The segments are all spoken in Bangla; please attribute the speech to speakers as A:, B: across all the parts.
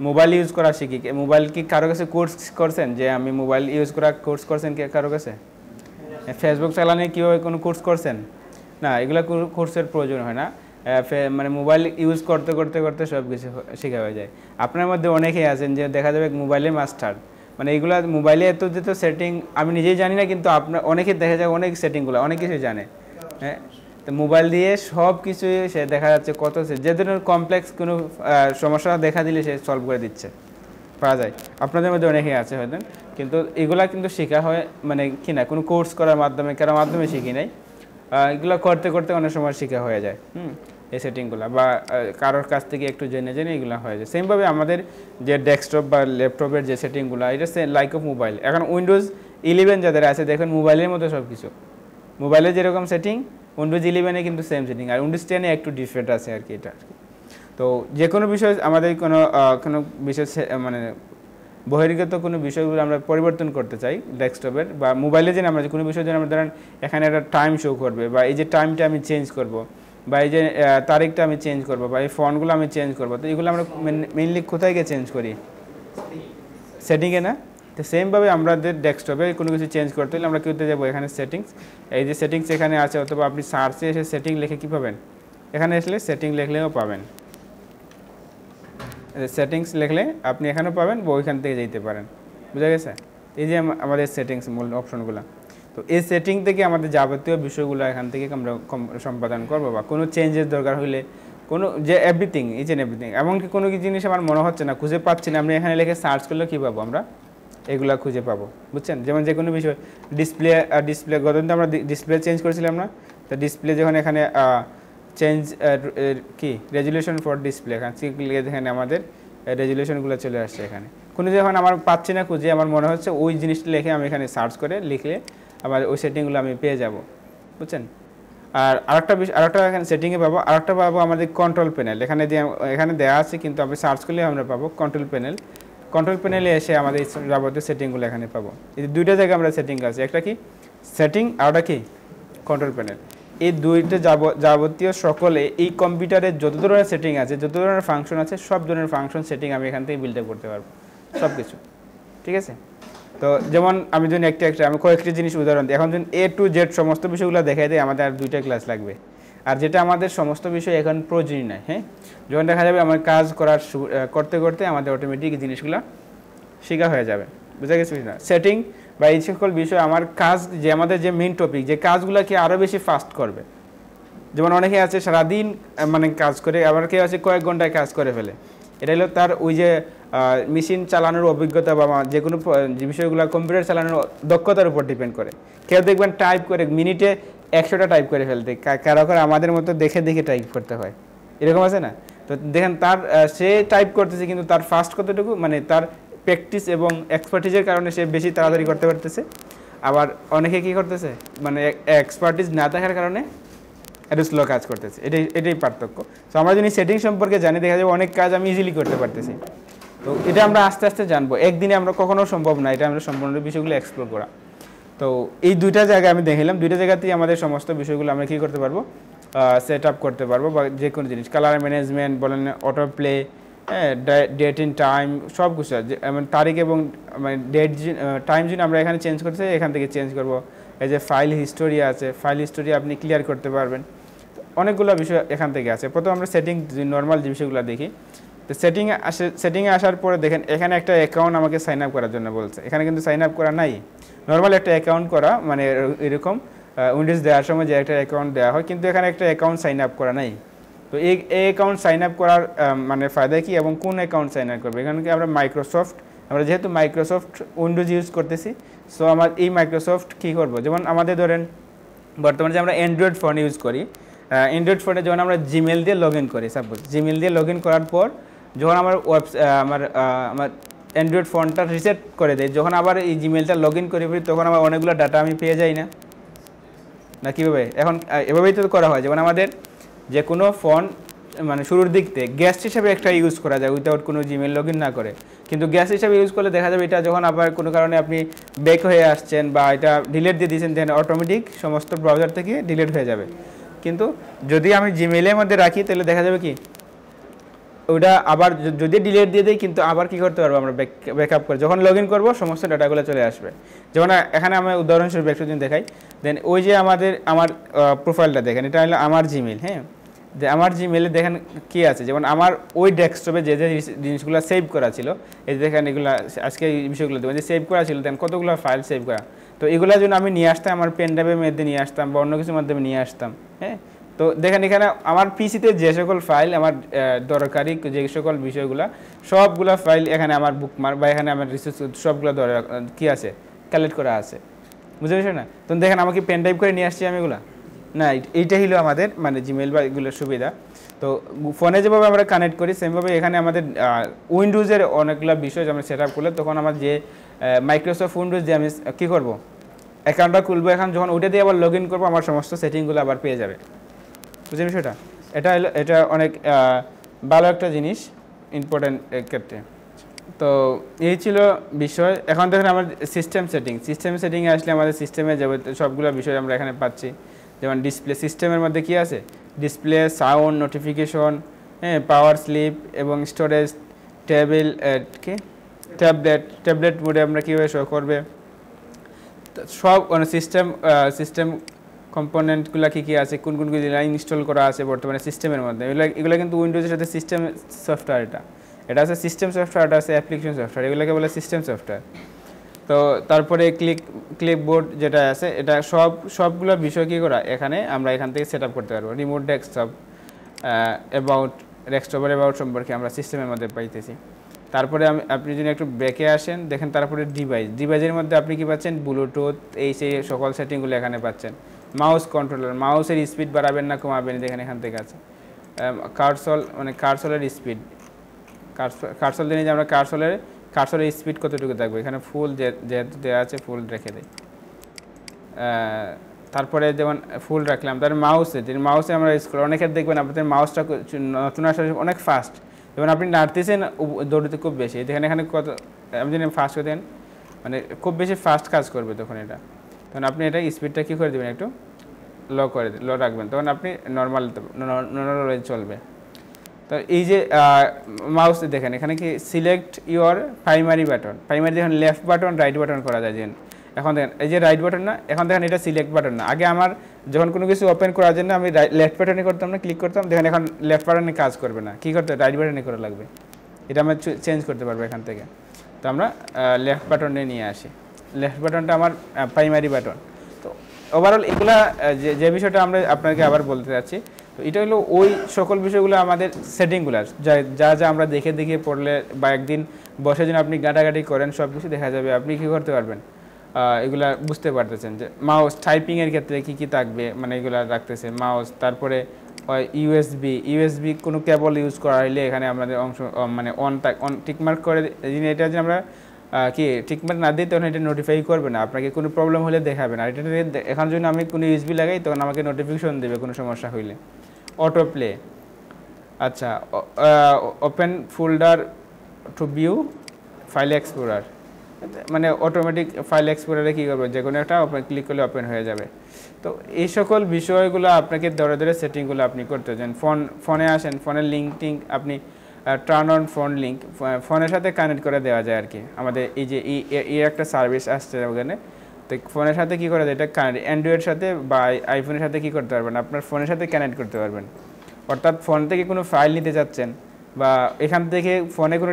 A: মোবাইল ইউজ করা শিখি। মোবাইল কি কারো কাছে কোর্স করছেন যে আমি মোবাইল ইউজ করা কোর্স করছেন কি কারো কাছে? ফেসবুক চালানো কীভাবে কোনো কোর্স করছেন? না, এগুলো কোর্সের প্রয়োজন হয় না। মানে মোবাইল ইউজ করতে করতে করতে সব কিছু শেখা হয়ে যায়। আপনার মধ্যে অনেকেই আছেন যে দেখা যাবে মোবাইলে মাস্টার, মানে এগুলো মোবাইলে এত যেত সেটিং আমি নিজেই জানি না, কিন্তু আপনার অনেকে দেখা যায় অনেক সেটিংগুলো অনেক কিছুই জানে। হ্যাঁ, তো মোবাইল দিয়ে সব কিছুই সে দেখা যাচ্ছে কত যে ধরনের কমপ্লেক্স কোনো সমস্যা দেখা দিলে সে সলভ করে দিচ্ছে, পাওয়া যায়। আপনাদের মধ্যে অনেকেই আছে হয়তো, কিন্তু এগুলা কিন্তু শেখা হয় মানে কি না কোনো কোর্স করার মাধ্যমে কারোর মাধ্যমে শিখি নাই, এগুলো করতে করতে অনেক সময় শেখা হয়ে যায়। এই সেটিংগুলো বা কারোর কাছ থেকে একটু জেনে জেনে এগুলো হয়ে যায়। সেমভাবে আমাদের যে ডেস্কটপ বা ল্যাপটপের যে সেটিংগুলো, এটা লাইক অফ মোবাইল। এখন উইন্ডোজ 11 যাদের আছে দেখেন মোবাইলের মতো সব কিছু, মোবাইলে যেরকম সেটিং উইন্ডোজ 11-এ কিন্তু সেম সেটিং, আর উইন্ডোজ 10-এ একটু ডিফারেন্ট আছে আর কি এটা। তো যে কোনো বিষয় আমাদের কোনো বিষয় মানে বহির্গত কোনো বিষয়গুলো আমরা পরিবর্তন করতে চাই ডেস্কটপের বা মোবাইলে, যেন আমরা কোনো বিষয় যেন আমরা ধরেন এখানে একটা টাইম শো করবে, বা এই যে টাইমটা আমি চেঞ্জ করব, বা এই যে তারিখটা আমি চেঞ্জ করব, বা এই ফন্টগুলো আমি চেঞ্জ করব, তো এগুলো আমরা মেইনলি কোথায় গিয়ে চেঞ্জ করি? সেটিংয়ে না? তো সেমভাবে আমাদের ডেস্কটপে কোনো কিছু চেঞ্জ করতে হলে আমরা করতে যাবো এখানে সেটিংস, এই যে সেটিংস এখানে আছে, অথবা আপনি সার্চে এসে সেটিং লিখে কী পাবেন, এখানে আসলে সেটিং লিখলেও পাবেন, সেটিংস লিখলে আপনি এখানেও পাবেন বা ওইখান থেকে যেতে পারেন। বুঝা গেছে? এই যে আমাদের সেটিংস মূল অপশনগুলো, তো এই সেটিং থেকে আমাদের যাবতীয় বিষয়গুলো এখান থেকে আমরা সম্পাদন করবো, বা কোনো চেঞ্জের দরকার হলে কোনো যে এভরিথিং, ইচ অ্যান্ড এভরিথিং, এমনকি কোনো জিনিস আমার মনে হচ্ছে না, খুঁজে পাচ্ছি না, আমরা এখানে লিখে সার্চ করলে কী পাবো, আমরা এগুলো খুঁজে পাবো। বুঝছেন? যেমন যে কোনো বিষয় ডিসপ্লে গতদিন আমরা ডিসপ্লে চেঞ্জ করেছিলাম না, তো ডিসপ্লে যখন এখানে চেঞ্জ কি রেজুলেশন ফর ডিসপ্লে, এখানে এখানে আমাদের রেজুলেশনগুলো চলে আসছে। এখানে কোনো যখন আমার পাচ্ছি না খুঁজে, আমার মনে হচ্ছে ওই জিনিসটা লিখে আমি এখানে সার্চ করে লিখলে আবার ওই সেটিংগুলো আমি পেয়ে যাব। বুঝছেন? আর আরেকটা এখানে সেটিংয়ে পাবো, আরেকটা পাবো আমাদের কন্ট্রোল প্যানেল। এখানে দেওয়া আছে, কিন্তু আপনি সার্চ করলে আমরা পাবো কন্ট্রোল প্যানেল। কন্ট্রোল প্যানেলে এসে আমাদের যাবতীয় সেটিংগুলো এখানে পাবো। এই দুইটা জায়গায় আমরা সেটিং আছে, একটা কি সেটিং আর ওটা কি কন্ট্রোল প্যানেল। এই দুইটা যাবতীয় সকলে এই কম্পিউটারে যত ধরনের সেটিং আছে, যত ধরনের ফাংশন আছে, সব ধরনের ফাংশন সেটিং আমি এখান থেকে বিল্ড আপ করতে পারবো, সব কিছু। ঠিক আছে? তো যেমন আমি যদি আমি কয়েকটি জিনিস উদাহরণ দিই। এখন যদি A to Z সমস্ত বিষয়গুলো দেখাই দেয়, আমাদের আর 2টা ক্লাস লাগবে। আর যেটা আমাদের সমস্ত বিষয় এখন প্রয়োজনই নাই। হ্যাঁ, যখন দেখা যাবে আমার কাজ করতে করতে আমাদের অটোমেটিক জিনিসগুলো শেখা হয়ে যাবে। বুঝা গেছে না? সেটিং বা এই সকল বিষয় আমার কাজ, যে আমাদের যে মেইন টপিক, যে কাজগুলোকে আরও বেশি ফাস্ট করবে। যেমন অনেকে আছে সারাদিন মানে কাজ করে, আবার কেউ আছে কয়েক ঘন্টায় কাজ করে ফেলে। এটা হলো তার ওই যে মেশিন চালানোর অভিজ্ঞতা বা যে কোনো বিষয়গুলো কম্পিউটার চালানোর দক্ষতার উপর ডিপেন্ড করে। কেউ দেখবেন টাইপ করে মিনিটে 100টা টাইপ করে ফেলতে, কারো আমাদের মতো দেখে দেখে টাইপ করতে হয়, এরকম আছে না? তো দেখেন সে টাইপ করতেছে, কিন্তু তার ফাস্ট কতটুকু, মানে তার প্র্যাকটিস এবং এক্সপার্টিসের কারণে সে বেশি তাড়াতাড়ি করতে পারতেছে। আবার অনেকে কী করতেছে, মানে এক্সপার্টিস না থাকার কারণে একটু স্লো কাজ করতেছে। এটাই পার্থক্য। তো আমরা যদি সেটিং সম্পর্কে জানি, দেখা যাবে অনেক কাজ আমি ইজিলি করতে পারতেছি। তো এটা আমরা আস্তে আস্তে জানবো, একদিনে আমরা কখনো সম্ভব না এটা আমরা সম্পূর্ণ বিষয়গুলো এক্সপ্লোর করা। তো এই দুইটা জায়গায় আমি দেখালাম, দুইটা জায়গাতেই আমাদের সমস্ত বিষয়গুলো আমরা কী করতে পারবো, সেট আপ করতে পারবো, বা যে কোনো জিনিস কালার ম্যানেজমেন্ট বলেন, অটো প্লে, হ্যাঁ, ডেট ইন টাইম, সব কিছু তারিখ এবং মানে ডেট টাইম যদি আমরা এখানে চেঞ্জ করতে চাই, এখান থেকে চেঞ্জ করবো। এই যে ফাইল হিস্টোরি আছে, ফাইল হিস্টোরি আপনি ক্লিয়ার করতে পারবেন। অনেকগুলো বিষয় এখান থেকে আছে। প্রথম আমরা সেটিং নর্মাল যে বিষয়গুলো দেখি। তো সেটিংয়ে আসার পরে দেখেন এখানে একটা অ্যাকাউন্ট আমাকে সাইন আপ করার জন্য বলছে। এখানে কিন্তু সাইন আপ করা নাই, নর্মাল একটা অ্যাকাউন্ট করা, মানে এরকম উইন্ডোজ দেওয়ার সময় যে একটা অ্যাকাউন্ট দেওয়া হয়, কিন্তু এখানে একটা অ্যাকাউন্ট সাইন আপ করা নাই। তো এই অ্যাকাউন্ট সাইন আপ করার মানে ফায়দা কি এবং কোন অ্যাকাউন্ট সাইন আপ করবে? এখানে কি আমরা আমরা যেহেতু মাইক্রোসফট উইন্ডোজ ইউজ করতেছি, সো আমার এই মাইক্রোসফট কী করবো, যেমন আমাদের ধরেন বর্তমানে যে আমরা অ্যান্ড্রয়েড ফোন ইউজ করি, অ্যান্ড্রয়েড ফোনে যখন আমরা জিমেল দিয়ে লগ ইন করি, সাপোজ জিমেল দিয়ে লগ ইন করার পর যখন আমার আমার অ্যান্ড্রয়েড ফোনটা রিসেট করে দেয়, যখন আবার এই জিমেলটা লগ ইন করে ফেলি, তখন আমার অনেকগুলো ডাটা আমি পেয়ে যাই না কীভাবে? এখন এভাবেই তো করা হয়। যেমন আমাদের যে কোনো ফোন মানে শুরুর দিক থেকে গেস্ট হিসাবে একটা ইউজ করা যায় উইদাউট কোনো জিমেল লগ ইন না করে, কিন্তু গ্যাস হিসাবে ইউজ করলে দেখা যাবে এটা যখন আবার কোনো কারণে আপনি ব্যাক হয়ে আসছেন বা এটা ডিলিট দিয়ে দিয়েছেন, দেন অটোমেটিক সমস্ত ব্রাউজার থেকে ডিলিট হয়ে যাবে। কিন্তু যদি আমি জিমেইলের মধ্যে রাখি তাহলে দেখা যাবে কি ওটা আবার যদি ডিলিট দিয়ে দিই কিন্তু আবার কি করতে পারবো আমরা ব্যাকআপ করে যখন লগ ইন করবো সমস্ত ডাটাগুলো চলে আসবে। যেমন এখানে আমি উদাহরণস্বরূপ একটু দিন দেখাই। দেন ওই যে আমার প্রোফাইলটা দেখেন, এটা হলো আমার জিমেল। হ্যাঁ, যে আমার জিমেলে দেখেন কী আছে, যেমন আমার ওই ডেস্কটপে যে যে জিনিসগুলো সেভ করা ছিল, এই দেখেন এগুলো আজকে এই বিষয়গুলো দেখবেন যে সেভ করা ছিল, দেন কতগুলো ফাইল সেভ করা। তো এগুলো জন্য আমি নিয়ে আসতাম আমার পেন ড্রাইভের মধ্যে নিয়ে আসতাম বা অন্য কিছুর মাধ্যমে নিয়ে আসতাম। হ্যাঁ, তো দেখেন এখানে আমার পিসিতে যে সকল ফাইল আমার দরকারি যে সকল বিষয়গুলো সবগুলো ফাইল এখানে আমার বুকমার্ক বা এখানে আমার রিসোর্স সবগুলো কী আছে কালেক্ট করা আছে, বুঝতে পারছো না? তো দেখেন আমাকে পেন ড্রাইভ করে নিয়ে আসছি আমি এগুলো না, এইটাই হলো আমাদের মানে জিমেল বা এগুলোর সুবিধা। তো ফোনে যেভাবে আমরা কানেক্ট করি সেমভাবে এখানে আমাদের উইন্ডোজের অনেকগুলো বিষয় আমরা সেট আপ করলে তখন আমার যে মাইক্রোসফট উইন্ডোজ যে আমি কী করবো অ্যাকাউন্টটা খুলবো, এখন যখন ওইটা দিয়ে আবার লগ ইন করবো আমার সমস্ত সেটিংগুলো আবার পেয়ে যাবে, বুঝতে বিষয়টা? এটা অনেক ভালো একটা জিনিস ইম্পর্টেন্ট ক্ষেত্রে। তো এই ছিল বিষয়। এখন দেখেন আমার সিস্টেম সেটিংয়ে আসলে আমাদের সিস্টেমে যাবে সবগুলো বিষয় আমরা এখানে পাচ্ছি। যেমন ডিসপ্লে সিস্টেমের মধ্যে কি আছে, ডিসপ্লে, সাউন্ড, নোটিফিকেশন, হ্যাঁ, পাওয়ার স্লিপ এবং স্টোরেজ, টেবিল কি ট্যাবলেট মোডে আমরা কীভাবে শো করবে, সব সিস্টেম কম্পোনেন্টগুলো কী আছে, কোন ইনস্টল করা আছে বর্তমানে সিস্টেমের মধ্যে, এগুলো কিন্তু উইন্ডোজের সাথে সিস্টেম সফটওয়্যার। এটা আছে সিস্টেম সফটওয়্যার, এটা আছে অ্যাপ্লিকেশন সফটওয়্যার, এগুলোকে বলে সিস্টেম সফটওয়্যার। তো তারপরে ক্লিপবোর্ড যেটা আছে, এটা সবগুলো বিষয় কী করা এখানে আমরা এখান থেকে সেট আপ করতে পারবো। রিমোট ডেস্কটপ, অ্যাবাউট সম্পর্কে আমরা সিস্টেমের মধ্যে পাইতেছি। তারপরে আপনি যদি একটু ব্যাকে আসেন দেখেন, তারপরে ডিভাইসের মধ্যে আপনি কি পাচ্ছেন, ব্লুটুথ, সেই সকল সেটিংগুলো এখানে পাচ্ছেন। মাউস কন্ট্রোলার, মাউসের স্পিড বাড়াবেন না কমাবেন দেখেন এখান থেকে আছে। কার্সলের স্পিড, কার্সল দিয়ে যে আমরা কার্সলের স্পিড কতটুকু থাকবে এখানে ফুল যেহেতু দেওয়া আছে ফুল রেখে দেয়। তারপরে যেমন ফুল রাখলাম। তার মাউসে আমরা স্ক্রল, অনেকের দেখবেন আপনাদের মাউসটা নতুন আসলে অনেক ফাস্ট, যেমন আপনি নাড়তেছেন দৌড়তে খুব বেশি, দেখেন এখানে কত আপনি যদি ফাস্ট করে দেন মানে খুব বেশি ফাস্ট কাজ করবে তখন এটা। তখন আপনি এটা স্পিডটা কী করে দেবেন, একটু লো রাখবেন, তখন আপনি নর্মাল চলবে। তো এই যে মাউস দেখেন এখানে কি সিলেক্ট ইউর প্রাইমারি দেখেন লেফট বাটন রাইট বাটন করা যায়। যেন এখন দেখেন এই যে রাইট বাটন না, এখন দেখেন এটা সিলেক্ট বাটন না। আগে আমার যখন কোনো কিছু ওপেন করার জন্য আমি লেফট বাটনে করতাম না, ক্লিক করতাম, দেখেন এখন লেফট বাটনে কাজ করবে না, কী করতে রাইট বাটনে করা লাগবে। এটা আমরা চেঞ্জ করতে পারবো এখান থেকে। তো আমরা লেফট বাটনে নিয়ে আসি, লেফট বাটনটা আমার প্রাইমারি বাটন। তো ওভারঅল এগুলা যে বিষয়টা আমরা আপনাকে আবার বলতে চাচ্ছি, তো এটা হলো ওই সকল বিষয়গুলো আমাদের সেটিংগুলো যা আমরা দেখে পড়লে বা একদিন বসে যেন আপনি গাঁটাগাটি করেন সব কিছু দেখা যাবে, আপনি কী করতে পারবেন এগুলা বুঝতে পারতেছেন। যে মাউস টাইপিংয়ের ক্ষেত্রে কী থাকবে মানে এগুলা রাখতেছে মাউস। তারপরে ইউএসবি কোনো কেবল ইউজ করা হলে এখানে আমাদের অংশ মানে অন টিকমার্ক করে, এটা যে আমরা কি টিকমার্ক না দিই তখন এটা নোটিফাই করবে না, আপনাকে কোনো প্রবলেম হলে দেখাবে না। এটা এখন যদি আমি কোনো ইউএসবি লাগাই তখন আমাকে নোটিফিকেশন দেবে কোনো সমস্যা হইলে। অটো প্লে, আচ্ছা, open folder two view file explorer, মানে অটোমেটিক ফাইল এক্সপ্লোরারে কী করবে, যে কোনো একটা ক্লিক করলে ওপেন হয়ে যাবে। তো এই সকল বিষয়গুলো আপনাকে ধরে সেটিংগুলো আপনি করতে চান। ফোনে আসেন, ফোনের লিঙ্ক আপনি টার্ন অন ফোন লিঙ্ক ফোনের সাথে কানেক্ট করে দেওয়া যায় আর কি। আমাদের এই যে একটা সার্ভিস আসছে ওখানে, তো ফোনের সাথে কী করে এটা কানেক্ট, অ্যান্ড্রয়েডের সাথে বা আইফোনের সাথে কী করতে পারবেন, আপনার ফোনের সাথে কানেক্ট করতে পারবেন। অর্থাৎ ফোন থেকে কোনো ফাইল নিতে যাচ্ছেন বা এখান থেকে ফোনে কোনো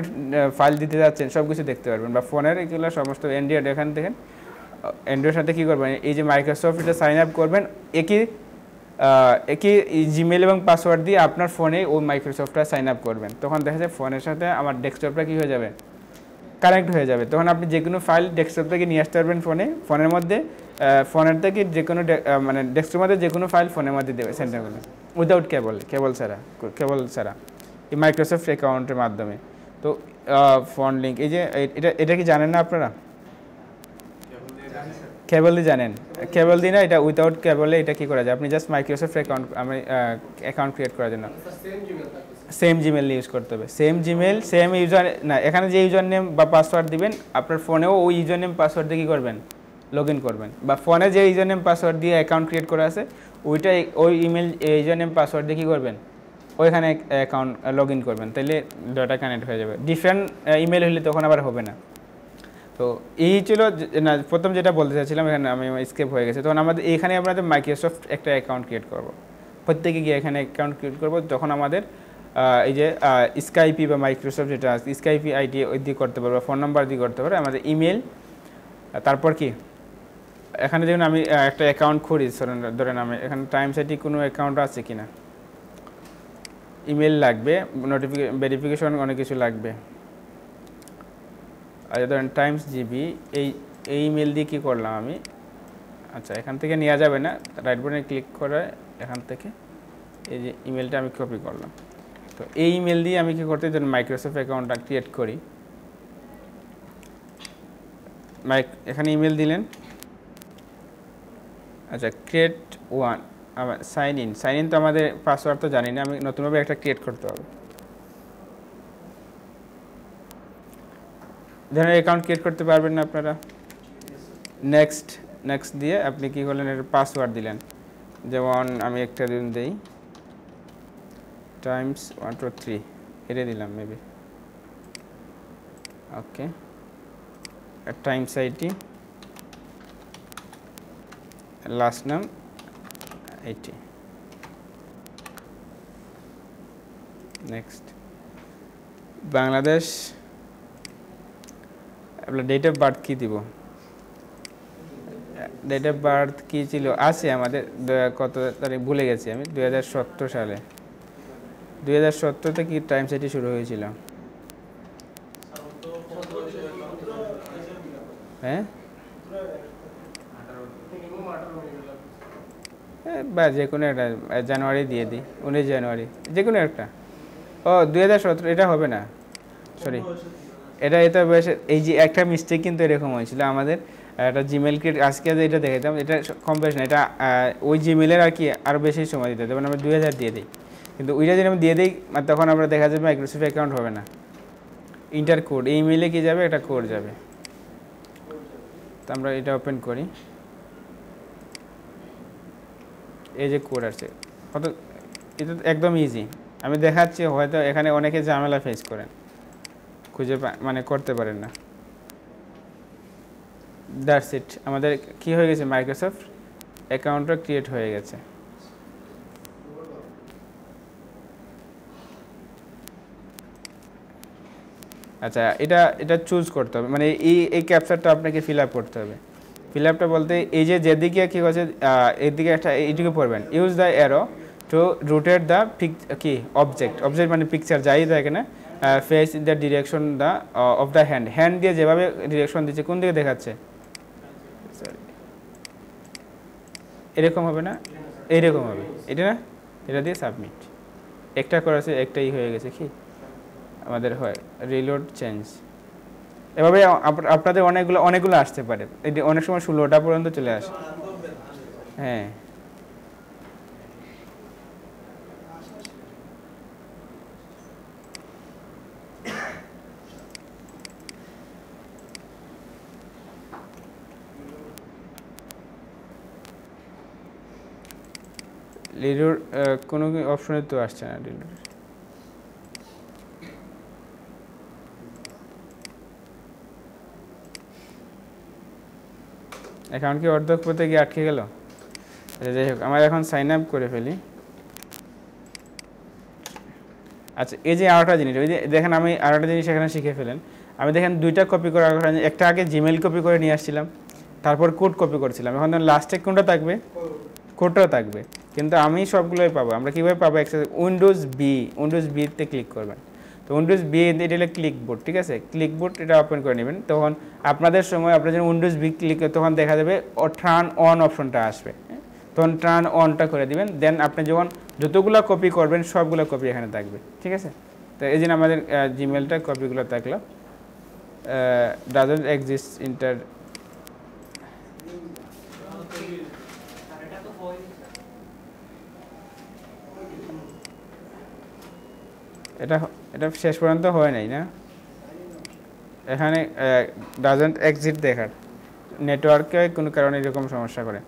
A: ফাইল দিতে যাচ্ছেন সব কিছু দেখতে পারবেন। বা ফোনের এগুলো সমস্ত অ্যান্ড্রয়েড, এখান থেকে অ্যান্ড্রয়েডের সাথে কী করবেন, এই যে মাইক্রোসফট এটা সাইন আপ করবেন একই জিমেল এবং পাসওয়ার্ড দিয়ে আপনার ফোনে ওই মাইক্রোসফটটা সাইন আপ করবেন। তখন দেখা যায় ফোনের সাথে আমার ডেস্কটপটা কী হয়ে যাবে, কানেক্ট হয়ে যাবে। তখন আপনি যে কোনো ফাইল ডেস্কটপ থেকে নিয়ে আসতে পারবেন ফোনের মধ্যে, ফোনের থেকে যে কোনো মানে ডেস্কটপের মধ্যে যে কোনো ফাইল ফোনের মধ্যে দেবে সেন্টার করবে উইদাউট কেবল ছাড়া এই মাইক্রোসফট অ্যাকাউন্টের মাধ্যমে। তো ফোন লিঙ্ক, এই যে এটা কি জানেন না আপনারা, কেবল দিয়ে জানেন, কেবল দিয়ে না, এটা উইদাউট কেবলে এটা কী করা যায়, আপনি জাস্ট মাইক্রোসফট অ্যাকাউন্ট ক্রিয়েট করার জন্য সেম জিমেল ইউজ করতে হবে। সেম জিমেল সেম ইউজার না, এখানে যে ইউজার নেম বা পাসওয়ার্ড দিবেন আপনার ফোনেও ওই ইউজার নেম পাসওয়ার্ড দিয়ে কী করবেন, লগ ইন করবেন। বা ফোনে যে ইউজার নেম পাসওয়ার্ড দিয়ে অ্যাকাউন্ট ক্রিয়েট করা আছে ওই ইমেল ইউজার নেম পাসওয়ার্ড দিয়ে কী করবেন, ওইখানে অ্যাকাউন্ট লগ ইন করবেন, তাহলে ডাটা কানেক্ট হয়ে যাবে। ডিফারেন্ট ইমেল হলে তখন আবার হবে না। তো এই ছিল না প্রথম যেটা বলতে চাচ্ছিলাম, এখানে আমি স্কেপ হয়ে গেছে। তখন আমাদের এখানে আমাদের মাইক্রোসফট একটা অ্যাকাউন্ট ক্রিয়েট করব, প্রত্যেকে গিয়ে এখানে অ্যাকাউন্ট ক্রিয়েট করব। তখন আমাদের এই যে স্কাইপি বা মাইক্রোসফট যেটা আছে স্কাইপি আইডি ওই দিয়ে করতে পারবো, ফোন নাম্বার দিয়ে করতে পারবো, আমাদের ইমেল, তারপর কি এখানে দেখুন আমি একটা অ্যাকাউন্ট খুঁড়ি, ধরেন আমি এখানে টাইমস আইটি কোনো অ্যাকাউন্ট আছে কিনা, ইমেল লাগবে, ভেরিফিকেশন অনেক কিছু লাগবে। আচ্ছা ধরেন টাইমস জিবি, এই ইমেল দিয়ে কী করলাম আমি, আচ্ছা এখান থেকে নেওয়া যাবে না, রাইট বাটনে ক্লিক করে এখান থেকে এই যে ইমেলটা আমি কপি করলাম। তো এই ইমেল দিয়ে আমি কী করতে ধরেন মাইক্রোসফট অ্যাকাউন্টটা ক্রিয়েট করি। এখানে ইমেল দিলেন, আচ্ছা ক্রিয়েট ওয়ান, আবার সাইন ইন তো আমাদের পাসওয়ার্ড তো জানি না, আমি নতুনভাবে একটা ক্রিয়েট করতে হবে। ধরেন অ্যাকাউন্ট ক্রিয়েট করতে পারবেন না আপনারা, নেক্সট দিয়ে আপনি কী করলেন, এর পাসওয়ার্ড দিলেন, যেমন আমি একটা দিন দিই টাইমস 123 এটা দিলাম maybe, okay Times IT, last নাম 80, নেক্সট বাংলাদেশ, আপনার ডেট অফ বার্থ কী দিব, ডেট অফ বার্থ কী ছিল আছে আমাদের কত তারিখ ভুলে গেছি আমি, 2017 সালে, 2017তে কি টাইমস আইটি শুরু হয়েছিল, হ্যাঁ বা যে কোনো একটা জানুয়ারি দিয়ে দিই, 19 জানুয়ারি যে কোনো একটা, ও 2017 এটা হবে না, সরি এটা বেশ, এই যে একটা মিস্টেক কিন্তু এরকম হয়েছিল আমাদের, একটা জিমেল ক্রিয়েট আজকে এটা দেখাতাম, এটা কম বেশ না, এটা ওই জিমেলের আর কি আরও বেশি সময় দিতে হবে, আমরা 2000 দিয়ে দিই, কিন্তু ওইটা যদি আমি দিয়ে দিই তখন আমরা দেখা যাবে মাইক্রোসফট অ্যাকাউন্ট হবে না, ইন্টার কোড এই ইমেলে কি যাবে, একটা কোড যাবে। তো আমরা এটা ওপেন করি, এই যে কোড আছে কত, এটা একদম ইজি, আমি দেখাচ্ছি, হয়তো এখানে অনেকে ঝামেলা ফেস করেন, খুঁজে মানে করতে পারেন না। দ্যাটস ইট, আমাদের কি হয়ে গেছে, মাইক্রোসফট অ্যাকাউন্টটা ক্রিয়েট হয়ে গেছে। আচ্ছা এটা চুজ করতে হবে, মানে এই ক্যাপচারটা আপনাকে ফিল আপ করতে হবে। ফিল আপটা বলতে এই যে যেদিকে কী হচ্ছে এদিকে একটা এইদিকে পড়বেন, use the arrow to rotate the key object মানে পিকচার যাই থাকে না, face in the direction the of the hand দিয়ে যেভাবে ডিরেকশন দিচ্ছে কোন দিকে দেখাচ্ছে, এরকম হবে না, এইরকম হবে, এটা না, এটা দিয়ে সাবমিট, একটা করেছে একটাই হয়ে গেছে, কি আমাদের হয় রিলোড চেঞ্জ, এভাবে আপনাদের অনেকগুলো আসতে পারে, এটি অনেক সময় 16টা পর্যন্ত চলে আসে। হ্যাঁ রিলোড কোনো অপশনে তো আসছে না রিলোড, অ্যাকাউন্ট কি অর্ধেক পথে গিয়ে আটকে গেল। যাই হোক আমার এখন সাইন আপ করে ফেলি। আচ্ছা এই যে আরেকটা জিনিস, ওই যে দেখেন আমি আরেকটা জিনিস এখানে শিখে ফেলেন, আমি দেখেন দুইটা কপি করার কারণে একটা আগে জিমেল কপি করে নিয়ে আসছিলাম, তারপর কোড কপি করছিলাম, এখন লাস্টে কোনটা থাকবে, কোডটাও থাকবে, কিন্তু আমি সবগুলোই পাবো। আমরা কীভাবে পাবো, উইন্ডোজ বিতে ক্লিক করবেন, তো উইন্ডোজ বি এটা হলো ক্লিকবোর্ড, ঠিক আছে, ক্লিকবোর্ড এটা ওপেন করে নেবেন, তখন আপনাদের সময় আপনার যখন উইন্ডোজ বি ক্লিক তখন দেখা যাবে টার্ন অন অপশনটা আসবে, তখন টার্ন অনটা করে দিবেন, দেন আপনি যখন যতগুলো কপি করবেন সবগুলো কপি এখানে থাকবে, ঠিক আছে। তো এই জন্য আমাদের জিমেলটা কপিগুলো থাকলো, ডাজন্ট এক্সিস্ট ইন্টার, এটা শেষ পর্যন্ত হয় নাই না, এখানে ডাজন্ট এক্সিট দেখার, নেটওয়ার্কে কোনো কারণে এরকম সমস্যা করে।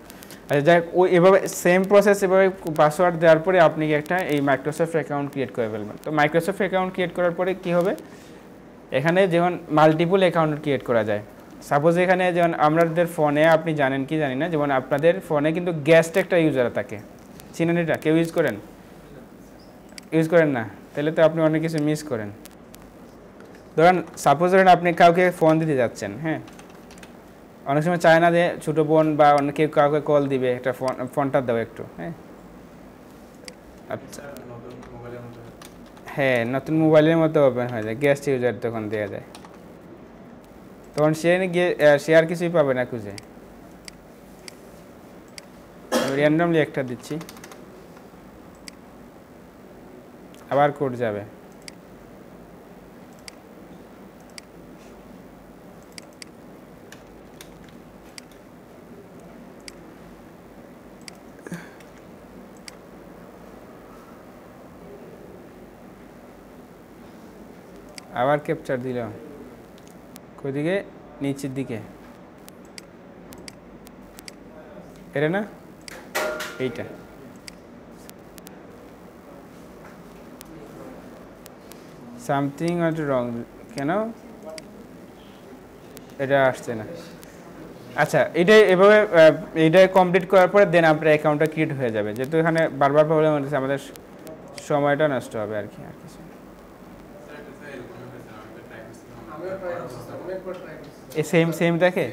A: আচ্ছা যাই ওই এভাবে সেম প্রসেস এভাবে পাসওয়ার্ড দেওয়ার পরে আপনি একটা এই মাইক্রোসফট অ্যাকাউন্ট ক্রিয়েট করে ফেলবেন। তো মাইক্রোসফট অ্যাকাউন্ট ক্রিয়েট করার পরে কি হবে, এখানে যেমন মাল্টিপল অ্যাকাউন্ট ক্রিয়েট করা যায়। সাপোজ এখানে যেমন আমাদের ফোনে আপনি জানেন কি জানি না, যেমন আপনাদের ফোনে কিন্তু গেস্ট একটা ইউজার থাকে, চিনেন এটা? কেউ ইউজ করেন না? তাহলে তো আপনি অনেক কিছু মিস করেন। ধরেন সাপোজ ধরেন আপনি কাউকে ফোন দিতে যাচ্ছেন, হ্যাঁ, অনেক সময় চায় না যে ছোটো বোন বা অন্য কেউ কাউকে কল দিবে, একটা ফোনটা দাও একটু, হ্যাঁ। আচ্ছা, হ্যাঁ, নতুন মোবাইলের মতো ওপেন হয়ে যায়, গেস্ট ইউজার তখন দেওয়া যায়। তখন সে আর কিছুই পাবে না খুঁজে। আমি র্যান্ডমলি একটা দিচ্ছি, আবার কোড যাবে। আবার ক্যাপচার দিলাম, কোদিকে? নিচের দিকে, এটা না, এইটা। সামথিং রং, কেন এটা আসছে না? আচ্ছা, এভাবে এইটা কমপ্লিট করার পরে দেন আপনার অ্যাকাউন্টটা ক্রিয়েট হয়ে যাবে। যেহেতু এখানে বারবার প্রবলেম হচ্ছে, আমাদের সময়টা নষ্ট হবে আর কি, আর কিছু। সেম দেখে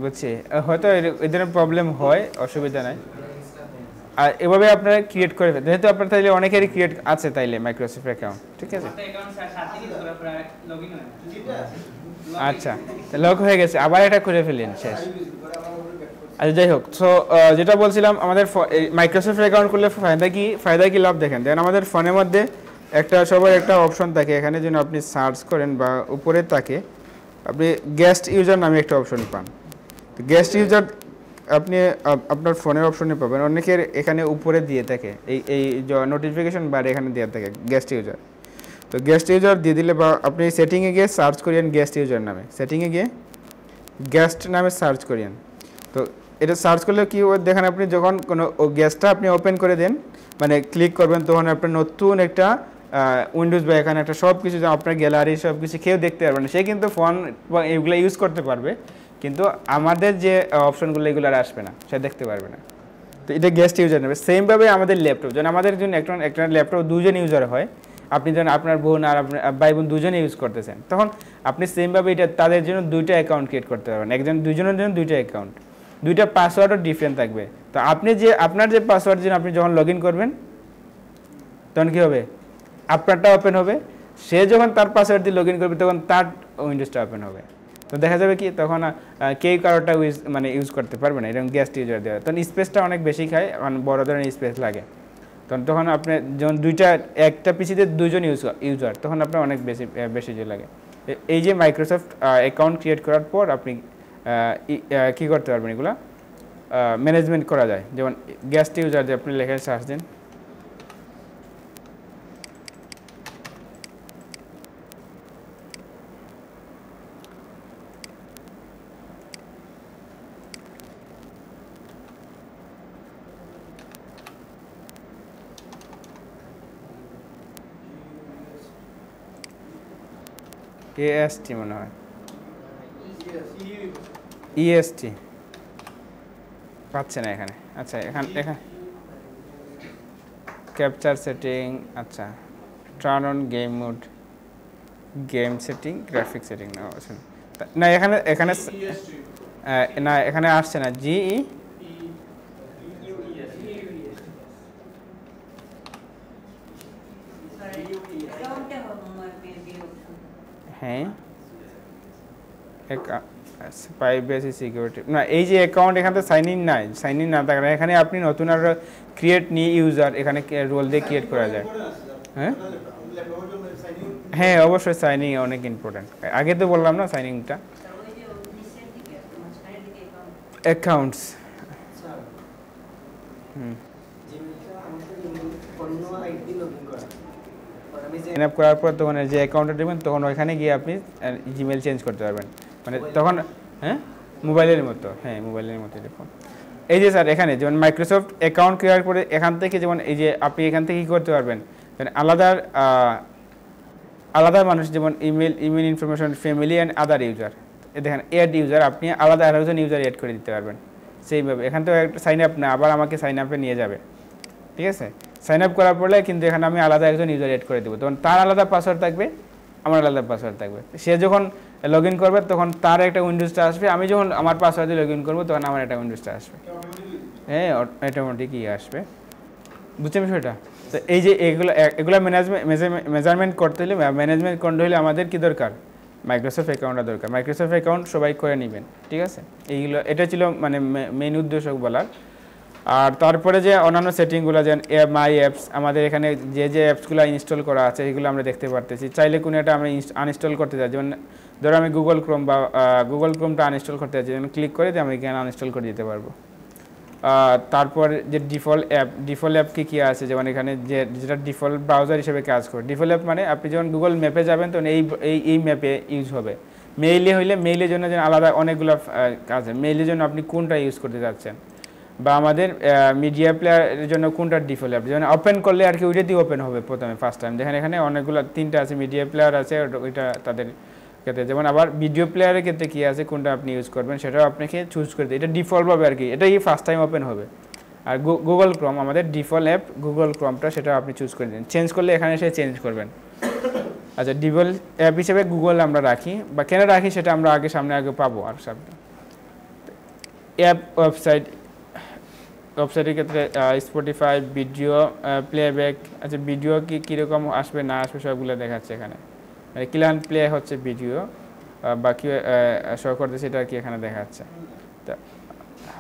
A: বুঝছি, হয়তো এদের প্রবলেম হয়, অসুবিধা নাই। আর এভাবে আপনারা ক্রিয়েট করে ফেলেন, যেহেতু আপনার তাইলে অনেকেরই ক্রিয়েট আছে তাইলে মাইক্রোসফট অ্যাকাউন্ট, ঠিক আছে। আচ্ছা, লক হয়ে গেছে, আবার এটা করে ফেলেন, শেষ। আচ্ছা যাই হোক, সো যেটা বলছিলাম, আমাদের মাইক্রোসফট অ্যাকাউন্ট করলে ফায়দা কি লাভ দেখেন। দেন আমাদের ফোনের মধ্যে সবার একটা অপশন থাকে, এখানে যেন আপনি সার্চ করেন বা উপরে থাকে আপনি গেস্ট ইউজার নামে একটা অপশন পান। তো গেস্ট ইউজার আপনি আপনার ফোনের অপশনে পাবেন, অনেকের এখানে উপরে দিয়ে থাকে, এই নোটিফিকেশন বার এখানে দেওয়া থাকে গেস্ট ইউজার। তো গেস্ট ইউজার দিয়ে দিলে, বা আপনি সেটিংয়ে গিয়ে সার্চ করিয়েন গেস্ট ইউজার নামে, সেটিংয়ে গিয়ে গেস্ট নামে সার্চ করিয়েন। তো এটা সার্চ করলে কি দেখেন, আপনি যখন কোনো গেস্টটা আপনি ওপেন করে দেন, মানে ক্লিক করবেন, তখন আপনার নতুন একটা উইন্ডোজ বা এখানে একটা সব কিছু, আপনার গ্যালারি সব কিছু কেউ দেখতে পারবে না। সে কিন্তু ফোন এগুলো ইউজ করতে পারবে, কিন্তু আমাদের যে অপশনগুলো এগুলো আর আসবে না, সে দেখতে পারবে না। তো এটা গেস্ট ইউজার নেবে। সেমভাবে আমাদের ল্যাপটপ, যেন আমাদের জন্য একটা ল্যাপটপ দুজন ইউজার হয়, আপনি যেন আপনার বোন আর আপনার ভাই বোন দুজনে ইউজ করতেছেন, তখন আপনি সেমভাবে এটা তাদের জন্য দুইটা অ্যাকাউন্ট ক্রিয়েট করতে পারবেন। দুজনের জন্য দুইটা অ্যাকাউন্ট, দুইটা পাসওয়ার্ডও ডিফারেন্ট থাকবে। তো আপনার যে পাসওয়ার্ড জন্য আপনি যখন লগ ইন করবেন, তখন কী হবে, আপনারটা ওপেন হবে। সে যখন তার পাসওয়ার্ড দিয়ে লগ ইন করবে, তখন তার উইন্ডোজটা ওপেন হবে। তো দেখা যাবে কি, তখন কেউ কারোটা ইউজ করতে পারবে না, এরকম গেস্ট ইউজার দেওয়া। তখন স্পেসটা অনেক বেশি খায়, বড় ধরনের স্পেস লাগে। তখন আপনি যখন একটা পিসিতে দুজন ইউজার, তখন আপনার অনেক বেশি লাগে। এই যে মাইক্রোসফট অ্যাকাউন্ট ক্রিয়েট করার পর আপনি কী করতে পারবেন, এগুলো ম্যানেজমেন্ট করা যায়। যেমন গেস্ট ইউজার যে আপনি লেখে সার্চ দিন, AST মনে হয়, EST পাচ্ছে না এখানে। আচ্ছা, এখানে ক্যাপচার সেটিং, আচ্ছা, turn on game mode, game setting, graphic setting, না এখানে আসছে না। GE হ্যাঁ, প্রাইভেসি সিকিউরিটি না, এই যে অ্যাকাউন্ট এখানে সাইন ইন না থাকলে এখানে আপনি নতুন আর ক্রিয়েট নিউ ইউজার এখানে রোল দিয়ে ক্রিয়েট করা যায়। হ্যাঁ অবশ্যই সাইনিং অনেক ইম্পর্টেন্ট। আগে তো বললাম না সাইনিংটা। অ্যাকাউন্টস, সাইন আপ করার পর তখন যে অ্যাকাউন্টে দেবেন তখন ওইখানে গিয়ে আপনি জিমেল চেঞ্জ করতে পারবেন, মানে তখন হ্যাঁ মোবাইলের মতো, হ্যাঁ মোবাইলের মতো দেখুন। এই যে স্যার এখানে যেমন মাইক্রোসফট অ্যাকাউন্ট ক্রিয়েট করে এখান থেকে যেমন এই যে আপনি এখান থেকে কী করতে পারবেন, আলাদা আলাদা মানুষ যেমন email information family and other user, দেখেন অ্যাড ইউজার আপনি আলাদা আরেকজন ইউজার অ্যাড করে দিতে পারবেন সেইভাবে। এখান থেকে সাইন আপ না আবার আমাকে সাইন আপে নিয়ে যাবে, ঠিক আছে। সাইন আপ করার পরে কিন্তু এখানে আমি আলাদা একজন ইউজার অ্যাড করে দেবো, তখন তার আলাদা পাসওয়ার্ড থাকবে, আমার আলাদা পাসওয়ার্ড থাকবে। সে যখন লগ ইন করবে তখন তার একটা উইন্ডোজটা আসবে, আমি যখন আমার পাসওয়ার্ডে লগ ইন করবো তখন আমার একটা উইন্ডোজটা আসবে, হ্যাঁ অটোমেটিকই আসবে। বুঝছেন বিষয়টা? তো এই যে এগুলো মেজারমেন্ট করতে হলে ম্যানেজমেন্ট করতে হলে আমাদের কি দরকার, মাইক্রোসফট অ্যাকাউন্টটা দরকার। মাইক্রোসফট অ্যাকাউন্ট সবাই করে নেবেন, ঠিক আছে। এইগুলো এটা ছিল মানে মেইন উদ্দেশ্য বলার। আর তারপরে যে অন্যান্য সেটিংগুলো যেন মাই অ্যাপস, আমাদের এখানে যে অ্যাপসগুলো ইনস্টল করা আছে এগুলো আমরা দেখতে পারতেছি। চাইলে কোনো একটা আমরা আনইনস্টল করতে চাই, যেমন ধরো আমি গুগল ক্রোমটা আনইনস্টল করতে চাই, যেমন ক্লিক করে দিয়ে আমি এখানে আনইনস্টল করে দিতে পারবো। তারপর যে ডিফল্ট অ্যাপ কী আছে, যেমন এখানে যেটা ডিফল্ট ব্রাউজার হিসেবে কাজ করে। ডিফল্ট অ্যাপ মানে আপনি যখন গুগল ম্যাপে যাবেন তখন এই ম্যাপে ইউজ হবে। মেইলে হইলে মেইলের জন্য যেন আলাদা অনেকগুলো কাজ আছে, মেইলের জন্য আপনি কোনটা ইউজ করতে যাচ্ছেন, বা আমাদের মিডিয়া প্লেয়ারের জন্য কোনটা ডিফল্ট অ্যাপ, যেমন ওপেন করলে আর কি ওইটা দিয়ে ওপেন হবে প্রথমে ফার্স্ট টাইম। যেখানে এখানে অনেকগুলো 3টা আছে, মিডিয়া প্লেয়ার আছে ওইটা তাদের ক্ষেত্রে। যেমন আবার ভিডিও প্লেয়ারের ক্ষেত্রে কী আছে, কোনটা আপনি ইউজ করবেন সেটাও আপনাকে চুজ করে দিই, এটা ডিফল্টভাবে আর কি, এটাই ফার্স্ট টাইম ওপেন হবে। আর গুগল ক্রোম আমাদের ডিফল্ট অ্যাপ গুগল ক্রোমটা, সেটা আপনি চুজ করে দিন। চেঞ্জ করলে এখানে এসে চেঞ্জ করবেন। আচ্ছা, ডিফল্ট অ্যাপ হিসেবে গুগল আমরা রাখি, বা কেন রাখি সেটা আমরা সামনে পাবো। আর সামনে অ্যাপ ওয়েবসাইটের ক্ষেত্রে স্পটিফাই, ভিডিও প্লেব্যাক, আচ্ছা ভিডিও কীরকম আসবে না আসবে সবগুলো দেখাচ্ছে এখানে। ক্লিয়ার প্লে হচ্ছে ভিডিও, বাকি শো করতে সেটা কি এখানে দেখাচ্ছে।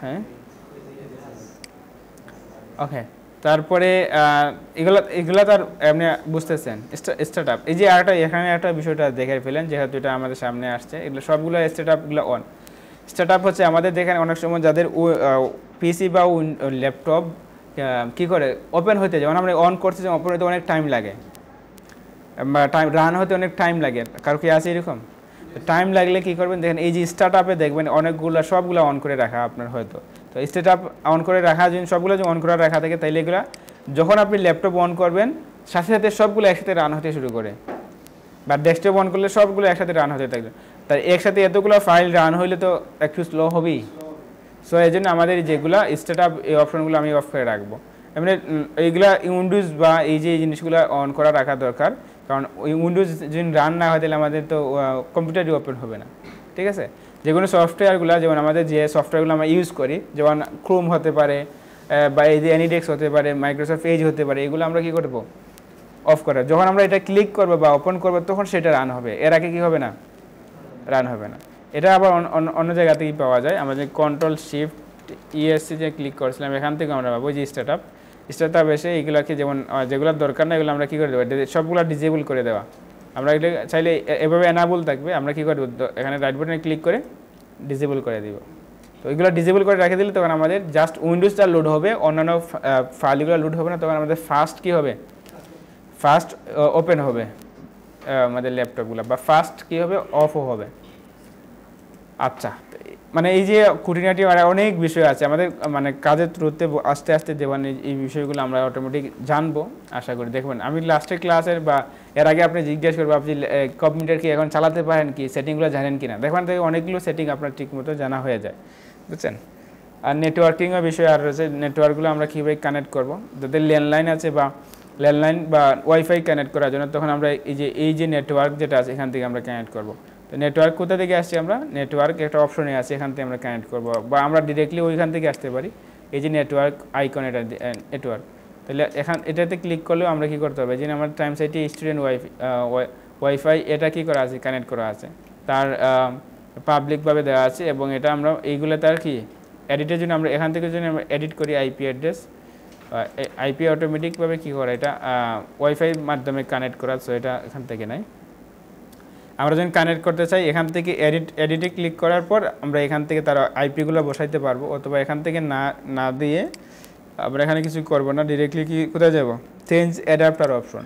A: হ্যাঁ ওকে, তারপরে এগুলো তার আপনি বুঝতেছেন। স্টার্ট, এই যে এখানে একটা বিষয়টা দেখে ফেলেন, যেহেতু এটা আমাদের সামনে আসছে, এগুলো সবগুলো স্টার্টআপগুলো অন। স্টার্টআপ হচ্ছে আমাদের দেখেন অনেক সময় যাদের পিসি বা ল্যাপটপ কী করে ওপেন হতে, যেমন আমরা অন করছি, ওপেন হতে অনেক টাইম লাগে, বা রান হতে অনেক টাইম লাগে। কারো কি আছে এরকম? টাইম লাগলে কী করবেন, দেখেন এই যে স্টার্টআপে দেখবেন অনেকগুলো সবগুলো অন করে রাখা আপনার হয়তো। তো স্টার্টআপ অন করে রাখা যদি সবগুলো যদি অন করে রাখা থাকে, তাইলে এগুলো যখন আপনি ল্যাপটপ অন করবেন সাথে সাথে সবগুলো একসাথে রান হতে শুরু করে, বা ডেস্কটপ অন করলে সবগুলো একসাথে রান হতে থাকবে। তাই একসাথে এতগুলো ফাইল রান হইলে তো একটু স্লো হবেই। সো এই জন্য আমাদের যেগুলো স্টার্টআপ এই অপশনগুলো আমি অফ করে রাখবো। এমনি এইগুলা উইন্ডোজ বা এই যে জিনিসগুলো অন করা রাখা দরকার, কারণ ওই উইন্ডোজ যদি রান না হয় তাহলে আমাদের তো কম্পিউটারই ওপেন হবে না, ঠিক আছে। যে কোনো সফটওয়্যারগুলো, যেমন আমাদের যে সফটওয়্যারগুলো আমরা ইউজ করি, যেমন ক্রোম হতে পারে, বা এই যে অ্যানিডেক্স হতে পারে, মাইক্রোসফট এজ হতে পারে, এগুলো আমরা কী করবো, অফ করে। যখন আমরা এটা ক্লিক করবো বা ওপেন করবো তখন সেটা রান হবে, এর আগে কী হবে না, রান হবে না। এটা আবার অন্য জায়গা থেকেই পাওয়া যায়। আমরা যে কন্ট্রোল শিফট ইএসসি যে ক্লিক করেছিলাম, এখান থেকে আমরা পাবো যে স্টার্টআপ এসে এইগুলোকে যেমন যেগুলোর দরকার না এগুলো আমরা কী করে দেবো, সবগুলো ডিজেবল করে দেওয়া। আমরা এটা চাইলে এভাবে এনাবল থাকবে, আমরা কী করবো, এখানে রাইট বাটনে ক্লিক করে ডিজেবল করে দিব। তো এগুলো ডিজেবল করে রেখে দিলে তখন আমাদের জাস্ট উইন্ডোজটা লোড হবে, অন্যান্য ফাইলগুলো লোড হবে না। তখন আমাদের ফাস্ট কী হবে, ফাস্ট ওপেন হবে আমাদের ল্যাপটপগুলো, বা ফাস্ট কী হবে, অফও হবে। আচ্ছা, মানে এই যে খুঁটিনাটি অনেক বিষয় আছে আমাদের, মানে কাজের থ্রুতে আস্তে আস্তে দেবেন এই বিষয়গুলো আমরা অটোমেটিক জানবো আশা করি। দেখবেন আমি লাস্টের ক্লাসের বা এর আগে আপনি জিজ্ঞেস করবো আপনি কম্পিউটার কি এখন চালাতে পারেন কি, সেটিংগুলো জানেন কি না। দেখবেন থেকে অনেকগুলো সেটিং আপনার ঠিকমতো জানা হয়ে যায়, বুঝছেন। আর নেটওয়ার্কিংয়ের বিষয় আর রয়েছে, নেটওয়ার্কগুলো আমরা কীভাবে কানেক্ট করবো, যাদের ল্যান্ডলাইন আছে বা ল্যান্ডলাইন বা ওয়াইফাই কানেক্ট করার জন্য, তখন আমরা এই যে নেটওয়ার্ক যেটা আছে এখান থেকে আমরা কানেক্ট করবো। তো নেটওয়ার্ক কোথা থেকে আসছি, আমরা নেটওয়ার্ক একটা অপশনে আছে, এখান থেকে আমরা কানেক্ট করবো, বা আমরা ডিরেক্টলি ওইখান থেকে আসতে পারি। এই যে নেটওয়ার্ক আইকন, এটা নেটওয়ার্ক, তাহলে এটাতে ক্লিক করলেও আমরা কী করতে হবে, যে আমার টাইম সাইটে স্টুডেন্ট ওয়াইফাই এটা কী করা আছে, কানেক্ট করা আছে, তার পাবলিকভাবে দেওয়া আছে। এবং এটা আমরা এইগুলো তার কি এডিটের জন্য আমরা এখান থেকে যদি আমরা এডিট করি আইপি অ্যাড্রেস, আইপি অটোমেটিকভাবে কী করে, এটা ওয়াইফাইয়ের মাধ্যমে কানেক্ট করা। সো এটা এখান থেকে নাই, আমরা যখন কানেক্ট করতে চাই এখান থেকে এডিটে ক্লিক করার পর আমরা এখান থেকে তার আইপিগুলো বসাইতে পারবো, অথবা এখান থেকে না দিয়ে আমরা এখানে কিছু করবো না, ডিরেক্টলি কি কোথায় যাব, change adapter option.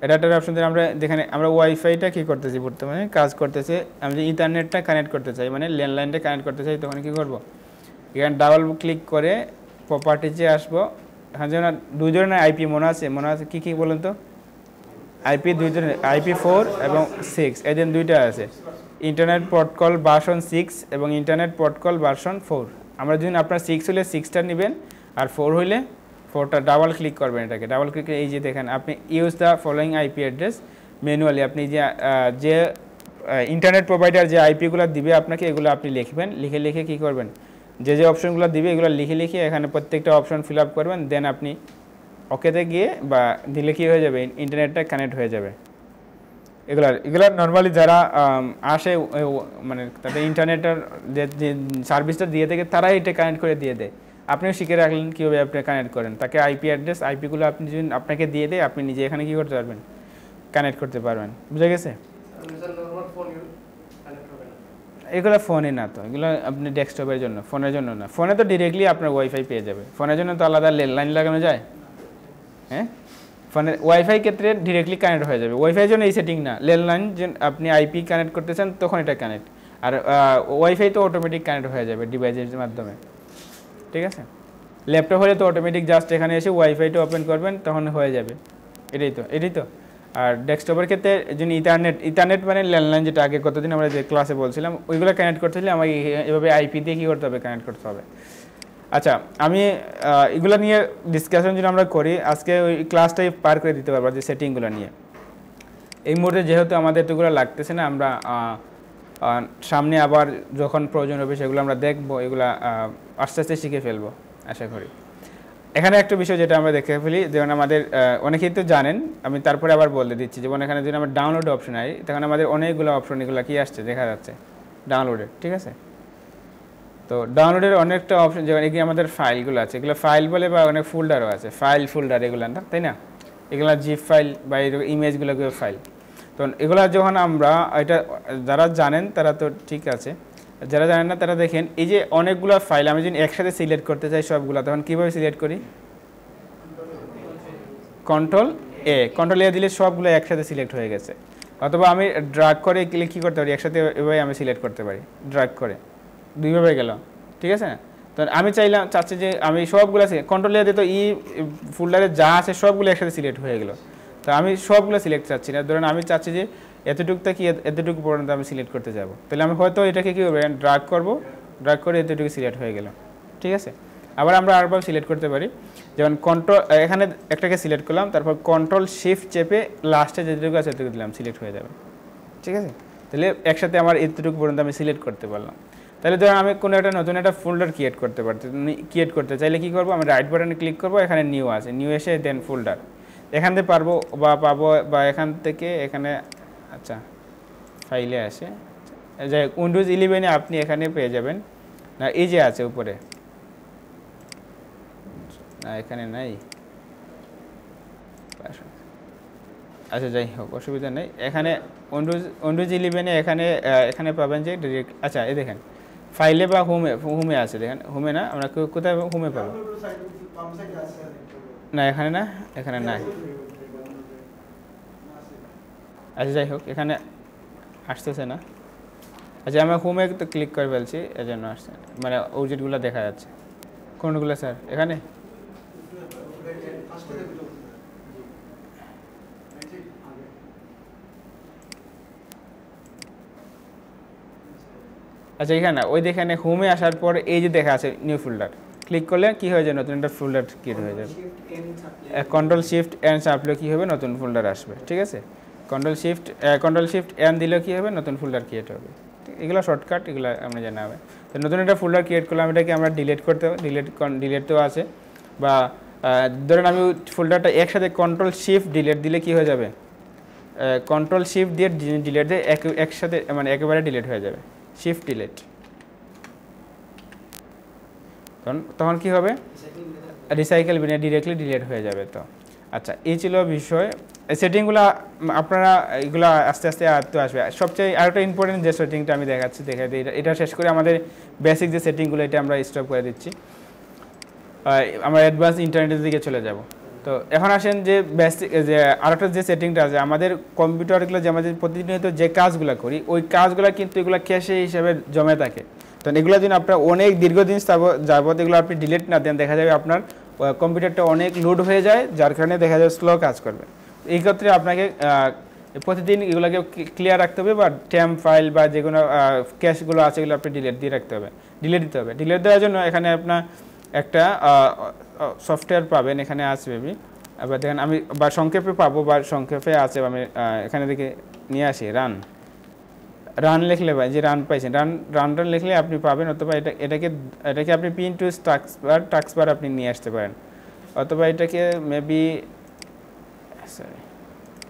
A: Adapter option দিয়ে আমরা যেখানে আমরা ওয়াইফাইটা কী করতেছি বর্তমানে কাজ করতেছে, আমি যে ইন্টারনেটটা কানেক্ট করতে চাই মানে ল্যান্ডলাইনটা কানেক্ট করতে চাই, তখন কী করবো এখানে ডাবল ক্লিক করে প্রপার্টিজে আসবো। এখানে যেন দুই ধরনের আইপি মনে আছে কী কী বলুন তো? আইপি দুই ধরনের, IP4 এবং 6, এই দিন দুইটা আছে, ইন্টারনেট প্রোটোকল ভার্সন 6 এবং ইন্টারনেট প্রোটোকল ভার্সন 4। আমরা যদি আপনার 6 হলে 6টা নেবেন আর 4 হইলে 4টা ডাবল ক্লিক করবেন, এটাকে ডাবল ক্লিক এই যে দেখেন আপনি use the following IP address manually, আপনি যে ইন্টারনেট প্রোভাইডার যে আইপিগুলো দিবে আপনাকে এগুলো আপনি লিখবেন, লিখে কী করবেন যে অপশনগুলো দিবে এগুলো লিখে এখানে প্রত্যেকটা অপশন ফিল আপ করবেন, দেন আপনি ওকেতে গিয়ে বা দিলে কী হয়ে যাবে ইন্টারনেটটা কানেক্ট হয়ে যাবে। এগুলো নর্মালি যারা আসে মানে তাদের ইন্টারনেটের যে সার্ভিসটা দিয়ে থাকে তারাই এটা কানেক্ট করে দিয়ে দেয়, আপনিও শিখে রাখলেন কীভাবে আপনি কানেক্ট করেন, তাকে আইপি অ্যাড্রেস আইপিগুলো আপনি যদি আপনাকে দিয়ে দেয় আপনি নিজে এখানে কী করতে পারবেন কানেক্ট করতে পারবেন, বুঝে গেছে? এগুলো ফোনে না, তো এগুলো আপনি ডেস্কটপের জন্য, ফোনের জন্য না। ফোনে তো ডিরেক্টলি আপনার ওয়াইফাই পেয়ে যাবে, ফোনের জন্য তো আলাদা ল্যান্ডলাইন লাগানো যায়। হ্যাঁ, ফোনের ওয়াইফাই ক্ষেত্রে ডিরেক্টলি কানেক্ট হয়ে যাবে, ওয়াইফাইয়ের জন্য এই সেটিং না, ল্যান্ডলাইন যে আপনি আইপি কানেক্ট করতে চান তখন এটা কানেক্ট, আর ওয়াইফাই তো অটোমেটিক কানেক্ট হয়ে যাবে ডিভাইসের মাধ্যমে, ঠিক আছে? ল্যাপটপ হলে তো অটোমেটিক জাস্ট এখানে এসে ওয়াইফাইটা ওপেন করবেন তখন হয়ে যাবে, এটাই তো। আর ডেস্কটপের ক্ষেত্রে যিনি ইথারনেট মানে ল্যান্ডলাইন, যেটা আগে কতদিন আমরা যে ক্লাসে বলছিলাম ওইগুলো কানেক্ট করতে হলে আমাকে এভাবে আইপি দিয়ে কী করতে হবে কানেক্ট করতে হবে। আচ্ছা, আমি এগুলো নিয়ে ডিসকাশন যদি আমরা করি আজকে ওই ক্লাসটাই পার করে দিতে পারবো যে সেটিংগুলো নিয়ে। এই মুহূর্তে যেহেতু আমাদের এতগুলো লাগতেছে না, আমরা সামনে আবার যখন প্রয়োজন হবে সেগুলো আমরা দেখবো, এগুলো আস্তে আস্তে শিখে ফেলবো আশা করি। এখানে একটা বিষয় যেটা আমরা দেখে ফেলি, যেমন আমাদের অনেকেই তো জানেন, আমি তারপরে আবার বলে দিচ্ছি, যেমন এখানে যদি আমরা ডাউনলোড অপশন আই তখন আমাদের অনেকগুলো অপশন এগুলো কি আসছে দেখা যাচ্ছে ডাউনলোডের, ঠিক আছে? তো ডাউনলোডের অনেকটা অপশন, যেমন এখানে আমাদের ফাইলগুলো আছে, এগুলো ফাইল বলে, বা অনেক ফোল্ডারও আছে, ফাইল ফোল্ডার এগুলো না, তাই না? এগুলো জিপ ফাইল বা ইমেজগুলো ফাইল। তো এগুলো যখন আমরা এটা যারা জানেন তারা তো ঠিক আছে, যারা জানেন না তারা দেখেন এই যে অনেকগুলো ফাইল আমি যদি একসাথে সিলেক্ট করতে চাই সবগুলো, তখন কীভাবে সিলেক্ট করি? কন্ট্রোল এ দিলে সবগুলো একসাথে সিলেক্ট হয়ে গেছে। অথবা আমি ড্র্যাগ করে ক্লিক কী করতে পারি, একসাথে এভাবে আমি সিলেক্ট করতে পারি, ড্র্যাগ করে দুইভাবে গেল, ঠিক আছে? তো আমি চাচ্ছি যে আমি সবগুলো কন্ট্রোল এ দিয়ে তো ফোল্ডারে যা আছে সবগুলো একসাথে সিলেক্ট হয়ে গেল, তো আমি সবগুলো সিলেক্ট চাচ্ছি না, ধরুন আমি চাচ্ছি যে এতটুকুটা কি এতটুকু পর্যন্ত আমি সিলেক্ট করতে যাব, তাহলে আমি হয়তো এটাকে কী করবো ড্র্যাগ করবো, ড্র্যাগ করে এতটুকু সিলেক্ট হয়ে গেল, ঠিক আছে? আবার আমরা আরবার সিলেক্ট করতে পারি, যেমন কন্ট্রোল এখানে একটাকে সিলেক্ট করলাম, তারপর কন্ট্রোল শিফট চেপে লাস্টে যেটুকু আছে এতটুকু দিলাম, সিলেক্ট হয়ে যাবে, ঠিক আছে? তাহলে একসাথে আমার এতটুকু পর্যন্ত আমি সিলেক্ট করতে পারলাম। তাহলে ধরুন আমি কোনো একটা নতুন একটা ফোল্ডার ক্রিয়েট করতে চাইলে কী করবো, আমি রাইট বাটনে ক্লিক করবো, এখানে নিউ আছে, নিউ এসে দেন ফোল্ডার এখান থেকে পারবো বা পাবো, বা এখান থেকে এখানে আচ্ছা ফাইলে আসে, যাই উইন্ডোজ 11-এ আপনি এখানে পেয়ে যাবেন না, এই যে আছে উপরে না, এখানে নাই, আচ্ছা যাই হোক অসুবিধা নেই, এখানে উইন্ডোজ 11-এ এখানে পাবেন যে ডিরেক্ট, আচ্ছা এই দেখেন ফাইলে বা হোমে আছে, দেখেন হোমে না, আমরা কোথায় হোমে পাবো না, এখানে নাই, আচ্ছা যাই হোক এখানে আসতেছে না, আচ্ছা আমি হোমে তো ক্লিক করে ফেলছি এজন্য আসছে, মানে উইজেটগুলো দেখা যাচ্ছে। কোনগুলো স্যার? এখানে আচ্ছা এখানে ওই দেখেন হোমে আসার পর এই যে দেখা আছে নিউ ফোল্ডার, ক্লিক করলে কি হয়ে যাবে নতুন একটা ফোল্ডার ক্রিয়েট হয়ে যাবে, কন্ট্রোল শিফট এন চাপলে কী হবে নতুন ফোল্ডার আসবে, ঠিক আছে? কন্ট্রোল শিফট এন দিলে কী হবে নতুন ফোল্ডার ক্রিয়েট হবে, এগুলো শর্টকাট, এগুলো আমরা জানা হবে। তো নতুন একটা ফোল্ডার ক্রিয়েট করলাম, এটাকে আমরা ডিলিট তো আছে, বা ধরেন আমি ফোল্ডারটা একসাথে কন্ট্রোল শিফট ডিলিট দিলে কি হয়ে যাবে, কন্ট্রোল শিফট দিয়ে ডিলিট দিয়ে একসাথে মানে একেবারে ডিলিট হয়ে যাবে, শিফট ডিলিট, তখন কি হবে রিসাইকেল বিনে ডিরেক্টলি ডিলিট হয়ে যাবে। তো আচ্ছা এই ছিল বিষয়, সেটিংগুলো আপনারা এগুলো আস্তে আস্তে আয়ত্ত আসবে। সবচেয়ে আরেকটা ইম্পর্টেন্ট যে সেটিংটা আমি দেখাচ্ছি, দেখাই দিই, এটা শেষ করে আমাদের বেসিক যে সেটিংগুলো এটা আমরা স্টপ করে দিচ্ছি, আমরা অ্যাডভান্স ইন্টারনেটের দিকে চলে যাব। তো এখন আসেন যে বেসিক যে আরেকটা যে সেটিংটা আছে আমাদের কম্পিউটারগুলো যে আমাদের প্রতিনিয়ত যে কাজগুলো করি ওই কাজগুলো কিন্তু এগুলো ক্যাশে হিসেবে জমে থাকে। তো এগুলো যদি আপনার অনেক দীর্ঘদিন যাবত এগুলো আপনি ডিলিট না দেন দেখা যাবে আপনার কম্পিউটারটা অনেক লোড হয়ে যায়, যার কারণে দেখা যায় স্লো কাজ করবে। এই ক্ষেত্রে আপনাকে প্রতিদিন এগুলোকে ক্লিয়ার রাখতে হবে, বা ট্যাম্প ফাইল বা যে কোনো ক্যাশগুলো আছে এগুলো আপনি ডিলিট দিয়ে রাখতে হবে, ডিলিট দিতে হবে। ডিলিট দেওয়ার জন্য এখানে আপনার একটা সফটওয়্যার পাবেন, এখানে আছে বেবি। আবার দেখেন আমি বা সংক্ষেপে পাবো, বা সংক্ষেপে আছে, আমি এখানে দেখে নিয়ে আসি রান লিখলে ভাই যে রান পাইছেন, রান লিখলে আপনি পাবেন। অথবা এটাকে আপনি পিন টু টাস্কবার আপনি নিয়ে আসতে পারেন, অথবা এটাকে মেবি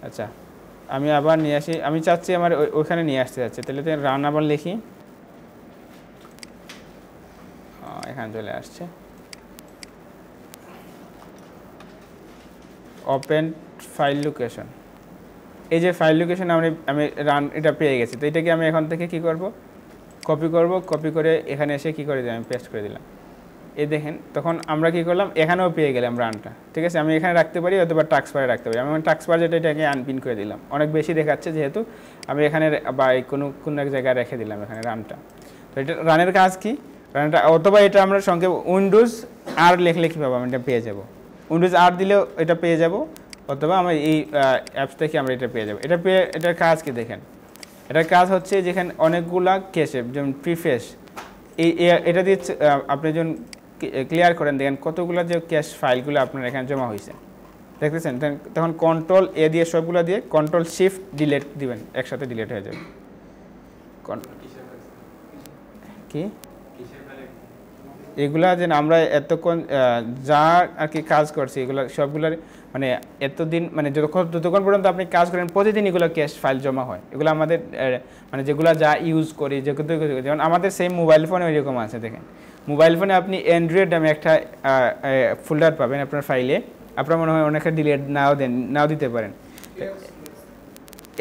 A: আচ্ছা আমি আবার নিয়ে আসি, আমি চাচ্ছি আমার ওইখানে নিয়ে আসতে যাচ্ছে, তাহলে রান আবার লিখি, এখানে চলে আসছে ওপেন ফাইল লোকেশন। এই যে ফাইল লোকেশন আমি রান এটা পেয়ে গেছি। তো এটাকে আমি এখন থেকে কি করব, কপি করে এখানে এসে কি করে দিলাম, আমি পেস্ট করে দিলাম। এই দেখেন তখন আমরা কি করলাম, এখানেও পেয়ে গেলাম রানটা। ঠিক আছে, আমি এখানে রাখতে পারি অথবা টাস্কবারে রাখতে পারি। আমি টাস্কবার যেটা এটাকে আনপিন করে দিলাম, অনেক বেশি দেখাচ্ছে যেহেতু আমি এখানে বা কোনো এক জায়গায় রেখে দিলাম এখানে রানটা। তো এটা রানের কাজ কি, রানটা অথবা এটা আমরা সঙ্গে উইন্ডোজ আর লিখলে কী পাবো, আমি এটা পেয়ে যাব। উইন্ডোজ আর দিলেও এটা পেয়ে যাব, অথবা আমার এই অ্যাপস থেকে আমরা এটা পেয়ে যাবো। এটার কাজ কি দেখেন, এটার কাজ হচ্ছে যেখানে অনেকগুলা কেসে যেমন প্রিফেস এটা দিয়ে আপনি যখন ক্লিয়ার করেন দেখেন কতগুলো যে ক্যাশ ফাইলগুলো আপনার এখানে জমা হয়েছে দেখতেছেন। তখন কন্ট্রোল এ দিয়ে সবগুলো দিয়ে কন্ট্রোল শিফট ডিলিট দিবেন, একসাথে ডিলিট হয়ে যাবে। কি এগুলা যে আমরা এতক্ষণ যা আর কি কাজ করছি এগুলো সবগুলোর মানে এতদিন মানে যতক্ষণ পর্যন্ত আপনি কাজ করেন প্রতিদিন এগুলো ক্যাশ ফাইল জমা হয়। এগুলো আমাদের মানে যেগুলো যা ইউজ করি যেমন আমাদের সেম মোবাইল ফোনে ওইরকম আছে। দেখেন মোবাইল ফোনে আপনি অ্যান্ড্রয়েড নামে একটা ফোল্ডার পাবেন আপনার ফাইলে, আপনার মনে হয় অনেকটা ডিলিট নাও দিতে পারেন।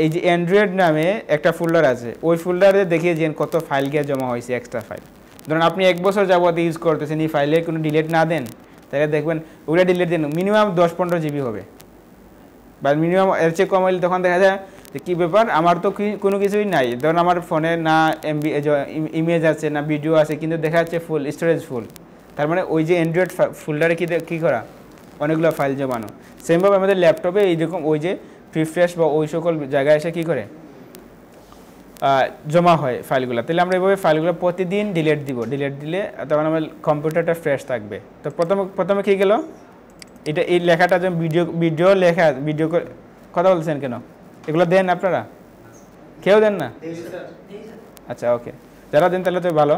A: এই যে অ্যান্ড্রয়েড নামে একটা ফোল্ডার আছে, ওই ফোল্ডারে দেখিয়ে যে কত ফাইল গিয়ে জমা হয়েছে, এক্সট্রা ফাইল। ধরুন আপনি 1 বছর যাবত ইউজ করতেছেন, এই ফাইলে কোনো ডিলিট না দেন তাহলে দেখবেন ওগুলো ডিলিট দেন মিনিমাম 10-15 জিবি হবে, বা মিনিমাম এর চেয়ে কম হলে তখন দেখা যায় যে কী ব্যাপার, আমার তো কোনো কিছুই নাই। ধরুন আমার ফোনে না এমবি ইমেজ আছে না ভিডিও আছে, কিন্তু দেখা যাচ্ছে ফুল স্টোরেজ ফুল, তার মানে ওই যে অ্যান্ড্রয়েড ফোল্ডারে কী করা অনেকগুলো ফাইল জমানো। সেমভাবে আমাদের ল্যাপটপে এইরকম ওই যে প্রিফ্রেশ বা ওই সকল জায়গায় এসে কী করে জমা হয় ফাইলগুলো। তাহলে আমরা এইভাবে ফাইলগুলো প্রতিদিন ডিলিট দিব, ডিলিট দিলে তখন আমার কম্পিউটারটা ফ্রেশ থাকবে। তো প্রথমে কী গেল, এই লেখাটা যেমন ভিডিও লেখা ভিডিও কথা বলছেন কেন, এগুলো দেন আপনারা, কেউ দেন না? আচ্ছা ওকে, যারা দেন তাহলে তো ভালো।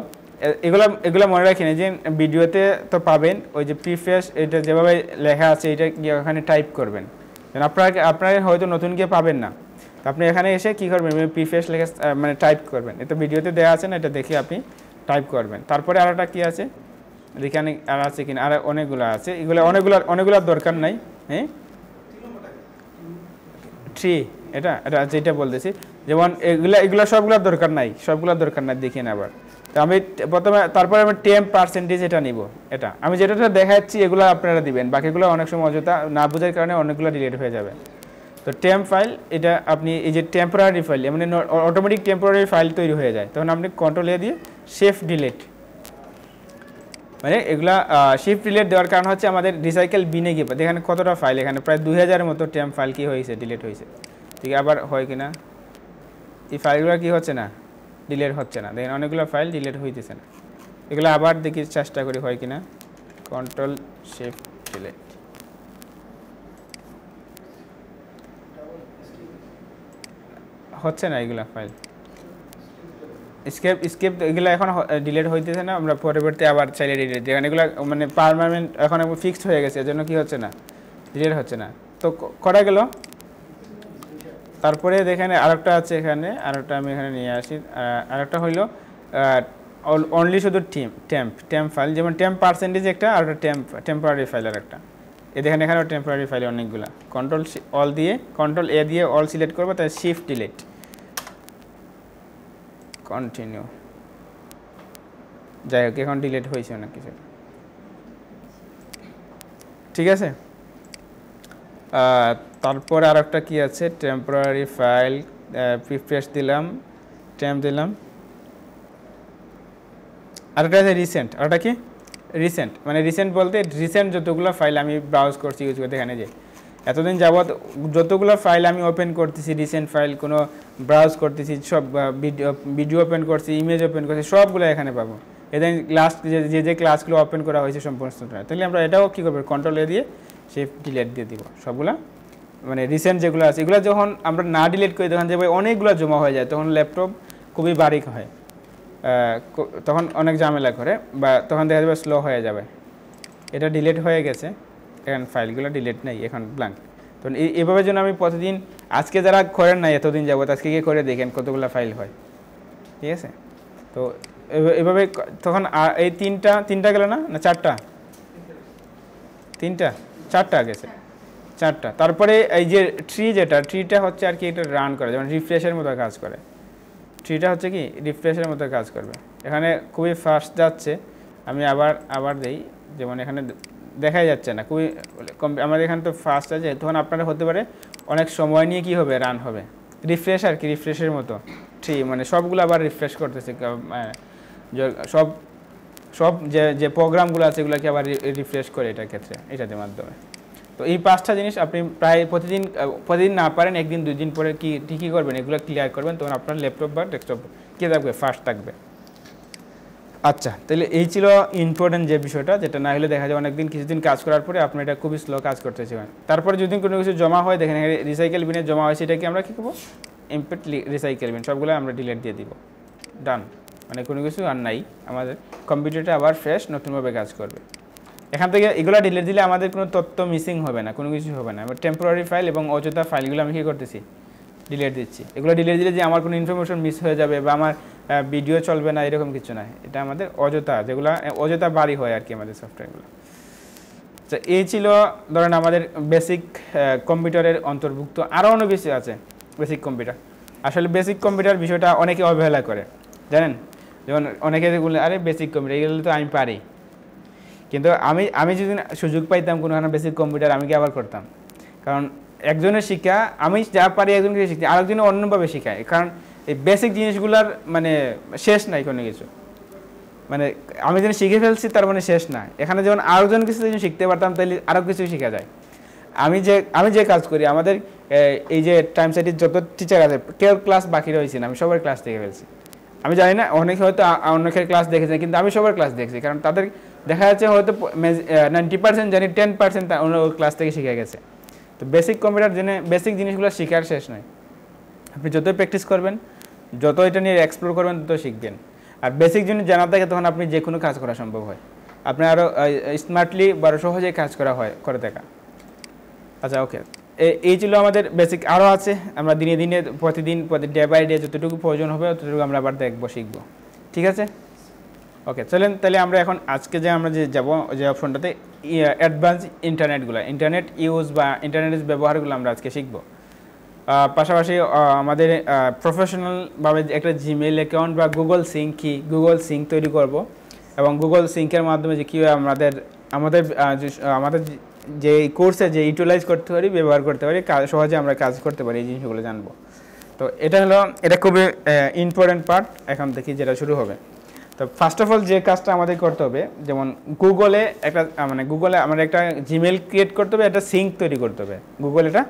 A: এগুলো মনে রাখেন যে ভিডিওতে তো পাবেন ওই যে প্রিফেস এটা যেভাবে লেখা আছে এটা ওখানে টাইপ করবেন, আপনারা হয়তো নতুন গিয়ে পাবেন না। আপনি এখানে এসে কী করবেন, প্রিফেস লেখা মানে টাইপ করবেন, এটা ভিডিওতে দেওয়া আছে না, এটা দেখে আপনি টাইপ করবেন। তারপরে আর একটা কী আছে এখানে আর আছে কিনা, আর অনেকগুলো আছে, এগুলো অনেকগুলোর দরকার নাই। হ্যাঁ ট্রি এটা যেটা বলতেছি, যেমন এগুলো সবগুলোর দরকার নাই, দেখিয়ে আবার। তো আমি তারপরে আমি 10% এটা নিব, এটা আমি যেটা দেখাচ্ছি এগুলো আপনারা দিবেন, বাকিগুলো অনেক সময় অযথা না বোঝার কারণে অনেকগুলো ডিলিট হয়ে যাবে। তো টেম্প ফাইল এটা আপনি এই যে টেম্পোরারি ফাইল মানে অটোমেটিক টেম্পোরারি ফাইল তৈরি হয়ে যায়, তখন আপনি কন্ট্রোল এ দিয়ে শিফট ডিলিট, মানে এগুলা শিফট ডিলিট দেওয়ার কারণ হচ্ছে আমাদের রিসাইকেল বিনে গিয়ে এখানে কতটা ফাইল, এখানে প্রায় 2000-এর মতো টেম্প ফাইল কি হয়েছে, ডিলিট হয়েছে। ঠিক আবার হয় কিনা এই ফাইলগুলো কি হচ্ছে না, ডিলিট হচ্ছে না। দেখেন অনেকগুলো ফাইল ডিলিট হইতেছে না, এগুলো আবার দেখি চেষ্টা করি হয় কিনা, কন্ট্রোল শিফট ডিলিট। হচ্ছে না এগুলা ফাইল, স্কেপ এগুলো এখন ডিলিট হইতেছে না, আমরা পরবর্তী আবার চাইলে ডিলিট দিই, কারণ এগুলো মানে পারমানেন্ট এখন ফিক্সড হয়ে গেছে, এজন্য কি হচ্ছে না, ডিলিট হচ্ছে না। তো করা গেল। তারপরে দেখেন আরেকটা আছে, এখানে আরেকটা আমি এখানে নিয়ে আসি, আরেকটা হইল অনলি শুধু টেম্প ফাইল, যেমন 10% একটা আর একটা টেম্পোরারি ফাইল আর একটা। দেখেন এখানেও টেম্পোরারি ফাইল অনেকগুলো, কন্ট্রোল এ দিয়ে অল সিলেক্ট করবো, তাই শিফট ডিলিট কন্টিনিউ। যাই হোক এখন ডিলিট হয়েছে অনেক কিছু, ঠিক আছে। তারপর আর একটা কী আছে, টেম্পোরারি ফাইল, প্রিফ্রেশ দিলাম, টেম্প দিলাম। আরেকটা আছে রিসেন্ট। আরেকটা কি রিসেন্ট, মানে রিসেন্ট বলতে রিসেন্ট যতগুলো ফাইল আমি ব্রাউজ করছি ইউজ করতে, এখানে যে এতদিন যাবৎ যতগুলো ফাইল আমি ওপেন করতেছি, রিসেন্ট ফাইল কোনো ব্রাউজ করতেছি, সব ভিডিও ওপেন করছি, ইমেজ ওপেন করছি, সবগুলো এখানে পাবো। এদের লাস্ট যে ক্লাসগুলো ওপেন করা হয়েছে সম্পূর্ণ, তাহলে আমরা এটাও কী করবো, কন্ট্রোল এ দিয়ে সেভ ডিলিট দিয়ে দিব সবগুলো। মানে রিসেন্ট যেগুলো আছে এগুলো যখন আমরা না ডিলিট করি তখন যে অনেকগুলো জমা হয়ে যায়, তখন ল্যাপটপ খুবই বারিক হয়, তখন অনেক ঝামেলা করে, বা তখন দেখা যাবে স্লো হয়ে যাবে। এটা ডিলিট হয়ে গেছে, এখন ফাইলগুলো ডিলিট নেই, এখন ব্ল্যাঙ্ক। তো এইভাবে যেন আমি প্রতিদিন, আজকে যারা করেন না এতদিন যাবত, আজকে গিয়ে করে দেখেন কতগুলো ফাইল হয়, ঠিক আছে। তো এভাবে তখন এই তিনটা গেল না, চারটা, চারটা গেছে, চারটা। তারপরে এই যে ট্রিটা হচ্ছে আর কি, এটা রান করে, যেমন রিফ্রেশের মতো কাজ করে। ট্রিটা হচ্ছে কি রিফ্রেশের মতো কাজ করবে। এখানে খুবই ফাস্ট যাচ্ছে, আমি আবার দেই, যেমন এখানে দেখাই যাচ্ছে না, খুবই আমাদের এখানে তো ফাস্ট আছে, তখন আপনারা হতে পারে অনেক সময় নিয়ে কি হবে, রান হবে। রিফ্রেশ আর কি, রিফ্রেশের মতো ট্রি, মানে সবগুলো আবার রিফ্রেশ করতেছে, সব যে প্রোগ্রামগুলো আছে এগুলোকে আবার রিফ্রেশ করে এটার ক্ষেত্রে, এটাদের মাধ্যমে। তো এই 5টা জিনিস আপনি প্রায় প্রতিদিন না পারেন, একদিন 2 দিন পরে কী করবেন, এগুলো ক্লিয়ার করবেন, তখন আপনার ল্যাপটপ বা ডেস্কটপ কী থাকবে, ফাস্ট থাকবে। আচ্ছা, তাহলে এই ছিল ইম্পর্টেন্ট যে বিষয়টা, যেটা না হলে দেখা যায় অনেকদিন কিছুদিন কাজ করার পরে আপনার এটা খুবই স্লো কাজ করতেছিলেন। তারপরে যদি কোনো কিছু জমা হয়, দেখেন রিসাইকেল বিনে জমা হয়, সেটাকে আমরা কী করবো, ইম্পোর্ট রিসাইকেল বিন, সবগুলো আমরা ডিলিট দিয়ে দিব, ডান। মানে কোনো কিছু আর নাই, আমাদের কম্পিউটারটা আবার ফ্রেশ নতুনভাবে কাজ করবে। এখান থেকে এগুলো ডিলিট দিলে আমাদের কোনো তথ্য মিসিং হবে না, কোনো কিছু হবে না। এবার টেম্পোরারি ফাইল এবং অযথা ফাইলগুলো আমি কী করতেছি, ডিলিট দিচ্ছি। এগুলো ডিলিট দিলে যে আমার কোনো ইনফরমেশন মিস হয়ে যাবে বা আমার ভিডিও চলবে না, এরকম কিছু না। এটা আমাদের অযথা, যেগুলো অযথা বাড়ি হয় আর কি আমাদের সফটওয়্যারগুলো। তো এই ছিল ধরেন আমাদের বেসিক কম্পিউটারের অন্তর্ভুক্ত। আরও অনেক বেশি আছে বেসিক কম্পিউটার। আসলে বেসিক কম্পিউটার বিষয়টা অনেকে অবহেলা করে, জানেন। যেমন অনেকে বলে, আরে বেসিক কম্পিউটার এগুলো তো আমি পারি, কিন্তু আমি যদি সুযোগ পাইতাম কোনোখানে বেসিক কম্পিউটার, আমি কি আবার করতাম। কারণ একজনের শিক্ষা, আমি যা পারি একজনকে শিখছি, আরেকজনে অন্যভাবে শেখায়। কারণ এই বেসিক জিনিসগুলোর মানে শেষ নাই কোনো কিছু, মানে আমি যেন শিখে ফেলছি তার মানে শেষ না। এখানে যেমন আরেকজন কিছু যদি শিখতে পারতাম, তাহলে আরও কিছু শেখা যায়। আমি যে কাজ করি, আমাদের এই যে টাইম সাইটের যত টিচার আছে, কেউ ক্লাস বাকি রয়েছে না, আমি সবার ক্লাস দেখে ফেলছি। আমি জানি না, অনেকে হয়তো অনেকের ক্লাস দেখেছেন, কিন্তু আমি সবার ক্লাস দেখছি। কারণ তাদের দেখা যাচ্ছে হয়তো 90% জানি, 10% অন্য ক্লাস থেকে শিখে গেছে। তো বেসিক কম্পিউটার জেনে বেসিক জিনিসগুলো শেখার শেষ নয়। আপনি যতই প্র্যাকটিস করবেন, যত এটা নিয়ে এক্সপ্লোর করবেন, তত শিখবেন। আর বেসিক জিনিস জানা থাকে, তখন আপনি যে কোনো কাজ করা সম্ভব হয়। আপনি আরও স্মার্টলি বা সহজেই কাজ করে দেখা। আচ্ছা, ওকে, এই ছিল আমাদের বেসিক। আরও আছে, আমরা দিনে প্রতিদিন ডে বাই ডে যতটুকু প্রয়োজন হবে ততটুকু আমরা আবার শিখবো। ঠিক আছে, ওকে, চলেন তাহলে আমরা এখন আজকে আমরা যাব যে অপশনটাতে, অ্যাডভান্স ইন্টারনেট ইউজ বা ইন্টারনেটের ব্যবহারগুলো আমরা আজকে শিখবো। পাশাপাশি আমাদের প্রফেশনালভাবে একটা জিমেইল অ্যাকাউন্ট বা গুগল সিঙ্ক তৈরি করব, এবং গুগল সিঙ্কের মাধ্যমে যে কীভাবে আমাদের যে কোর্সে যে ইউটিলাইজ করতে পারি, ব্যবহার করতে পারি, সহজে আমরা কাজ করতে পারি, এই জিনিসগুলো জানবো। তো এটা খুবই ইম্পর্টেন্ট পার্ট এখন থেকে যেটা শুরু হবে। তো ফার্স্ট অফ অল যে কাজটা আমাদের করতে হবে, যেমন গুগলে আমাদের একটা জিমেইল ক্রিয়েট করতে হবে, একটা সিঙ্ক তৈরি করতে হবে। গুগল এটা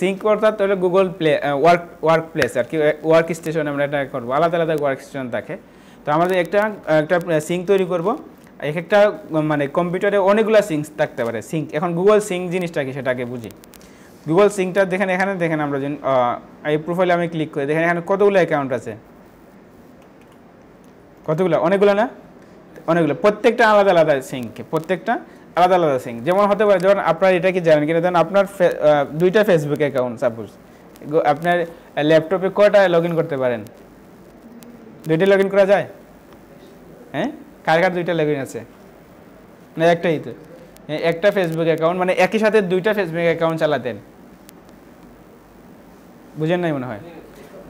A: সিঙ্ক অর্থাৎ হলো গুগল ওয়ার্ক প্লেস আর কি, ওয়ার্ক স্টেশন আমরা এটা করবো, আলাদা আলাদা ওয়ার্ক স্টেশন থাকে। তো আমাদের একটা সিঙ্ক তৈরি করব। একটা মানে কম্পিউটারে অনেকগুলো সিঙ্ক থাকতে পারে। এখন গুগল সিঙ্ক জিনিসটা কি সেটাকে বুঝি। গুগল সিঙ্কটা এখানে দেখেন, আমরা এই প্রোফাইলে আমি ক্লিক করি, দেখেন এখানে কতগুলো অ্যাকাউন্ট আছে, অনেকগুলো না, অনেকগুলো, প্রত্যেকটা আলাদা আলাদা সিঙ্ক, যেমন হতে পারে, যেমন আপনার এটা কি জানেন কিনা, আপনার 2টা ফেসবুক অ্যাকাউন্ট, সাপোজ আপনার ল্যাপটপে কয়টা লগ ইন করতে পারেন? 2টা লগ ইন করা যায়? হ্যাঁ, কার 2টা লগ ইন আছে? না, একটাই তো, একটা ফেসবুক অ্যাকাউন্ট, মানে একই সাথে 2টা ফেসবুক অ্যাকাউন্ট চালাতেন, বুঝেন নাই মনে হয়।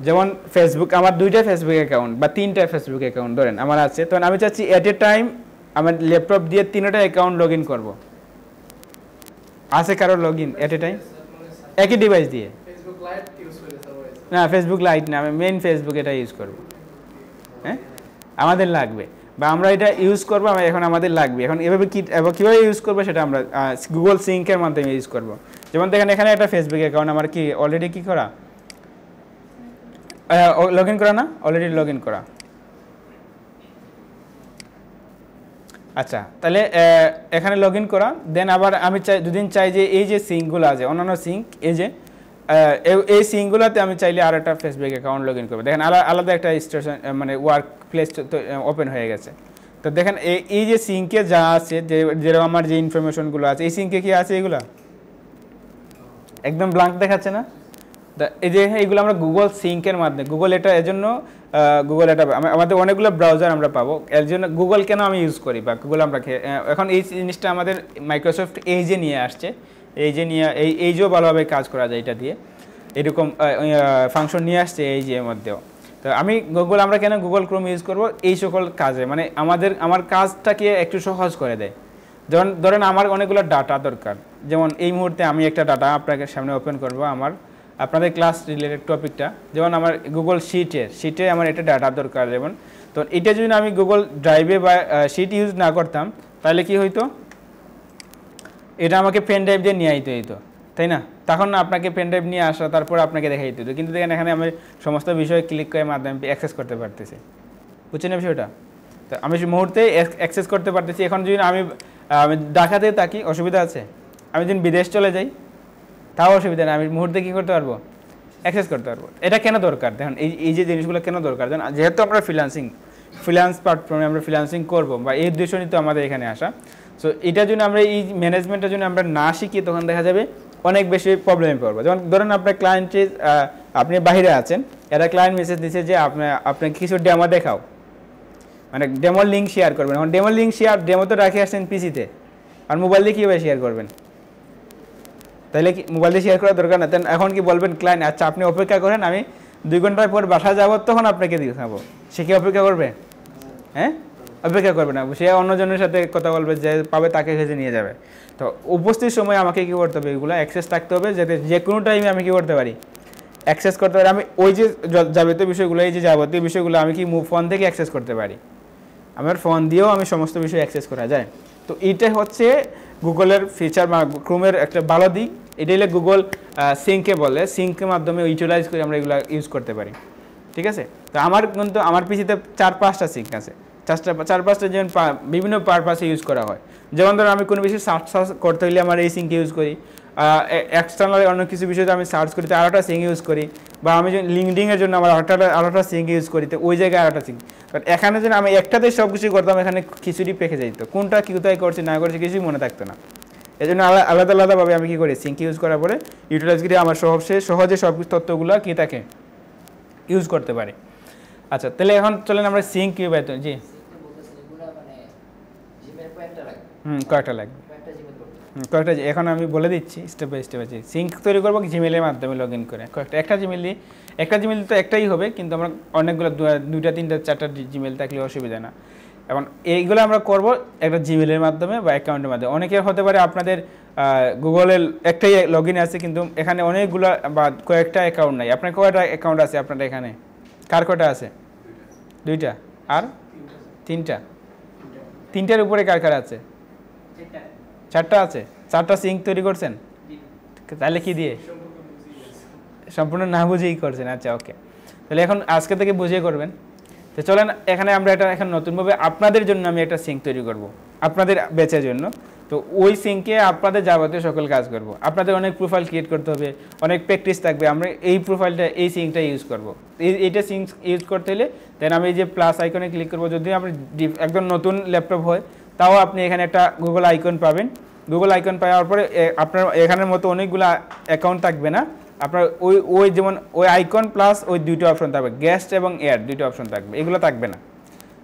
A: যেমন ফেসবুক, আমার 2টা ফেসবুক অ্যাকাউন্ট বা 3টা ফেসবুক অ্যাকাউন্ট ধরেন আমার আছে, তখন আমি চাচ্ছি এট এ টাইম আমার ল্যাপটপ দিয়ে 3টা অ্যাকাউন্ট লগ ইন করবো। আছে কারো log in at A time একই ডিভাইস দিয়ে? না ফেসবুক লাইট না, আমি মেইন ফেসবুক এটা ইউজ করব। হ্যাঁ আমাদের লাগবে বা আমরা এটা ইউজ করবো, এখন আমাদের লাগবে। এখন এভাবে কীভাবে ইউজ করবো সেটা আমরা গুগল সিঙ্কের মাধ্যমে ইউজ করব। যেমন দেখেন এখানে একটা ফেসবুক অ্যাকাউন্ট আমার কি অলরেডি কি করা, লগ ইন করা না, অলরেডি লগ ইন করা। আচ্ছা তাহলে এখানে লগ ইন করা, দেন আবার আমি দুদিন চাই যে এই যে সিঙ্কগুলো আছে অন্যান্য সিঙ্ক, এই যে এই সিঙ্কগুলোতে আমি চাইলে আর একটা ফেসবুক অ্যাকাউন্ট লগ ইন করবো। দেখেন আলাদা একটা স্টেশন মানে ওয়ার্ক প্লেস ওপেন হয়ে গেছে। তো দেখেন এই যে সিঙ্কে যা আছে, যেরকম আমার যে ইনফরমেশনগুলো আছে এই সিঙ্কে কি আছে, এগুলো একদম ব্ল্যাঙ্ক দেখাচ্ছে না? এই যে এইগুলো আমরা গুগল সিঙ্কের মাধ্যমে, গুগল এটা এজন্য গুগল এটা আমাদের অনেকগুলো ব্রাউজার আমরা পাবো, এর জন্য গুগল কেন আমি ইউজ করি বা গুগল আমরা এখন এই জিনিসটা আমাদের মাইক্রোসফট এজে নিয়ে আসছে, এইজেও ভালোভাবে কাজ করা যায় এটা দিয়ে, এরকম ফাংশন নিয়ে আসছে এই যে মধ্যেও। তো আমি আমরা কেন গুগল ক্রোম ইউজ করব, এই সকল কাজে মানে আমার কাজটাকে একটু সহজ করে দেয়। যেমন ধরেন আমার অনেকগুলো ডাটা দরকার, যেমন এই মুহূর্তে আমি একটা ডাটা আপনাকে সামনে ওপেন করব, আপনাদের ক্লাস রিলেটেড টপিকটা, যেমন আমার গুগল শিটে আমার এটা ডাটা দরকার। যেমন তো এটা যদি আমি গুগল ড্রাইভে বা শিট ইউজ না করতাম তাহলে কি হইতো, এটা আমাকে পেন ড্রাইভ দিয়ে নিয়ে আইতে হইতো, তাই না? তখন না আপনাকে পেন ড্রাইভ নিয়ে আসা, তারপর আপনাকে দেখাইতে হতো। কিন্তু দেখেন এখানে আমি সমস্ত বিষয় ক্লিক করে মাধ্যমে অ্যাক্সেস করতে পারতেছি, বুঝছেন বিষয়টা? তো আমি মুহূর্তে অ্যাক্সেস করতে পারতেছি। এখন যদি আমি ঢাকাতে থাকি অসুবিধা আছে, আমি যদি বিদেশ চলে যাই তাও অসুবিধা নেই, আমি মুহূর্তে কী করতে পারবো, অ্যাক্সেস করতে পারবো। এটা কেন দরকার দেখুন, এই যে জিনিসগুলো কেন দরকার, যেহেতু আমরা ফ্রিল্যান্স প্ল্যাটফর্মে আমরা ফ্রিল্যান্সিং করবো বা এই উদ্দেশ্য নিয়ে তো আমাদের এখানে আসা। সো এটার জন্য আমরা এই ম্যানেজমেন্টের জন্য আমরা না শিখি, তখন দেখা যাবে অনেক বেশি প্রবলেমে পড়বো। যেমন ধরেন আপনার ক্লায়েন্টের আপনি বাইরে আছেন, এরা ক্লায়েন্ট মেসেজ দিচ্ছে যে আপনাকে কিছু ডেমো দেখাও, মানে ডেমোর লিঙ্ক শেয়ার করবেন। এখন ডেমোর লিঙ্ক ডেমো তো রাখে আসছেন পিসিতে, আর মোবাইল দিয়ে কীভাবে শেয়ার করবেন? তাহলে কি মোবাইল দিয়ে শেয়ার করার দরকার না? এখন কি বলবেন ক্লায়েন্ট আচ্ছা আপনি অপেক্ষা করেন, আমি 2 ঘন্টা পর বাসা যাবো, তখন আপনাকে দেখাবো। সে কি অপেক্ষা করবে? হ্যাঁ অপেক্ষা করবে না, সে অন্যজনের সাথে কথা বলবে, যে পাবে তাকে ভেজে নিয়ে যাবে। তো উপস্থিত সময় আমাকে কী করতে হবে, এগুলো অ্যাক্সেস থাকতে হবে, যাতে যে কোনো টাইমে আমি কী করতে পারি, অ্যাক্সেস করতে পারি। আমি ওই যে যাবতীয় বিষয়গুলো, এই যে যাবতীয় বিষয়গুলো আমি কি ফোন থেকে অ্যাক্সেস করতে পারি, আমার ফোন দিয়েও আমি সমস্ত বিষয় অ্যাক্সেস করা যায়। তো এইটা হচ্ছে গুগলের ফিচার বা ক্রোমের একটা ভালো দিক। এটা হলে গুগল সিঙ্কে বলে, সিঙ্কের মাধ্যমে ইউটিলাইজ করে আমরা এগুলো ইউজ করতে পারি, ঠিক আছে? তো কিন্তু আমার পিসিতে 4-5টা সিঙ্ক আছে, 4-5টা যেমন বিভিন্ন পারপাসে ইউজ করা হয়। যেমন ধরো আমি কোনো বিষয় সার্চ করতে হলে আমার এই সিঙ্ক ইউজ করি, এক্সটার্নাল অন্য কিছু বিষয়ে আমি সার্চ করি তো আরেকটা সিঙ্ক ইউজ করি, বা আমি লিঙ্কডিনের জন্য আমার আরেকটা সিঙ্ক ইউজ করি, তো ওই জায়গায় আরেকটা সিঙ্ক। বাট এখানে যেন আমি একটাতে সব কিছু করতাম, এখানে খিচুড়ি পেকে যেত, কোনটা কী কোথায় করছি না করছি কিছুই মনে থাকতো না। এই জন্য আলাদাভাবে আমি কী করি, সিঙ্ক ইউজ করার পরে ইউটিলাইজ করে আমার সহজে সব তথ্যগুলো কী থাকে ইউজ করতে পারি। আচ্ছা তাহলে এখন চলেন আমরা সিঙ্ক কী পাইতো, জি কয়েকটা লাগবে, কয়েকটা এখন আমি বলে দিচ্ছি স্টেপ বাই স্টেপ। আছে সিঙ্ক তৈরি করবো জিমেলের মাধ্যমে লগ ইন করে, একটা জিমেল তো একটাই হবে, কিন্তু আমরা অনেকগুলো 2টা 3টা 4টা জিমেল থাকলে অসুবিধা না। এখন এইগুলো আমরা করব একটা জিমেলের মাধ্যমে বা অ্যাকাউন্টের মাধ্যমে। অনেকের হতে পারে আপনাদের গুগলের একটাই লগ ইন আছে, কিন্তু এখানে অনেকগুলো বা কয়েকটা অ্যাকাউন্ট নাই। আপনার কয়টা অ্যাকাউন্ট আছে আপনাদের এখানে? কার কয়টা আছে? 2টা আর 3টার উপরে কার আছে? 4টা আছে। 4টা সিঙ্ক তৈরি করছেন, তাহলে কি দিয়ে? সম্পূর্ণ না বুঝেই করছেন। আচ্ছা ওকে, তাহলে এখন আজকে থেকে বুঝিয়ে করবেন। তো চলেন এখানে আমরা এখন নতুনভাবে আপনাদের জন্য আমি একটা সিঙ্ক তৈরি করব, আপনাদের ব্যাচের জন্য। তো ওই সিঙ্কে আপনাদের যাবতীয় সকল কাজ করব। আপনাদের অনেক প্রোফাইল ক্রিয়েট করতে হবে, অনেক প্র্যাকটিস থাকবে। আমরা এই প্রোফাইলটা এই সিঙ্কটা ইউজ করব। এইটা সিঙ্ক ইউজ করতে হলে দেন আমি এই যে প্লাস আইকনে ক্লিক করব। যদি আপনি একদম নতুন ল্যাপটপ হয় তাও আপনি এখানে একটা গুগল আইকন পাবেন। গুগল আইকন পাওয়ার পরে আপনার এখানের মতো অনেকগুলো অ্যাকাউন্ট থাকবে না, আপনার ওই যেমন ওই আইকন প্লাস ওই 2টা অপশন থাকবে, গেস্ট এবং অ্যাড 2টা অপশন থাকবে, এগুলো থাকবে না।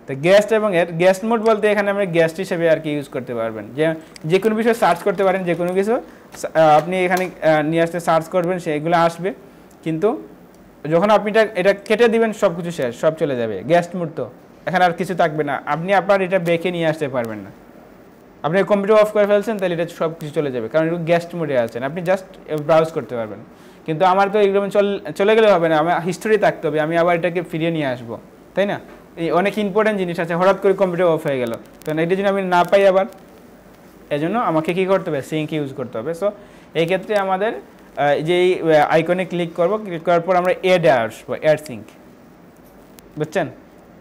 A: তো গেস্ট এবং অ্যাড, গেস্ট মোড বলতে এখানে আপনি গেস্ট হিসেবে আর কি ইউজ করতে পারবেন, যে কোনো বিষয় সার্চ করতে পারেন, যে কোনো কিছু আপনি এখানে নিয়ে আসতে সার্চ করবেন সেগুলো আসবে। কিন্তু যখন আপনি এটা কেটে দিবেন সব কিছু শেষ, সব চলে যাবে। গেস্ট মোড তো এখানে আর কিছু থাকবে না, আপনি আপনার এটা বেঁকে নিয়ে আসতে পারবেন না। আপনি কম্পিউটার অফ করে ফেলছেন তাহলে এটা সব কিছু চলে যাবে, কারণ একটু গেস্ট মোডে আছেন, আপনি জাস্ট ব্রাউজ করতে পারবেন। কিন্তু আমার তো এগুলো চলে গেলে হবে না, আমার হিস্টোরি থাকতে হবে, আমি আবার এটাকে ফিরিয়ে নিয়ে আসবো, তাই না? এই অনেক ইম্পর্টেন্ট জিনিস আছে, হঠাৎ করে কম্পিউটার অফ হয়ে গেল, তো এটা যদি আমি না পাই আবার, এই জন্য আমাকে কী করতে হবে, সিঙ্ক ইউজ করতে হবে। সো এই ক্ষেত্রে আমাদের যে আইকনে ক্লিক করব, ক্লিক করার পর আমরা অ্যাডে আসবো, অ্যাড সিঙ্ক, বুঝছেন?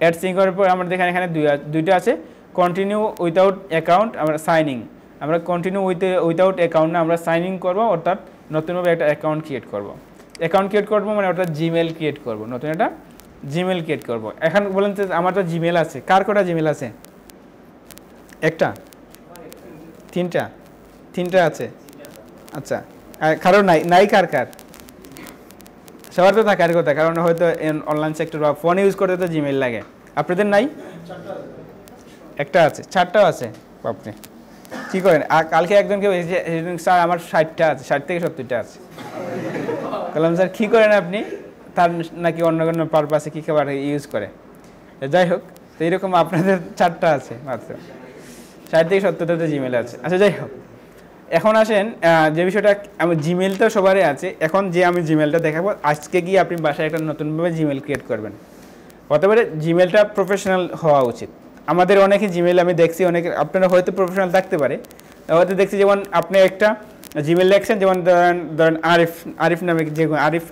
A: অ্যাড সিঙ্ক করার পর আমাদের এখানে দুইটা আছে, কন্টিনিউ উইথাউট অ্যাকাউন্ট, আমরা সাইনিং, আমরা কন্টিনিউ উইথাউট অ্যাকাউন্ট না, আমরা সাইন ইন করবো, অর্থাৎ নতুনভাবে একটা অ্যাকাউন্ট ক্রিয়েট করব। অ্যাকাউন্ট ক্রিয়েট করবো মানে অর্থাৎ জিমেল ক্রিয়েট করব, নতুন একটা জিমেল ক্রিয়েট করব। এখন বলেন যে আমার তো জিমেল আছে, কার কটা জিমেল আছে? একটা, তিনটা আছে, আচ্ছা, কারো নাই কার কার? সবার তো থাকার কথা, কারণ হয়তো অনলাইন সেক্টর বা ফোন ইউজ করতে তো জিমেল লাগে, আপনাদের নাই? একটা আছে, 4টাও আছে, আপনি কী করেন? কালকে একজনকে স্যার আমার 60টা আছে, 60 থেকে 70টা আছে। বললাম স্যার কী করেন আপনি? তার নাকি অন্য কোনো পারপাসে কী খাবার ইউজ করে। যাই হোক, তো এইরকম আপনাদের 4টা আছে মাত্র, 60 থেকে 70টাতে জিমেল আছে। আচ্ছা যাই হোক, এখন আসেন যে বিষয়টা, আমি জিমেল তো সবারই আছে, এখন যে আমি জিমেলটা দেখাবো, আজকে গিয়ে আপনি বাসায় একটা নতুনভাবে জিমেল ক্রিয়েট করবেন। হতে পারে জিমেলটা প্রফেশনাল হওয়া উচিত। আমাদের অনেকে জিমেল আমি দেখছি, অনেকে আপনারা হয়তো প্রফেশনাল থাকতে পারে, হয়তো দেখছি যেমন আপনি একটা জিমেল লেখছেন, যেমন ধরেন আরিফ নামে, যে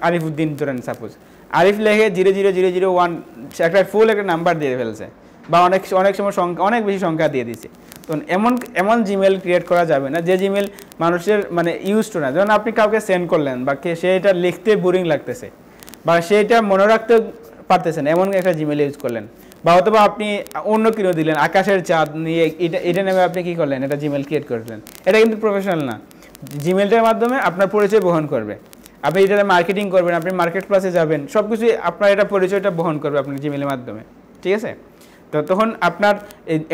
A: আরিফউদ্দিন ধরেন সাপোজ, আরিফ লেখে 00001 একটা ফুল একটা নাম্বার দিয়ে ফেলছে, বা অনেক সময় সংখ্যা অনেক বেশি সংখ্যা দিয়ে দিচ্ছে। তো এমন জিমেল ক্রিয়েট করা যাবে না যে জিমেল মানুষের মানে ইউজ টু না। যেমন আপনি কাউকে সেন্ড করলেন, বা সে এটা লিখতে বোরিং লাগতেছে, বা সে এটা মনে রাখতে পারতেছেন, এমন একটা জিমেল ইউজ করলেন, বা অথবা আপনি অন্য কিনে দিলেন আকাশের চাঁদ নিয়ে, এটা নামে আপনি কী করলেন, এটা জিমেল ক্রিয়েট করলেন, এটা কিন্তু প্রফেশনাল না। জিমেলটার মাধ্যমে আপনার পরিচয় বহন করবে, আপনি এটা মার্কেটিং করবেন, আপনি মার্কেট প্লেসে যাবেন, সব কিছুই আপনার এটা পরিচয়টা বহন করবে আপনার জিমেলের মাধ্যমে, ঠিক আছে? তো তখন আপনার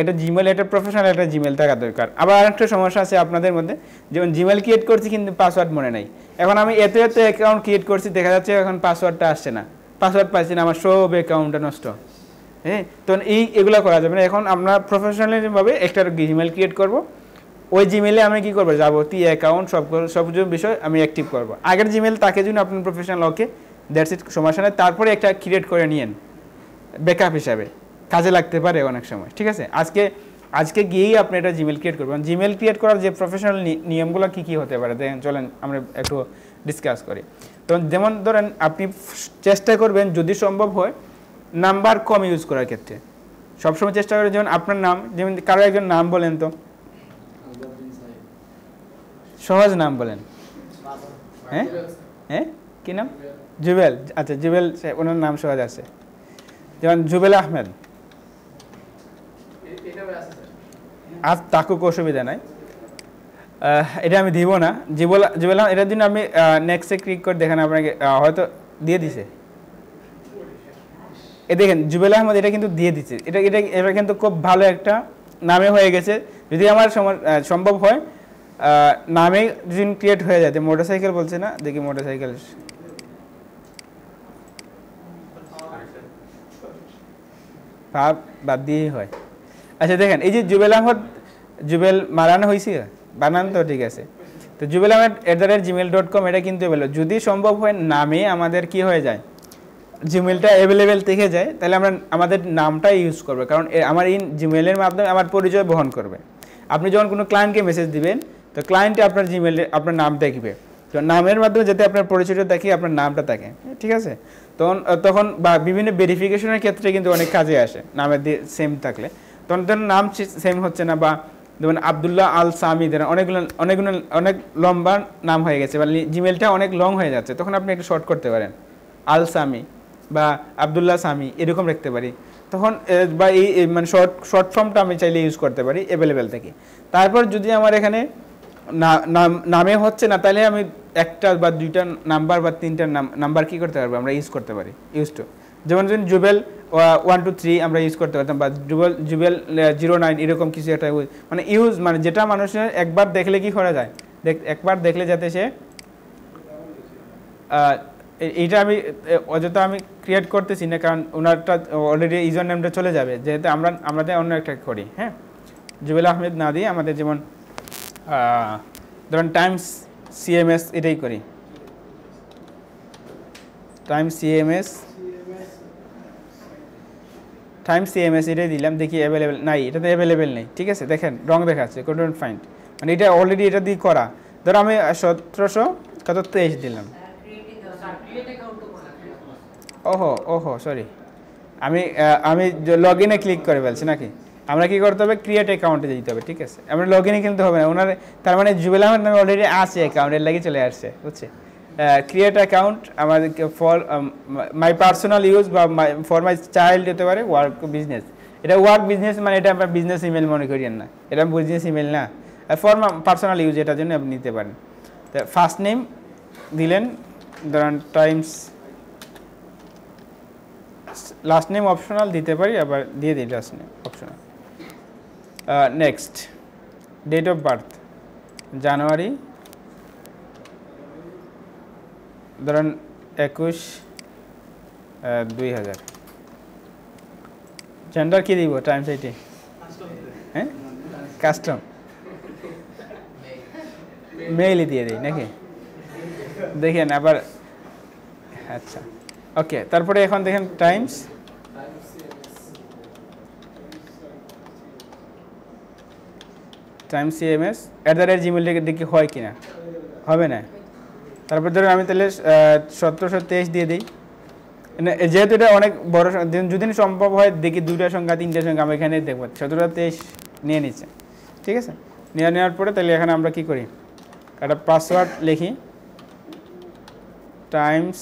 A: এটা জিমেল, এটা প্রফেশনাল একটা জিমেল থাকা দরকার। আবার আরেকটা সমস্যা আছে আপনাদের মধ্যে, যেমন জিমেল ক্রিয়েট করছি কিন্তু পাসওয়ার্ড মনে নাই। এখন আমি এত অ্যাকাউন্ট ক্রিয়েট করছি, দেখা যাচ্ছে এখন পাসওয়ার্ডটা আসছে না, পাসওয়ার্ড পাচ্ছি না, আমার সব অ্যাকাউন্টটা নষ্ট। হ্যাঁ, তো এগুলো করা যাবে না। এখন আমরা প্রফেশনালিভাবে একটা জিমেল ক্রিয়েট করব, ওই জিমেলে আমি কী করবো, যাবতীয় অ্যাকাউন্ট সব বিষয় আমি অ্যাক্টিভ করবো। আগের জিমেল তাকে যদি আপনি প্রফেশনাল, ওকে দ্যাটস ইট, সমস্যা নেই। তারপরে একটা ক্রিয়েট করে নিয়েন ব্যাকআপ হিসাবে, কাজে লাগতে পারে অনেক সময়, ঠিক আছে? আজকে গিয়েই আপনি একটা জিমেল ক্রিয়েট করবেন। জিমেল ক্রিয়েট করার যে প্রফেশনাল নিয়মগুলো কী কী হতে পারে দেখেন, চলেন আমরা একটু ডিসকাস করি। তো যেমন ধরেন আপনি চেষ্টা করবেন যদি সম্ভব হয় নাম্বার কম ইউজ করার ক্ষেত্রে, সবসময় চেষ্টা করেন যেমন আপনার নাম, যেমন কারো একজন নাম বলেন তো, সহজ নাম বলেন। হ্যাঁ কী নাম? জুবেল। আচ্ছা জুবেল, ওনার নাম সহজ আছে, যেমন জুবেল আহমেদ। আজ তাকুক অসুবিধা নাই, এটা আমি দিব না। জুবেল এটার জন্য আমি নেক্সটে ক্লিক করে দেখেন, আপনাকে হয়তো দিয়ে দিছে। এ দেখেন জুবেল আহমদ, এটা কিন্তু দিয়ে দিচ্ছে, এটা কিন্তু খুব ভালো একটা নামে হয়ে গেছে। যদি আমার সম্ভব হয় নামে যদি ক্রিয়েট হয়ে যায়, মোটরসাইকেল বলছে না, দেখি মোটরসাইকেল বাদ দিয়েই হয়। আচ্ছা দেখেন, এই যে জুবেল আহমদ, জুবেল মারানো হয়েছে, বানান তো ঠিক আছে। তো জুবেল আহমেদ @gmail.com, এটা কিন্তু যদি সম্ভব হয় নামে আমাদের কি হয়ে যায়, জিমেলটা অ্যাভেলেবেল থেকে যায়, তাহলে আমরা আমাদের নামটা ইউজ করবো, কারণ আমার এই জিমেলের মাধ্যমে আমার পরিচয় বহন করবে। আপনি যখন কোনো ক্লায়েন্টকে মেসেজ দিবেন, তো ক্লায়েন্টে আপনার জিমেলে আপনার নাম দেখবে, তো নামের মাধ্যমে যাতে আপনার পরিচয়টা দেখি, আপনার নামটা থাকে, ঠিক আছে? তখন বা বিভিন্ন ভেরিফিকেশনের ক্ষেত্রে কিন্তু অনেক কাজে আসে নামের দিয়ে সেম থাকলে। তখন নাম সেম হচ্ছে না, বা যেমন আবদুল্লাহ আল সামি, অনেক লম্বা নাম হয়ে গেছে, বা জিমেলটা অনেক লং হয়ে যাচ্ছে, তখন আপনি একটু শর্ট করতে পারেন, আল সামি বা আবদুল্লাহ সামি এরকম রাখতে পারি। তখন বা এই মানে শর্ট ফর্মটা আমি চাইলে ইউজ করতে পারি অ্যাভেলেবেল থেকে। তারপর যদি আমার এখানে নামে হচ্ছে না, তাহলে আমি একটা বা দুইটা নাম্বার বা তিনটা নাম্বার কী করতে পারবো, আমরা ইউজ করতে পারি, ইউজ টু। যেমন জুবেল 1 2 3 আমরা ইউজ করতে পারতাম, বা জুবেল 09 এরকম কিছু একটা, মানে মানে যেটা মানুষের একবার দেখলে কি করা যায়, একবার দেখলে যাতে সে এইটা আমি অযথা আমি ক্রিয়েট করতেছি না, কারণ ওনারটা অলরেডি ইউজার নেমটা চলে যাবে, যেহেতু আমরা অন্য একটা করি। হ্যাঁ, জুবেল আহমেদ না দিয়ে আমাদের যেমন ধরুন টাইমস সিএমএস এটাই করি, টাইমস সিএমএস এটাই দিলাম, দেখি অ্যাভেলেবেল নাই, এটাতে অ্যাভেলেবেল নেই, ঠিক আছে, দেখেন রং দেখাচ্ছে, couldn't find, মানে এটা অলরেডি এটা দিয়ে করা। ধরো আমি 1723 দিলাম, ওহো সরি, আমি লগ ইনে ক্লিক করে ফেলছি নাকি, আমরা কি করতে হবে ক্রিয়েট অ্যাকাউন্টে যেতে হবে, ঠিক আছে, আমরা লগ ইনে কিনতে হবে না ওনার, তার মানে জুবেল আহমেদ নামে অলরেডি আছে অ্যাকাউন্টের লাগি চলে আসছে, বুঝছে। ক্রিয়েট অ্যাকাউন্ট আমাদেরকে ফর মাই পার্সোনাল ইউজ বা ফর মাই চাইল্ড হতে পারে, ওয়ার্ক বিজনেস, এটা ওয়ার্ক বিজনেস মানে এটা আপনার বিজনেস ইমেল মনে করিয়েন না, এটা বিজনেস ইমেল না, ফর পার্সোনাল ইউজ এটার জন্য আপনি নিতে পারেন। তো ফার্স্ট নেম দিলেন ধরেন টাইমস, লাস্ট নেম অপশনাল দিতে পারি, আবার দিয়ে দিই last name optional. Next date of birth জানুয়ারি ধরেন 21/2000। জেন্ডার কি দিব টাইমস এইটি, হ্যাঁ কাস্টম মেইলই দিয়ে দিই নাকি, দেখেন আবার, আচ্ছা ওকে। তারপরে এখন দেখেন টাইমস সিএমএস @gmail দেখি হয় কিনা, হবে না। তারপর ধরুন আমি তাহলে 1723 দিয়ে দিই, যেহেতু এটা অনেক বড়, যদি সম্ভব হয় দেখি 2টা সংখ্যা 3টা সংখ্যা আমি এখানে দেখবো, 1723 নিয়ে নিচ্ছে, ঠিক আছে। নেওয়ার পরে তাহলে এখানে আমরা কি করি, একটা পাসওয়ার্ড লিখি টাইমস,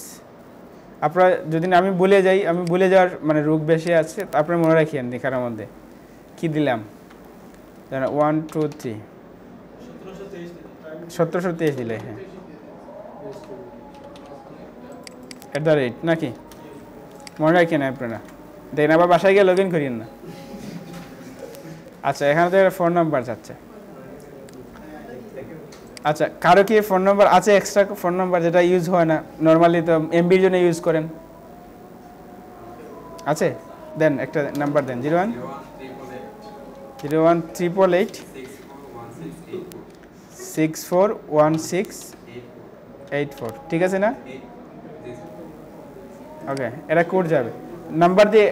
A: আপনারা যদি আমি ভুলে যাই, আমি ভুলে যাওয়ার মানে রোগ বেশি আছে, আপনারা মনে রাখিয়েন লেখার মধ্যে কি দিলাম, 1 2 3 1723 দিলে, হ্যাঁ নাকি মনে রাখেন আপনারা, দেখেন আবার বাসায় গিয়ে লগ ইন করিয়েন না। আচ্ছা এখানে তো ফোন নাম্বার যাচ্ছে, আচ্ছা কারো কি ফোন নাম্বার আছে এক্সট্রা ফোন নাম্বার যেটা ইউজ হয় না, নর্মালি তো এমবির জন্য ইউজ করেন, আছে দেন একটা নাম্বার দেন, 01388 641684, ঠিক আছে না, ওকে এটা কোড যাবে নাম্বার দিয়ে।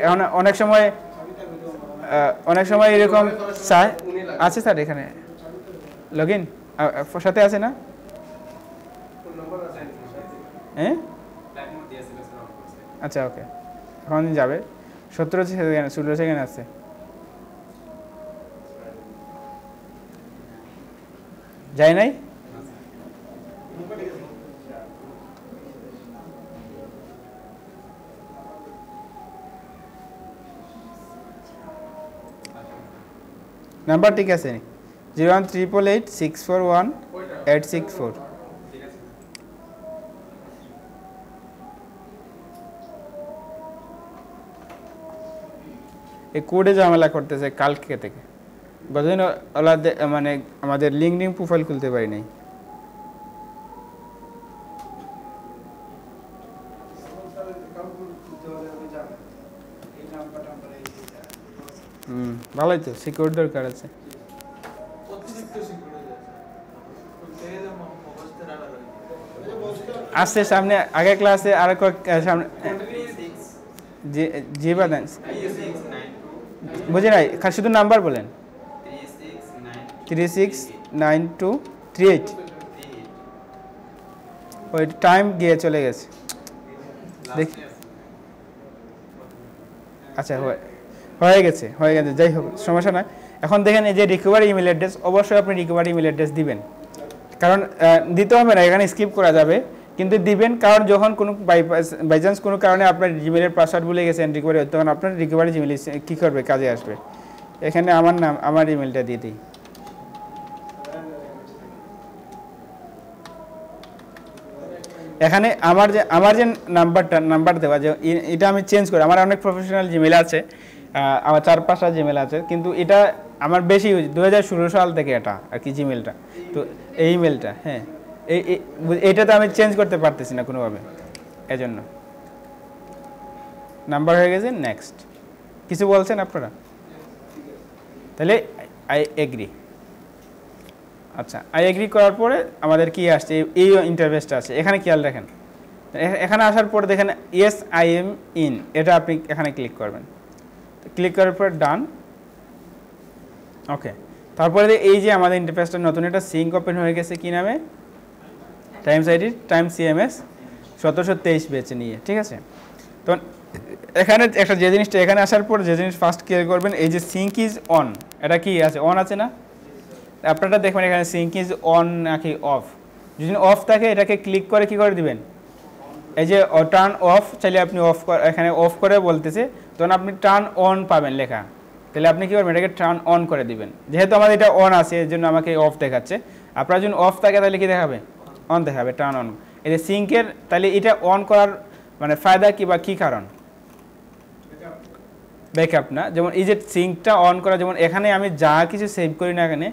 A: অনেক সময় এরকম চায়, আছে স্যার এখানে লগ ইন সাথে আছে না, হ্যাঁ আচ্ছা ওকে এখন যাবে, 17 সেকেন্ড 16 সেকেন্ড আছে, যায় নাই, নাম্বার ঠিক আছে 01388641864, এই কোডে ঝামেলা করতেছে কালকে থেকে, গতদিন মানে আমাদের লিঙ্কডিন প্রোফাইল খুলতে পারি নাই, ভালোই তো সিকিউর দরকার আছে, আসছে সামনে আগের ক্লাসে আর সামনে জি বাদেন বুঝি নাই, শুধু নাম্বার বলেন 369238, ওই টাইম গিয়ে চলে গেছে দেখি, আচ্ছা হয়ে গেছে, যাই হোক সমস্যা না। এখন দেখেন এই যে রিকভারি ইমেল অ্যাড্রেস, অবশ্যই আপনি রিকভারি ইমেল অ্যাড্রেস দিবেন, কারণ দিতে হবে না, এখানে স্কিপ করা যাবে, কিন্তু দিবেন, কারণ যখন কোনো বাইচান্স কোনো কারণে আপনার জিমেলের পাসওয়ার্ড ভুলে গেছেন রিকভারি, তখন আপনার রিকভারি জিমেল কী করবে, কাজে আসবে। এখানে আমার ইমেলটা দিয়ে দিই, এখানে আমার যে নাম্বার দেওয়া, যে এটা আমি চেঞ্জ করি, আমার অনেক প্রফেশনাল জিমেল আছে, আমার 4-5টা জিমেল আছে, কিন্তু এটা আমার বেশি ইউজ 2016 সাল থেকে এটা আর কি জিমেলটা, তো এই ইমেলটা, হ্যাঁ এইটাতে আমি চেঞ্জ করতে পারতেছি না কোনোভাবে, এজন্য নাম্বার হয়ে গেছে। নেক্সট কিছু বলছেন আপনারা, তাহলে আই এগ্রি। আচ্ছা, আই এগ্রি করার পরে আমাদের কি আসছে, এই ইন্টারফেসটা আছে। এখানে খেয়াল রাখেন, এখানে আসার পরে দেখেন ইয়েস আই এম ইন, এটা আপনি এখানে ক্লিক করবেন। ক্লিক করার পর ডান। ওকে, তারপরে এই যে আমাদের ইন্টারফেসটা নতুন একটা সিঙ্ক ওপেন হয়ে গেছে, কি নামে, টাইমস আইডি টাইম সিএমএস 1723 বেছে নিয়ে, ঠিক আছে। তো এখানে একটা যে জিনিসটা, এখানে আসার পর যে জিনিস ফার্স্ট ক্লিয়ার করবেন, এই যে সিঙ্ক ইজ অন, এটা কি আছে, অন আছে না? আপনারা দেখবেন এখানে সিঙ্ক ইজ অন নাকি অফ। যদি অফ থাকে এটাকে ক্লিক করে কি করে দিবেন, এই যে টার্ন অফ, চাইলে আপনি অফ, এখানে অফ করে বলতেছে, তখন আপনি টার্ন অন পাবেন লেখা, তাহলে আপনি কি করবেন, এটাকে টার্ন অন করে দিবেন। যেহেতু আমাদের এটা অন আছে এর জন্য আমাকে অফ দেখাচ্ছে, আপনার যদি অফ থাকে তাহলে কি দেখাবে, অন দেখাবে, টার্ন অন। এই যে সিঙ্কের, তাহলে এটা অন করার মানে ফায়দা কি বা কি কারণ, ব্যাকআপ না। যেমন এই যে সিঙ্কটা অন করা, যেমন এখানে আমি যা কিছু সেভ করি না, এখানে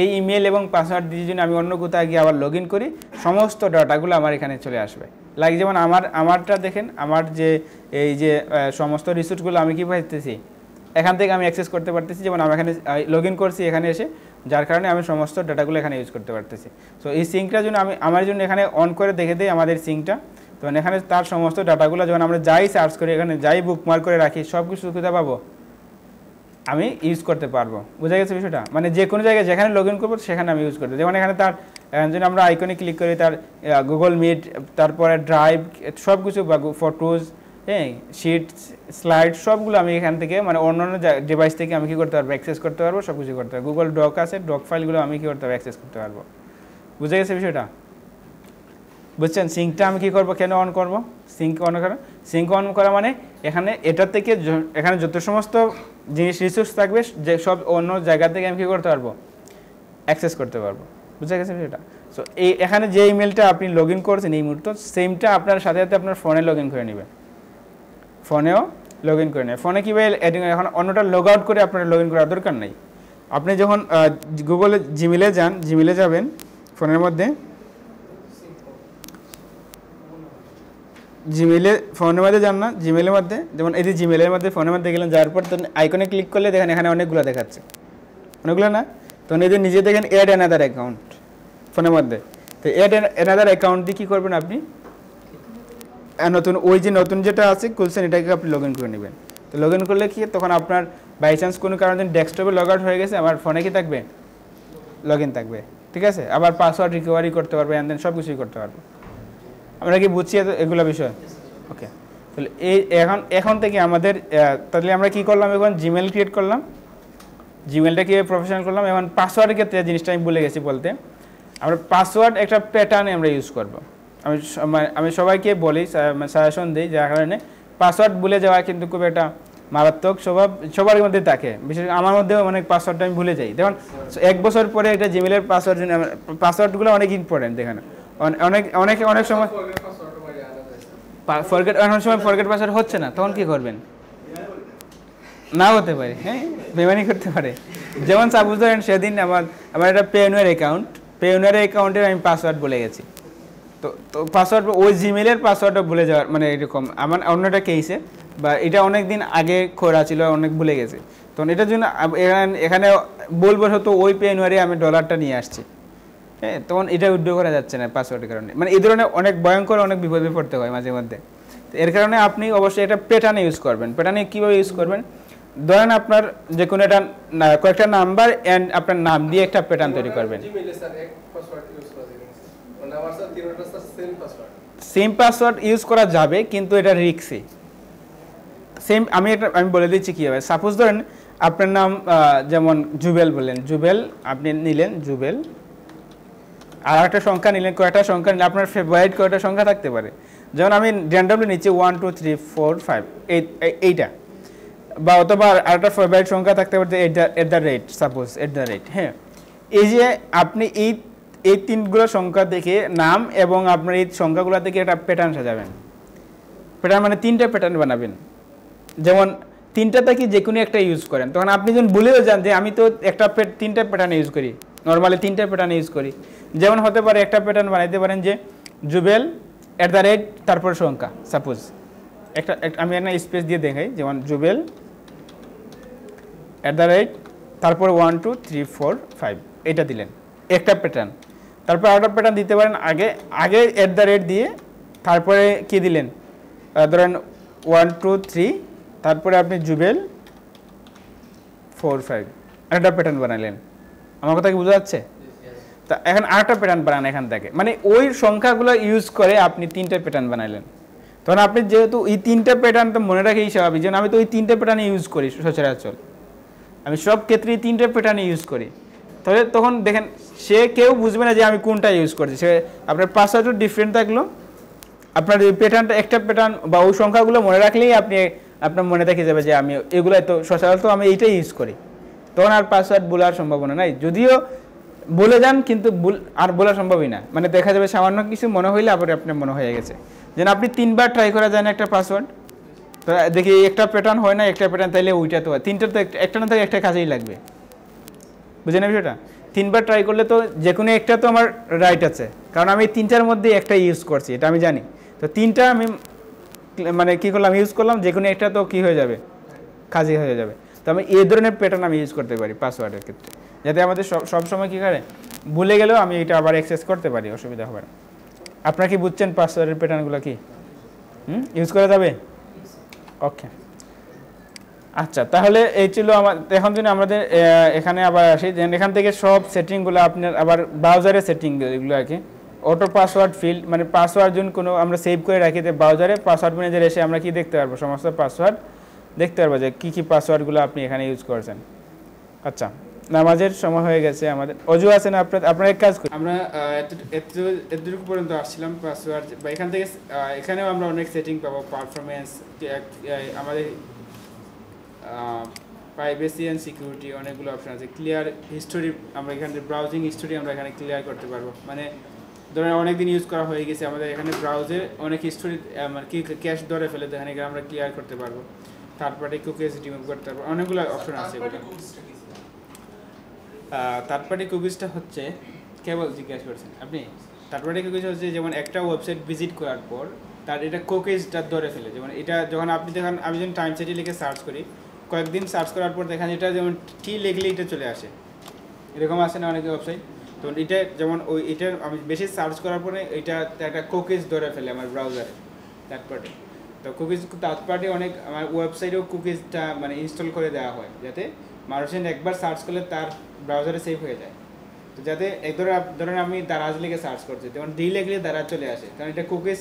A: এই ইমেল এবং পাসওয়ার্ড দিয়ে যদি আমি অন্য কোথাও গিয়ে আবার লগ ইন করি, সমস্ত ডাটাগুলো আমার এখানে চলে আসবে। লাইক যেমন আমারটা দেখেন, আমার যে এই যে সমস্ত রিসোর্সগুলো আমি কি পাইতেছি, এখান থেকে আমি অ্যাক্সেস করতে পারতেছি। যেমন আমি এখানে লগ ইন করছি এখানে এসে, যার কারণে আমি সমস্ত ডাটাগুলো এখানে ইউজ করতে পারতেছি। সো এই সিঙ্কটা জন্য আমার জন্য এখানে অন করে দেখে দিই আমাদের সিঙ্কটা, তখন এখানে তার সমস্ত ডাটাগুলো যখন আমরা যাই সার্চ করি, এখানে যাই বুকমার্ক করে রাখি, সব কিছু কোথায় পাবো, আমি ইউজ করতে পারবো। বোঝা গেছে বিষয়টা? মানে যে কোনো জায়গায় যেখানে লগ ইন করবো সেখানে আমি ইউজ করতে, যেমন এখানে তার যদি আমরা আইকনে ক্লিক করি, তার গুগল মিট, তারপরে ড্রাইভ, সব কিছু বা ফটোজ, হ্যাঁ, শিট, স্লাইড, সবগুলো আমি এখান থেকে মানে অন্যান্য ডিভাইস থেকে আমি কী করতে পারবো, অ্যাক্সেস করতে পারবো, সব কিছু করতে পারবো। গুগল ডক আছে, ডক ফাইলগুলো আমি কী করতে পারবো, অ্যাক্সেস করতে পারবো। বুঝে গেছে বিষয়টা? বুঝছেন? সিঙ্কটা আমি কী করবো, কেন অন করবো, সিঙ্ক অন করা, সিঙ্ক অন করা মানে এখানে এটা থেকে এখানে যত সমস্ত জিনিস রিসোর্স থাকবে, যে সব অন্য জায়গা থেকে আমি কী করতে পারবো, অ্যাক্সেস করতে পারবো। বুঝে গেছে বিষয়টা? সো এই এখানে যে ইমেলটা আপনি লগ ইন করছেন এই মুহূর্তে, সেমটা আপনার সাথে সাথে আপনার ফোনে লগ ইন করে নেবেন, ফোনেও লগ ইন করে নেবেন। ফোনে কীভাবে এখন অন্যটা লগ আউট করে আপনার লগ ইন করার দরকার নেই। আপনি যখন গুগলে জিমেলে যান, জিমেলে যাবেন, ফোনের মধ্যে জিমেলে, ফোনের মধ্যে যান না, জিমেলের মধ্যে, যেমন এই যে জিমেলের মধ্যে ফোনের মধ্যে গেলেন, যাওয়ার পর তখন আইকনে ক্লিক করলে দেখেন এখানে অনেকগুলো দেখাচ্ছে, অনেকগুলো না, তখন এই যে নিজে দেখেন অ্যাড অ্যানাদার অ্যাকাউন্ট ফোনের মধ্যে। তো অ্যাড অ্যানাদার অ্যাকাউন্ট দিয়ে কী করবেন আপনি, নতুন ওই যে নতুন যেটা আছে খুলছেন এটাকে আপনি লগ ইন করে নেবেন। তো লগ ইন করলে কি, তখন আপনার বাই চান্স কোনো কারণে ডেস্কটপে লগ আউট হয়ে গেছে, আমার ফোনে কি থাকবে, লগ ইন থাকবে, ঠিক আছে। আবার পাসওয়ার্ড রিকভারি করতে পারবে, অ্যান্ড দেন সব কিছুই করতে পারবো। আমরা কি বুঝছি এগুলো বিষয়? ওকে, তাহলে এই এখন থেকে আমাদের, তাহলে আমরা কি করলাম, এখন জিমেল ক্রিয়েট করলাম, জিমেলটা কীভাবে প্রফেশনাল করলাম। এখন পাসওয়ার্ডের ক্ষেত্রে জিনিসটা আমি ভুলে গেছি বলতে, আমরা পাসওয়ার্ড একটা প্যাটার্নে আমরা ইউজ করবো। আমি সবাইকে বলি, সাজেশন দিই, যার কারণে পাসওয়ার্ড ভুলে যাওয়া কিন্তু খুব একটা মারাত্মক স্বভাব সবার মধ্যে থাকে, বিশেষ করে আমার মধ্যেও অনেক পাসওয়ার্ডটা আমি ভুলে যাই। দেখুন 1 বছর পরে একটা জিমেলের পাসওয়ার্ডগুলো অনেক ইম্পর্টেন্ট, দেখেন অনেক সময় ফরগেট পাসওয়ার্ড হচ্ছে না, তখন কি করবেন, না হতে পারে, হ্যাঁ, বেমানি করতে পারে। যেমন সাপোজ ধরেন সেদিন আমার একটা পেওনিয়ার অ্যাকাউন্টের আমি পাসওয়ার্ড বলে গেছি, তো পাসওয়ার্ড ওই জিমেলের পাসওয়ার্ডটা ভুলে যাওয়ার মানে এরকম আমার অন্যটা কেসে, বা এটা অনেক দিন আগে করা ছিল, অনেক ভুলে গেছে, তখন এটার জন্য এখানে বলবো হয়তো ওই পেওনিয়ারে আমি ডলারটা নিয়ে আসছি, হ্যাঁ, তখন এটা উইথড্র করা যাচ্ছে না পাসওয়ার্ডের কারণে। মানে এই ধরনের অনেক ভয়ঙ্কর অনেক বিপদে পড়তে হয় মাঝে মধ্যে। তো এর কারণে আপনি অবশ্যই এটা প্যাটার্নে ইউজ করবেন। প্যাটার্নে কীভাবে ইউজ করবেন, ধরেন আপনার যে কোনো একটা কয়েকটা নাম্বার অ্যান্ড আপনার নাম দিয়ে একটা প্যাটার্ন তৈরি করবেন। সেম পাসওয়ার্ড ইউজ করা যাবে, কিন্তু এটা রিস্কি। সেম আমি বলে দিচ্ছি কীভাবে। সাপোজ ধরেন আপনার নাম যেমন জুবেল বললেন, জুবেল আপনি নিলেন, জুবেল, আর একটা সংখ্যা নিলেন, কয়টা সংখ্যা নিলেন, আপনার ফেভারিট কয়টা সংখ্যা থাকতে পারে, যেমন আমি র্যান্ডমলি নিচ্ছি 1 2 3 4 5 এইটা, বা অথবা আরেকটা ফেভারিট সংখ্যা থাকতে পারে at the rate, suppose at the rate, হ্যাঁ। এই যে আপনি এই তিনগুলো সংখ্যা দেখে নাম এবং আপনার এই সংখ্যাগুলো থেকে একটা প্যাটার্ন সাজাবেন। প্যাটার্ন মানে 3টা প্যাটার্ন বানাবেন, যেমন 3টা থেকে যে কোনো একটা ইউজ করেন, তখন আপনি যখন ভুলেও যান যে আমি তো 3টা প্যাটার্ন ইউজ করি, নর্মালি 3টা প্যাটার্ন ইউজ করি। যেমন হতে পারে একটা প্যাটার্ন বানাইতে পারেন যে জুবেল এট দ্য রেট তারপর সংখ্যা, সাপোজ আমি একটা স্পেস দিয়ে দেখাই, যেমন জুবেল এট দ্য রেট তারপর 1 2 3 4 5 এটা দিলেন একটা প্যাটার্ন। তারপর আরেকটা প্যাটার্ন দিতে পারেন আগে দিয়ে তারপরে কি দিলেন ধরেন 1 2 3 তারপরে আপনি জুবেল 4 5 একটা প্যাটার্ন বানালেন। আমার কথা কি বোঝা যাচ্ছে? তা এখন আরেকটা প্যাটার্ন বানান এখান থেকে, মানে ওই সংখ্যাগুলো ইউজ করে আপনি 3টা প্যাটার্ন বানালেন। তখন আপনি যেহেতু এই 3টা প্যাটার্ন তো মনে রাখে স্বাভাবিক, যেন আমি তো ওই 3টা প্যাটার্ন ইউজ করি সচরাচর, আমি সব ক্ষেত্রে 3টা প্যাটার্ন ইউজ করি। তাহলে তখন দেখেন সে কেউ বুঝবে না যে আমি কোনটা ইউজ করছি। সে আপনার পাসওয়ার্ডও ডিফারেন্ট থাকলো, আপনার এই প্যাটার্নটা একটা প্যাটার্ন বা ওই সংখ্যাগুলো মনে রাখলেই আপনার মনে দেখে যাবে যে আমি এগুলো তো সচরাচর আমি এইটাই ইউজ করি। তখন আর পাসওয়ার্ড বলার সম্ভাবনা নাই, যদিও বলে যান কিন্তু আর বলা সম্ভবই না। মানে দেখা যাবে সামান্য কিছু মনে হইলে আবার আপনার মনে হয়ে গেছে। যেন আপনি 3বার ট্রাই করা যায় না একটা পাসওয়ার্ড, তো দেখি একটা প্যাটার্ন হয় না, একটা প্যাটার্ন তাইলে ওইটা তো হয়, 3টা তো একটা না থাকে একটা কাজেই লাগবে, বুঝে না বিষয়টা? 3বার ট্রাই করলে তো যে কোনো একটা তো আমার রাইট আছে, কারণ আমি 3টার মধ্যে একটা ইউজ করছি, এটা আমি জানি। তো 3টা আমি মানে কী করলাম, ইউজ করলাম, যে কোনো একটা তো কী হয়ে যাবে, কাজই হয়ে যাবে। তো আমি এই ধরনের প্যাটার্ন আমি ইউজ করতে পারি পাসওয়ার্ডের ক্ষেত্রে, যাতে আমাদের সবসময় কী করে ভুলে গেলেও আমি এটা আবার অ্যাক্সেস করতে পারি, অসুবিধা হবে না। আপনারা কি বুঝছেন পাসওয়ার্ডের প্যাটার্নগুলো কি ইউজ করা যাবে? ওকে, আচ্ছা, তাহলে এই ছিল আমার। এখন যদি আমাদের এখানে আবার আসি, এখান থেকে সব সেটিংগুলো আপনার আবার ব্রাউজারে সেটিং এগুলো আর কি, অটো পাসওয়ার্ড ফিল্ড, মানে পাসওয়ার্ড যখন কোনো আমরা সেভ করে রাখি, তো ব্রাউজারে পাসওয়ার্ড ম্যানেজার এসে আমরা কি দেখতে পারবো, সমস্ত পাসওয়ার্ড দেখতে পারবো যে কী কী পাসওয়ার্ডগুলো আপনি এখানে ইউজ করছেন। আচ্ছা, নামাজের সময় হয়ে গেছে আমাদের, অজু আছে না আপনার এক কাজ করি, আমরা এতটুকু পর্যন্ত আসছিলাম পাসওয়ার্ড, বা এখান থেকে এখানেও আমরা অনেক সেটিং পাবো, পারফরমেন্স, আমাদের প্রাইভেসি অ্যান্ড সিকিউরিটি, অনেকগুলো অপশন আছে। ক্লিয়ার হিস্টোরি, আমরা এখানে ব্রাউজিং হিস্টোরি আমরা এখানে ক্লিয়ার করতে পারবো, মানে ধরেন অনেকদিন ইউজ করা হয়ে গেছে আমাদের, এখানে ব্রাউজে অনেক হিস্টোরি মানে কি ক্যাশ ধরে ফেলে, এখানে আমরা ক্লিয়ার করতে পারবো। তারপরে কুকিজ রিমুভ করতে পারবো, অনেকগুলো অপশন আছে। থার্ড পার্টি কুকিজটা হচ্ছে, কেবল জিজ্ঞাসা করছেন আপনি, থার্ড পার্টি কুকিজ হচ্ছে যেমন একটা ওয়েবসাইট ভিজিট করার পর তার এটা কুকিজটা ধরে ফেলে। যেমন এটা যখন আপনি দেখেন, আমি যখন টাইম সেটি লিখে সার্চ করি, কয়েকদিন সার্চ করার পর দেখেন এটা যেমন টি লিখলে এটা চলে আসে, এরকম আসে না অনেকে ওয়েবসাইট। তো এটা যেমন এটার আমি বেশি সার্চ করার পরে এটা একটা কুকিজ ধরে ফেলে আমার ব্রাউজারে, থার্ড পার্টি। তো কুকিজ থার্ড পার্টি অনেক আমার ওয়েবসাইটেও কুকিজটা মানে ইনস্টল করে দেওয়া হয়, যাতে মানুষের একবার সার্চ করলে তার ব্রাউজারে সেভ হয়ে যায়। তো যাতে ধরেন আমি দারাজ লিখে সার্চ করছি, যেমন ডি লিখলে দারাজ চলে আসে, কারণ এটা কুকিজ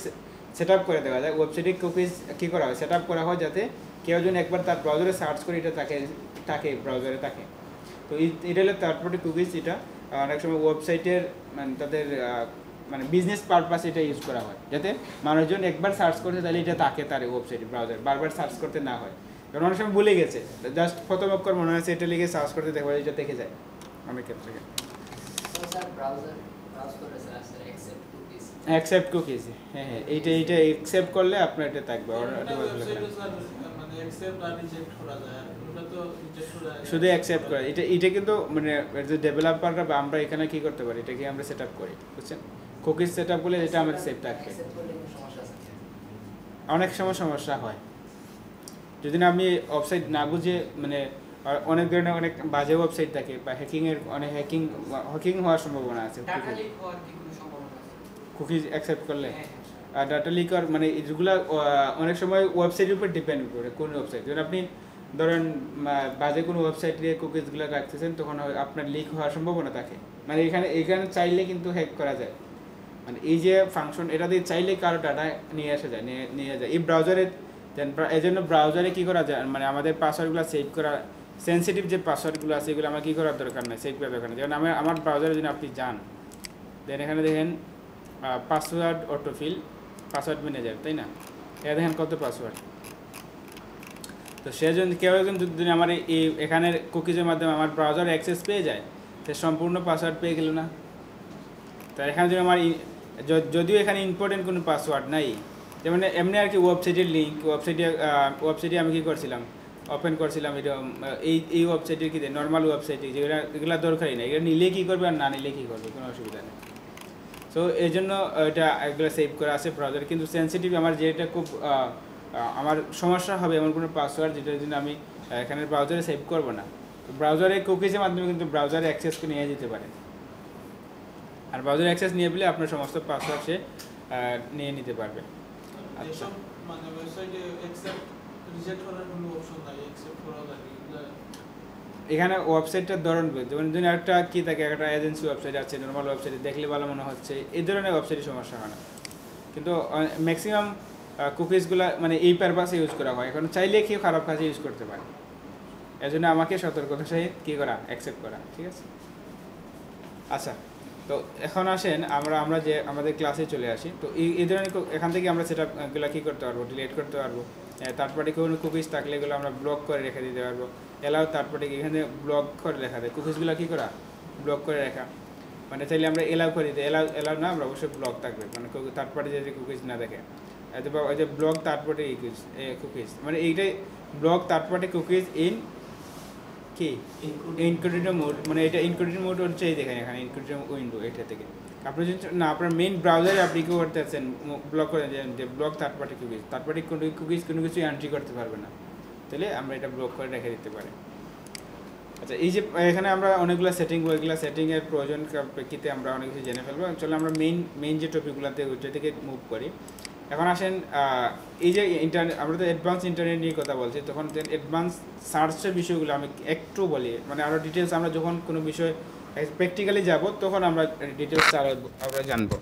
A: সেট আপ করে দেওয়া যায়। ওয়েবসাইটে কুকিজ কী করা হয়, সেট আপ করা হয় যাতে কেউ যেন একবার তার ব্রাউজারে সার্চ করে এটা তাকে ব্রাউজারে থাকে। তো এটা হলো থার্ড পার্টি কুকিজ। এটা অনেক সময় ওয়েবসাইটের মানে তাদের মানে বিজনেস পারপাস এটা ইউজ করা হয়, যাতে মানুষজন একবার সার্চ করতে তাহলে এটা তাকে তার ওয়েবসাইটে ব্রাউজার বারবার সার্চ করতে না হয়। কারণ অনেক সময় ভুলে গেছে, জাস্ট প্রথম অক্ষর মনে হয়েছে, এটা লিখে সার্চ করতে দেখবে এটা দেখে যায় অনেক ক্ষেত্রে। অ্যাকসেপ্ট কুকিজ, হ্যাঁ হ্যাঁ, এইটা অ্যাকসেপ্ট করলে আপনার এটা থাকবে। শুধু অ্যাকসেপ্ট করে এটা কিন্তু মানে যে ডেভেলপাররা বা আমরা এখানে কি করতে পারি, এটাকে আমরা সেট আপ করি, বুঝছেন? কুকিজ সেট আপ করলে এটা আমাদের সেভ থাকবে। অনেক সময় সমস্যা হয় যদি না আমি ওয়েবসাইট না বুঝে, মানে অনেক ধরনের অনেক বাজে ওয়েবসাইট থাকে বা হ্যাকিংয়ের অনেক হ্যাকিং হওয়ার সম্ভাবনা আছে কুকিজ অ্যাকসেপ্ট করলে। আর ডাটা লিক আর মানে এগুলো অনেক সময় ওয়েবসাইটের উপর ডিপেন্ড করে, কোন ওয়েবসাইট। যখন আপনি ধরেন বাজে কোনো ওয়েবসাইটে কুকিজগুলো রাখতেছেন, তখন আপনার লিক হওয়ার সম্ভাবনা থাকে। মানে এখানে চাইলে কিন্তু হ্যাক করা যায়, মানে এই যে ফাংশন, এটা দিয়ে চাইলে কারো ডাটা নিয়ে যায় এই ব্রাউজারে। এই জন্য ব্রাউজারে কী করা যায়, মানে আমাদের পাসওয়ার্ডগুলো সেভ করা, সেন্সিটিভ যে পাসওয়ার্ডগুলো আছে এগুলো আমার কী করার দরকার নেই, সেভ করার দরকার নেই। যেমন আমার ব্রাউজারে যদি আপনি যান, দেন এখানে দেখেন পাসওয়ার্ড অটোফিল, পাসওয়ার্ড ম্যানেজার, তাই না? এটা দেখেন কত পাসওয়ার্ড। তো সেজন্য কেউ একজন যদি আমার এই এখানের কুকিজের মাধ্যমে আমার ব্রাউজার অ্যাক্সেস পেয়ে যায়, সে সম্পূর্ণ পাসওয়ার্ড পেয়ে গেল না? তো এখানে যদি আমার যদিও এখানে ইম্পর্টেন্ট কোনো পাসওয়ার্ড নাই, যেমন এমনি আর কি ওয়েবসাইটের লিঙ্ক, ওয়েবসাইটে আমি কী করছিলাম, ওপেন করছিলাম এটা এই ওয়েবসাইটের কী নর্মাল ওয়েবসাইটে, এগুলো দরকারই নেই, এগুলো নিলে কী করবে আর না নিলে কী করবে, কোনো অসুবিধা নেই। সো এই জন্য এটা এগুলো সেভ করা আছে ব্রাউজারে। কিন্তু সেন্সিটিভ আমার যেটা খুব আমার সমস্যা হবে এমন কোনো পাসওয়ার্ড যেটার জন্য আমি এখানে ব্রাউজারে সেভ করবো না, ব্রাউজারে কুকিজের মাধ্যমে কিন্তু ব্রাউজারে অ্যাক্সেস নিয়ে যেতে পারে, আর ব্রাউজার অ্যাক্সেস নিয়ে পেলে আপনার সমস্ত পাসওয়ার্ড সে নিয়ে নিতে পারবে।
B: আচ্ছা মানে ওয়েবসাইটে অ্যাকসেপ্ট রিজেক্ট করার কোনো অপশন নাই, অ্যাকসেপ্ট করা লাগে
A: এখানে ওয়েবসাইটটার ধরন যেমন যদি একটা কি থাকে, একটা এজেন্সি ওয়েবসাইট আছে, নর্মাল ওয়েবসাইটে দেখলে ভালো মনে হচ্ছে, এই ধরনের ওয়েবসাইটের সমস্যা হয় না। কিন্তু ম্যাক্সিমাম কুকিজগুলো মানে এই পারপাসে ইউজ করা হয়, এখন চাইলে কেউ খারাপ কাজে ইউজ করতে পারে, এজন্য আমাকে সতর্কতার সহিত কী করা, অ্যাকসেপ্ট করা, ঠিক আছে। আচ্ছা, তো এখন আসেন আমরা যে আমাদের ক্লাসে চলে আসি। তো এই ধরনের এখান থেকে আমরা সেটআপগুলো কী করতে পারবো, ডিলিট করতে পারবো। তারপরে কোনো কুকিজ থাকলে এগুলো আমরা ব্লক করে রেখে দিতে পারবো। এলাও তারপরে এখানে ব্লক করে রেখা দেয়, কুকিজগুলো কী করা, ব্লক করে রাখা, মানে চাইলে আমরা এলাও করে দিই, এলাও না, আমরা অবশ্যই ব্লক থাকবে, মানে তারপরে যে কুকিজ না দেখে। ওই যে ব্লক তারপরে কুকিজ, মানে এইটাই ব্লক তারপরে কুকিজ ইন কি ইনকোডিটো মোড, মানে এটা ইনকোডিটো মোড হচ্ছে এই দেখেন এখানে ইনকোডিটো উইন্ডো, এটা থেকে আপনি যদি না আপনার মেইন ব্রাউজারে আপনি কি করতে চাচ্ছেন, ব্লক করে দেন যে ব্লক থার্ড পার্টি কুকিজ কোনো কিছু এন্ট্রি করতে পারবে না, তাহলে আমরা এটা ব্লক করে রেখে দিতে পারি। আচ্ছা, এই যে এখানে আমরা অনেকগুলো ওইগুলো সেটিংয়ের প্রয়োজন প্রেক্ষিতে আমরা অনেক কিছু জেনে ফেলবো। চলো আমরা মেইন যে টপিকগুলোতে ওইটা থেকে মুভ করি। এখন আসেন এই যে ইন্টারনেট, আমরা তো অ্যাডভান্স ইন্টারনেট নিয়ে কথা বলছি, তখন অ্যাডভান্স সার্চের বিষয়গুলো আমি একটু বলি, মানে আরও ডিটেলস আমরা যখন কোনো বিষয় প্র্যাকটিক্যালি যাব তখন আমরা ডিটেলস আমরা জানবো।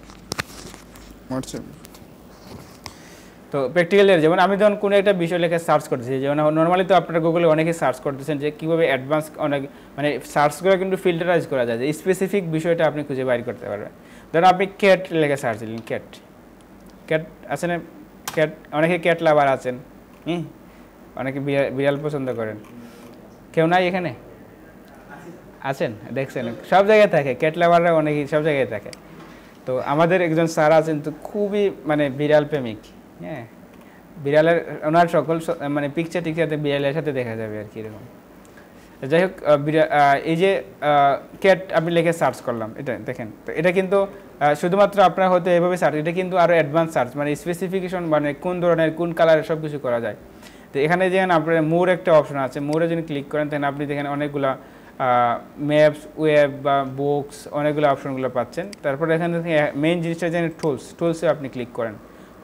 A: তো প্র্যাকটিক্যালি যেমন আমি যখন কোনো একটা বিষয় লেখে সার্চ করতেছি, যেমন নর্মালি তো আপনারা গুগলে অনেকে সার্চ করতেছেন যে কীভাবে অ্যাডভান্স অনেক মানে সার্চগুলো কিন্তু ফিল্টারাইজ করা যায়, যে স্পেসিফিক বিষয়টা আপনি খুঁজে বাইর করতে পারবেন। ধরুন আপনি ক্যাট লেখে সার্চ দিলেন, ক্যাট আছেন, ক্যাট অনেকে ক্যাট লাভার আছেন, অনেকে বিড়াল পছন্দ করেন, কেউ নাই এখানে আছেন, দেখছেন সব জায়গায় থাকে, ক্যাট লাভাররা অনেকেই সব জায়গায় থাকে। তো আমাদের একজন স্যার আছেন তো খুবই মানে বিড়াল প্রেমিক, হ্যাঁ, বিড়ালের ওনার সকল মানে পিকচার টিকচারতে বিড়ালের সাথে দেখা যাবে আর কি এরকম। যাই হোক, এই যে ক্যাট আপনি লিখে সার্চ করলাম, এটা দেখেন, তো এটা কিন্তু শুধুমাত্র আপনার হতে এভাবে সার্চ, এটা কিন্তু আরও অ্যাডভান্স সার্চ, মানে স্পেসিফিকেশন, মানে কোন ধরনের কোন কালারের সব কিছু করা যায়। তো এখানে যেখানে আপনার মোর একটা অপশন আছে, মোরে যদি ক্লিক করেন তখন আপনি দেখেন অনেকগুলো ম্যাপস, ওয়েব বা বুকস, অনেকগুলো অপশনগুলো পাচ্ছেন। তারপরে এখানে দেখেন মেইন জিনিসটা যেন টুলসে আপনি ক্লিক করেন,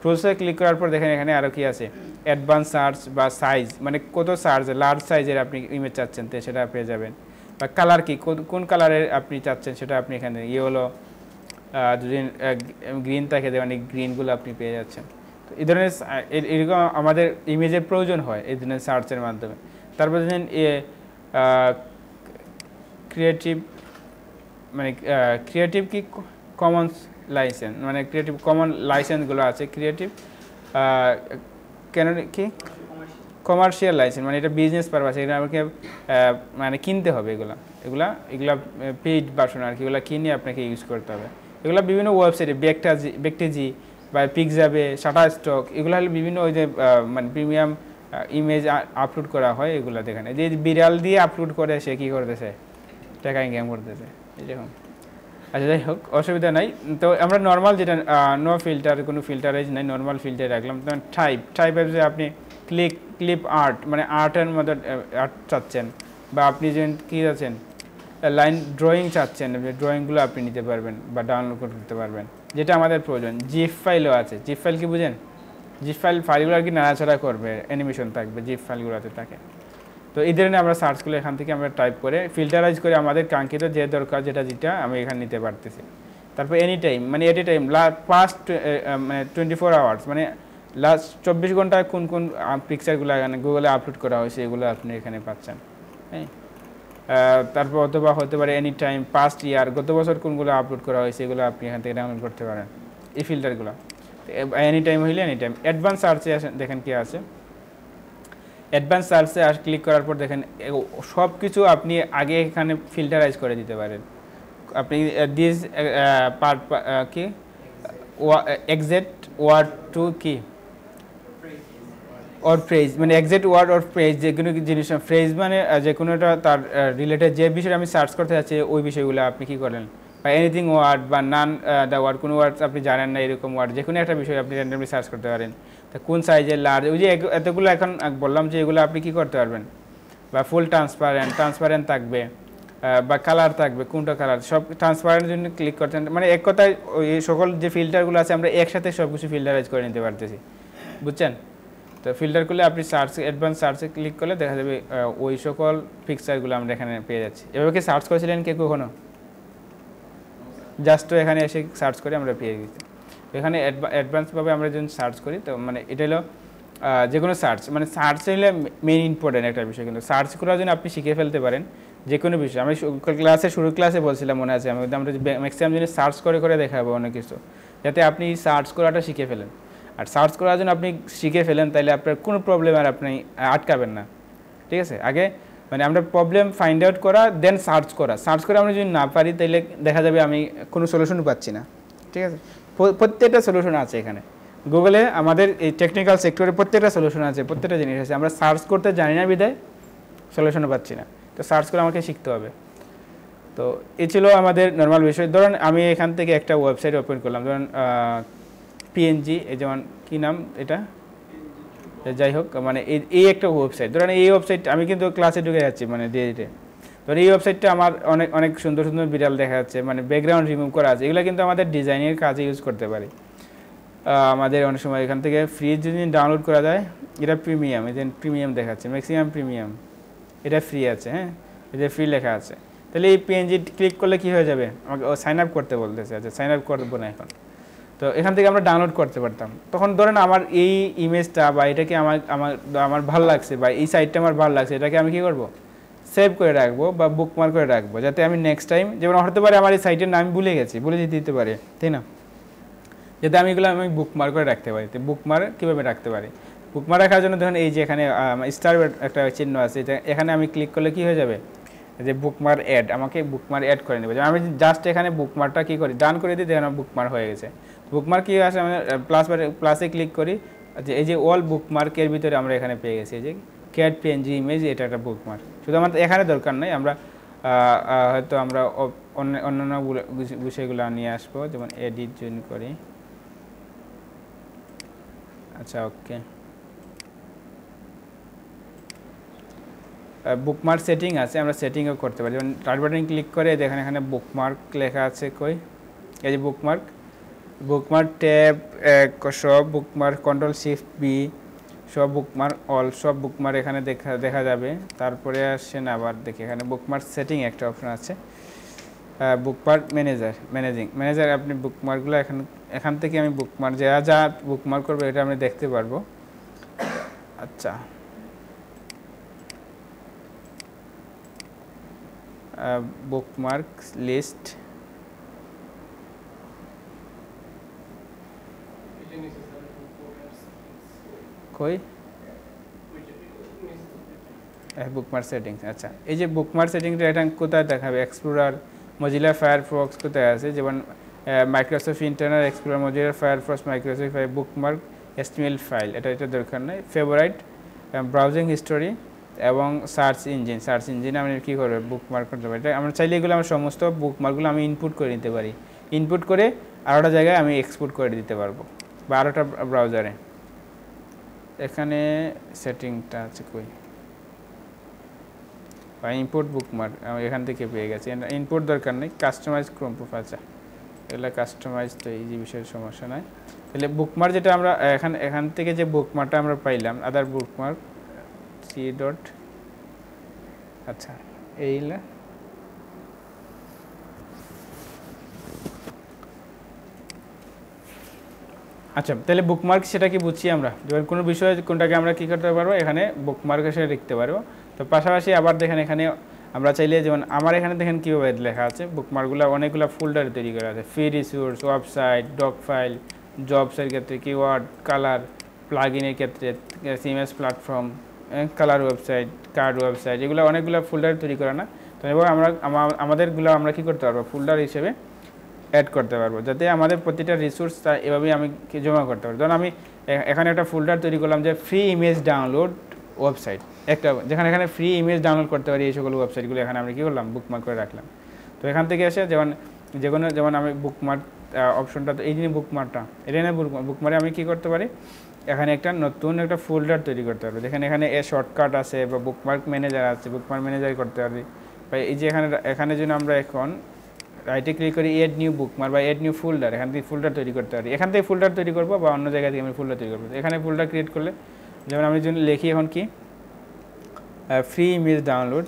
A: টুলসে ক্লিক করার পর দেখেন এখানে আরও কি আছে, অ্যাডভান্স সার্চ বা সাইজ, মানে কত সার্চ লার্জ সাইজের আপনি ইমেজ চাচ্ছেন তো সেটা পেয়ে যাবেন, বা কালার কি কোন কালারের আপনি চাচ্ছেন সেটা আপনি এখানে হলো যদি গ্রিন থাকে মানে গ্রিনগুলো আপনি পেয়ে যাচ্ছেন। তো এই ধরনের এরকম আমাদের ইমেজের প্রয়োজন হয় এই ধরনের সার্চের মাধ্যমে। তারপর দেখেন ক্রিয়েটিভ, মানে ক্রিয়েটিভ কি কমন্স লাইসেন্স, মানে ক্রিয়েটিভ কমন লাইসেন্সগুলো আছে, ক্রিয়েটিভ কেন কি কমার্শিয়াল লাইসেন্স, মানে এটা বিজনেস পারপাস, এটা আমাকে মানে কিনতে হবে, এগুলা পেইড ভার্সন আর কি, এগুলো কিনে আপনাকে ইউজ করতে হবে। এগুলো বিভিন্ন ওয়েবসাইটে বেকটেজি বা পিকজাবে, শাটার স্টক, এগুলো হলে বিভিন্ন ওই যে মানে প্রিমিয়াম ইমেজ আপলোড করা হয়, এগুলো দেখেন যে বিড়াল দিয়ে আপলোড করে সে কী করতেছে, টাকা ইনকাম করতেছে এরকম। আচ্ছা, যাই হোক, অসুবিধা নাই। তো আমরা নর্মাল যেটা নো ফিল্টার, কোনো ফিল্টারাইজ নাই, নর্মাল ফিল্টার রাখলাম। তখন টাইপের যে আপনি ক্লিপ আর্ট, মানে আর্টের মধ্যে আর্ট চাচ্ছেন, বা আপনি যে কী চাচ্ছেন লাইন ড্রয়িং চাচ্ছেন, ড্রয়িংগুলো আপনি নিতে পারবেন বা ডাউনলোড করতে পারবেন, যেটা আমাদের প্রয়োজন। জিপ ফাইলও আছে, জিপ ফাইল কি বুঝেন, জিপ ফাইলগুলো আর কি নাড়াচাড়া করবে, অ্যানিমেশন থাকবে জিপ ফাইলগুলোতে থাকে। তো এই ধরনের আমরা সার্চগুলো এখান থেকে আমরা টাইপ করে ফিল্টারাইজ করে আমাদের কাঙ্ক্ষিত যে দরকার যেটা আমি এখানে নিতে পারতেছি। তারপর এনি টাইম, মানে এট এ টাইম পাস্ট মানে 24 আওয়ার্স, মানে লাস্ট 24 ঘন্টায় কোন পিকচারগুলো এখানে গুগলে আপলোড করা হয়েছে এগুলো আপনি এখানে পাচ্ছেন, হ্যাঁ। তারপর অথবা হতে পারে এনি টাইম, পাস্ট ইয়ার, গত বছর কোনগুলো আপলোড করা হয়েছে এগুলো আপনি এখান থেকে ডাউনলোড করতে পারেন, এই ফিল্টারগুলো। এনি টাইম হইলে এনি টাইম। অ্যাডভান্স সার্চে দেখেন কি আছে, অ্যাডভান্স সার্চে ক্লিক করার পর দেখেন সব কিছু আপনি আগে এখানে ফিল্টারাইজ করে দিতে পারেন। আপনি দিস পার্ট কি এক্সাক্ট ওয়ার্ড টু কি অর ফ্রেজ, মানে এক্সাক্ট ওয়ার্ড অর ফ্রেজ, যে কোনো জিনিস ফ্রেজ মানে যে কোনোটা তার রিলেটেড যে বিষয়ে আমি সার্চ করতে যাচ্ছি ওই বিষয়গুলো আপনি কী করেন, বা এনিথিং ওয়ার্ড বা নান দ্য ওয়ার্ড, কোনো ওয়ার্ড আপনি জানেন না এরকম ওয়ার্ড, যে কোনো একটা বিষয় আপনি র্যান্ডমলি সার্চ করতে পারেন। তা কোন সাইজের লার্জ, ওই যে এতগুলো এখন বললাম যে এগুলো আপনি কী করতে পারবেন, বা ফুল ট্রান্সপারেন্ট থাকবে বা কালার থাকবে, কোনটা কালার, সব ট্রান্সপারেন্টের জন্য ক্লিক করতেন। মানে এক কথায় ওই সকল যে ফিল্টারগুলো আছে আমরা একসাথে সব কিছু ফিল্টারাইজ করে নিতে পারতেছি, বুঝছেন? তো ফিল্টার করলে আপনি অ্যাডভান্স সার্চে ক্লিক করলে দেখা যাবে ওই সকল পিকচারগুলো আমরা এখানে পেয়ে যাচ্ছি। এভাবে কি সার্চ করেছিলেন কে কখনো? জাস্ট তো এখানে এসে সার্চ করে আমরা পেয়ে গেছি। এখানে অ্যাডভান্সভাবে আমরা যখন সার্চ করি তো মানে এটা হলো যে কোনো সার্চ, মানে সার্চ হলে মেইন ইম্পর্টেন্ট একটা বিষয়, কিন্তু সার্চ করার জন্য আপনি শিখে ফেলতে পারেন যে কোনো বিষয়। আমি শুরু ক্লাসে বলছিলাম, মনে আছে, আমরা ম্যাক্সিমাম জিনিস সার্চ করে করে দেখাবো অনেক কিছু, যাতে আপনি সার্চ করাটা শিখে ফেলেন। আর সার্চ করার জন্য আপনি শিখে ফেলেন, তাহলে আপনার কোনো প্রবলেম আর আপনি আটকাবেন না, ঠিক আছে? আগে মানে আমরা প্রবলেম ফাইন্ড আউট করা, দেন সার্চ করে আমরা যদি না পারি তাহলে দেখা যাবে আমি কোনো সলিউশন পাচ্ছি না, ঠিক আছে? প্রত্যেকটা সলিউশন আছে এখানে গুগলে, আমাদের এই টেকনিক্যাল সেক্টরে প্রত্যেকটা সলিউশন আছে, প্রত্যেকটা জিনিস আছে। আমরা সার্চ করতে জানি না বিধায় সলিউশনও পাচ্ছি না, তো সার্চ করে আমাকে শিখতে হবে। তো এই ছিল আমাদের নর্মাল বিষয়। ধরুন আমি এখান থেকে একটা ওয়েবসাইট ওপেন করলাম, ধরুন পিএনজি, এই যেমন কী নাম এটা, যাই হোক, মানে এই একটা ওয়েবসাইট, ধরুন এই ওয়েবসাইট আমি কিন্তু ক্লাসে ঢুকে যাচ্ছি মানে ডিএডিতে। ধরুন এই ওয়েবসাইটটা আমার অনেক অনেক সুন্দর সুন্দর বিড়াল দেখা যাচ্ছে, মানে ব্যাকগ্রাউন্ড রিমুভ করা আছে, এগুলো কিন্তু আমাদের ডিজাইনের কাজে ইউজ করতে পারি। আমাদের অনেক সময় এখান থেকে ফ্রি যদি ডাউনলোড করা যায়, এটা প্রিমিয়াম, এই যে প্রিমিয়াম দেখাচ্ছে, ম্যাক্সিমাম প্রিমিয়াম, এটা ফ্রি আছে, হ্যাঁ, এটা ফ্রি লেখা আছে। তাহলে এই পিএনজি ক্লিক করলে কী হয়ে যাবে, আমাকে সাইন আপ করতে বলতেছে। আচ্ছা, সাইন আপ করবো না এখন, তো এখান থেকে আমরা ডাউনলোড করতে পারতাম। তখন ধরেন আমার এই ইমেজটা বা এটাকে আমার ভালো লাগছে, বা এই সাইটটা আমার ভালো লাগছে, এটাকে আমি কী করবো, সেভ করে রাখবো বা বুকমার্ক করে রাখবো, যাতে আমি নেক্সট টাইম, যেমন হতে পারে আমার এই সাইটের নাম ভুলে গেছি, ভুলে দিতে পারে, তাই না? যাতে আমি এগুলো আমি বুকমার্ক করে রাখতে পারি। তো বুকমার্ক কীভাবে রাখতে পারি, বুকমার্ক রাখার জন্য ধরুন এই যে এখানে স্টার একটা চিহ্ন আছে, এটা এখানে আমি ক্লিক করলে কী হয়ে যাবে, যে বুকমার্ক অ্যাড, আমাকে বুকমার্ক অ্যাড করে নেবে। আমি জাস্ট এখানে বুকমার্কটা কী করি, ডান করে দিই, দেখেন বুকমার্ক হয়ে গেছে। বুকমার্ক কী আছে, আমি প্লাসে ক্লিক করি, যে এই যে অল বুকমার্কের ভিতরে আমরা এখানে পেয়ে গেছি, এই যে ক্যাট পিএনজি ইমেজ, এটা একটা বুকমার্ক। শুধু আমার এখানে দরকার নেই, আমরা হয়তো আমরা অন্যান্য বিষয়গুলো নিয়ে আসবো, যেমন এডিট জয়েন করি। আচ্ছা, ওকে, বুকমার্ক সেটিং আছে, আমরা সেটিংও করতে পারি। যেমন টার্ট বাটন ক্লিক করে দেখেন এখানে বুকমার্ক লেখা আছে, কই, এই যে বুকমার্ক ট্যাব, সব বুকমার্ক, Ctrl+Shift+B, সব বুকমার্ক, অল, সব বুকমার্ক এখানে দেখা যাবে। তারপরে আসেন আবার দেখি, এখানে বুকমার্ক সেটিং একটা অপশন আছে, বুকমার্ক ম্যানেজার, আপনি বুকমার্কগুলো এখান থেকে আমি বুকমার্ক যা বুকমার্ক করবো এটা আমি দেখতে পারবো। আচ্ছা, বুকমার্ক লিস্ট, কই, বুকমার্ক সেটিংস। আচ্ছা, এই যে বুকমার্ক সেটিংটা এটা কোথায় দেখাবে, এক্সপ্লোরার, মজিলা ফায়ারফক্স কোথায় আছে, যেমন Microsoft internal explorer, Mozilla Firefox, Microsoft bookmark, HTML file, এটা দরকার নেই। ফেভারাইট, ব্রাউজিং হিস্টোরি এবং সার্চ ইঞ্জিন আমি কী করবো, বুকমার্ক করতে পারি। এটা আমরা চাইলে এগুলো আমার সমস্ত বুকমার্কগুলো আমি ইনপুট করে নিতে পারি, ইনপুট করে আরোটা জায়গায় আমি এক্সপোর্ট করে দিতে পারবো, বা আরোটা ব্রাউজারে। এখানে সেটিংটা আছে, কই, বা ইম্পোর্ট বুকমার্ক আমি এখান থেকে পেয়ে গেছি, ইনপুট দরকার নেই। কাস্টমাইজ ক্রোম প্রোফাইল, এগুলো কাস্টমাইজ, তো এই যে বিষয়ের সমস্যা নয়। তাহলে বুকমার্ক যেটা আমরা এখান থেকে যে বুকমার্কটা আমরা পাইলাম, আদার বুকমার্ক সি ডট, আচ্ছা এইগুলা, আচ্ছা, তাহলে বুকমার্ক সেটা কি বুঝছি আমরা, যেমন কোনো বিষয়ে কোনটাকে আমরা কী করতে পারবো, এখানে বুকমার্ক হিসেবে লিখতে পারবো। তো পাশাপাশি আবার দেখেন এখানে আমরা চাইলে, যেমন আমার এখানে দেখেন কীভাবে লেখা আছে, বুকমার্কগুলো অনেকগুলো ফোল্ডার তৈরি করা আছে, free resource, website, doc file, জবসের ক্ষেত্রে কিওয়ার্ড, কালার, প্লাগইনের ক্ষেত্রে CMS platform, colour website, card website, এগুলো অনেকগুলো ফোল্ডার তৈরি করা না। তো এবার আমাদেরগুলো আমরা কী করতে পারবো, ফোল্ডার হিসেবে অ্যাড করতে পারবো, যাতে আমাদের প্রতিটা রিসোর্স এভাবেই আমি জমা করতে পারবো। ধরুন আমি এখানে একটা ফোল্ডার তৈরি করলাম যে ফ্রি ইমেজ ডাউনলোড ওয়েবসাইট, একটা যেখানে ফ্রি ইমেজ ডাউনলোড করতে পারি, এই সকল ওয়েবসাইটগুলো এখানে আমি কী করলাম, বুকমার্ক করে রাখলাম। তো এখান থেকে এসে যেমন আমি বুকমার্ক অপশনটা, তো এই জন্য বুকমার্কটা এটা নিয়ে বুকমার্কে আমি কী করতে পারি, এখানে একটা নতুন একটা ফোল্ডার তৈরি করতে পারবো, যেখানে এখানে শর্টকাট আছে বা বুকমার্ক ম্যানেজার আছে, বুকমার্ক ম্যানেজার করতে পারবি। বা এই যে এখানে যদি আমরা এখন রাইটে ক্লিক করি এড নিউ বুকমার্ক বা এড নিউ ফোল্ডার, এখান থেকে ফোল্ডার তৈরি করতে পারি। এখান থেকে ফোল্ডার তৈরি করবো বা অন্য জায়গা থেকে আমি ফোল্ডার তৈরি করবো। এখানে ফোল্ডার ক্রিয়েট করলে যেমন আমি যদি লিখি এখন কি ফ্রি ইমেজ ডাউনলোড,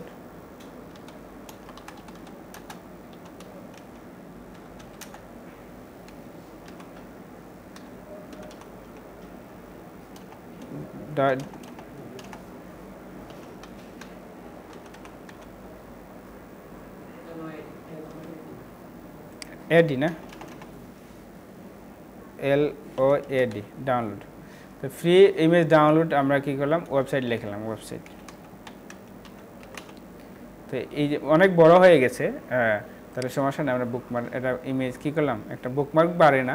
A: এডি না LOAD ডাউনলোড। তো ফ্রি ইমেজ ডাউনলোড আমরা কি করলাম ওয়েবসাইট লিখলাম, ওয়েবসাইট। তো এই যে অনেক বড় হয়ে গেছে, তাহলে সমস্যা নেই, আমরা বুকমার্ক এটা ইমেজ কি করলাম একটা বুকমার্ক বারে না,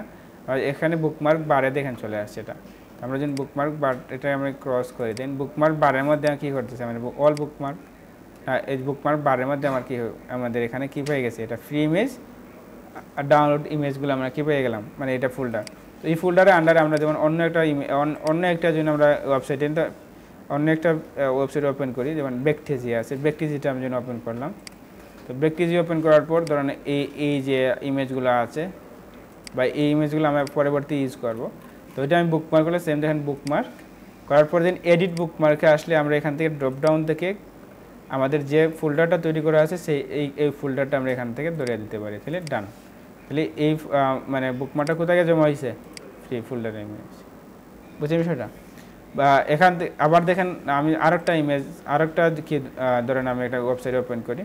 A: এখানে বুকমার্ক বারে দেখেন চলে আসছে এটা। আমরা যখন বুকমার্ক বার এটা আমরা ক্রস করে দেন বুকমার্ক বারের মধ্যে কী করতেছে মানে অল বুকমার্ক, এই বুকমার্ক বারের মধ্যে আমার কি আমাদের এখানে কি পেয়ে গেছে এটা ফ্রি ইমেজ আর ডাউনলোড ইমেজগুলো আমরা কী পেয়ে গেলাম মানে এটা ফোল্ডার। তো এই ফোল্ডারের আন্ডারে আমরা যেমন অন্য একটা জন্য আমরা ওয়েবসাইটে অন্য একটা ওয়েবসাইট ওপেন করি, যেমন ব্যাকটেজি আছে, ব্যাকটেজিটা আমি যেন ওপেন করলাম। তো ব্যাকটেজি ওপেন করার পর ধরেন এই যে ইমেজগুলো আছে বা এই ইমেজগুলো আমরা পরবর্তী ইউজ করব। তো এটা আমি বুকমার্ক করলে সেম দেখেন বুকমার্ক করার পর দেন এডিট বুকমার্কে আসলে আমরা এখান থেকে ড্রপডাউন থেকে আমাদের যে ফোল্ডারটা তৈরি করা আছে সেই এই ফোল্ডারটা আমরা এখান থেকে ধরিয়ে দিতে পারি, তাহলে ডান। তাহলে এই মানে বুকমার্কটা কোথায় জমা হয়েছে ফ্রি ফোল্ডারে ইমেজ, বুঝছেন বিষয়টা। বা এখান থেকে আবার দেখেন আমি আরেকটা ইমেজ আরেকটা কি ধরেন আমি একটা ওয়েবসাইট ওপেন করি,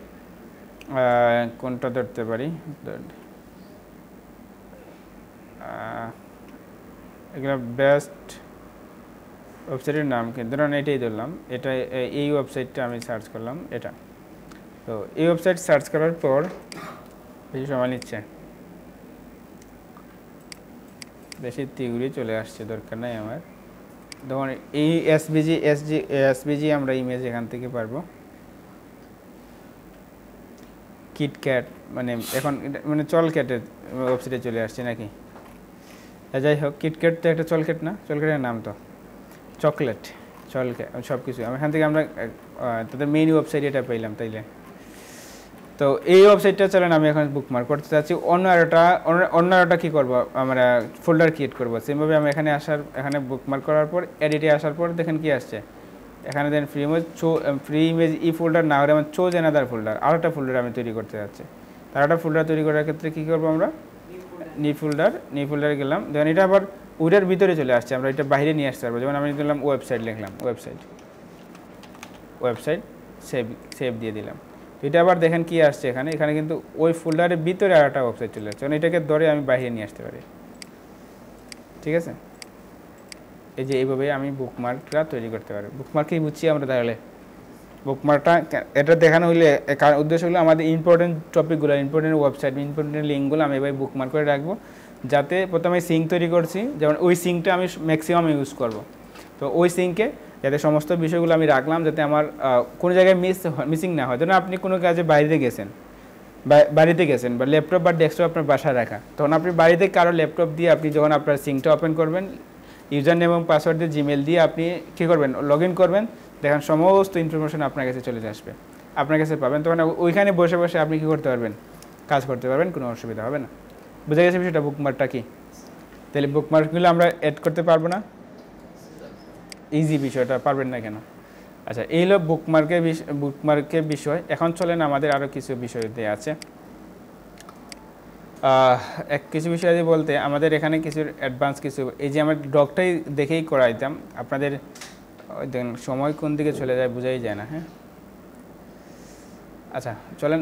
A: কোনটা ধরতে পারি, এগুলো বেস্ট ওয়েবসাইটের নাম কি ধরুন এটাই ধরলাম, এটা এই ওয়েবসাইটটা আমি সার্চ করলাম এটা। তো এই ওয়েবসাইট সার্চ করার পর বেশি সময় নিচ্ছে, বেশি থিওরি চলে আসছে, দরকার নাই আমার। ধরুন এই এসবিজি আমরা ইমেজ এখান থেকে পারবো। কিটক্যাট মানে এখন মানে চলক্যাটের ওয়েবসাইটে চলে আসছে নাকি, যাই হোক কিটক্যাট তো একটা চলক্যাট না, চলক্যাটের নাম তো চকলেট, চলক্যাট সব কিছু এখান থেকে আমরা তাদের মেইন ওয়েবসাইট এটা পেলাম তাইলে। তো এই ওয়েবসাইটটা চলেন আমি এখন বুকমার্ক করতে চাচ্ছি, অন্য আরেকটা কী করবো আমরা ফোল্ডার ক্রিয়েট করবো। সেমভাবে আমি এখানে বুকমার্ক করার পর এডিটে আসার পর দেখেন কি আসছে এখানে দেন ফ্রি ইমেজ ই ফোল্ডার না হলে আমার চোজ অ্যানাদার ফোল্ডার, আরেকটা ফোল্ডার আমি তৈরি করতে যাচ্ছি। তার একটা ফোল্ডার তৈরি করার ক্ষেত্রে কী করবো আমরা নিউ ফোল্ডারে গেলাম, যেমন এটা আবার ওইটার ভিতরে চলে আসছে, আমরা এটা বাইরে নিয়ে আসতে পারবো। যেমন আমি দিলাম ওয়েবসাইট লিখলাম, ওয়েবসাইট সেভ দিয়ে দিলাম। তো এটা আবার দেখেন কি আসছে এখানে কিন্তু ওই ফোল্ডারের ভিতরে আর একটা ওয়েবসাইট চলে আসছে, কারণ এটাকে ধরে আমি বাইরে নিয়ে আসতে পারি, ঠিক আছে। এই যে এইভাবে আমি বুকমার্কটা তৈরি করতে পারি। বুকমার্কই বুঝছি আমরা, তাহলে বুকমার্কটা এটা দেখানো হইলে কারণ উদ্দেশ্য হলো আমাদের ইম্পর্টেন্ট টপিকগুলো, ইম্পর্টেন্ট ওয়েবসাইট, ইম্পর্টেন্ট লিঙ্কগুলো আমি এভাবে বুকমার্ক করে রাখবো, যাতে প্রথমে সিঙ্ক তৈরি করছি, যেমন ওই সিঙ্কটা আমি ম্যাক্সিমাম ইউজ করব। তো ওই সিঙ্কে যাতে সমস্ত বিষয়গুলো আমি রাখলাম যাতে আমার কোনো জায়গায় মিসিং না হয়। ধরুন আপনি কোনো কাজে বাড়িতে গেছেন বা ল্যাপটপ বা ডেস্কটপ আপনার বাসায় রাখা, তখন আপনি বাড়িতে কারো ল্যাপটপ দিয়ে আপনি যখন আপনার সিঙ্কটা ওপেন করবেন ইউজার নেম এবং পাসওয়ার্ড দিয়ে জিমেল দিয়ে আপনি কী করবেন লগ ইন করবেন, দেখেন সমস্ত ইনফরমেশন আপনার কাছে চলে আসবে, আপনার কাছে পাবেন। তখন ওইখানে বসে বসে আপনি কী করতে পারবেন, কাজ করতে পারবেন, কোনো অসুবিধা হবে না। বুঝে গেছে বিষয়টা বুকমার্কটা কি। তাহলে বুকমার্কগুলো আমরা অ্যাড করতে পারবো না, ইজি বিষয়টা পারবেন না কেন। আচ্ছা এই হলো বুকমার্কের বিষয়। এখন চলেন আমাদের আরও কিছু বিষয় দিয়ে আছে, কিছু বিষয় বলতে আমাদের এখানে কিছু অ্যাডভান্স কিছু এই যে আমার ডগটাই দেখেই করাইতাম আপনাদের, দেখেন সময় কোন দিকে চলে যায় বোঝাই যায় না। হ্যাঁ আচ্ছা চলেন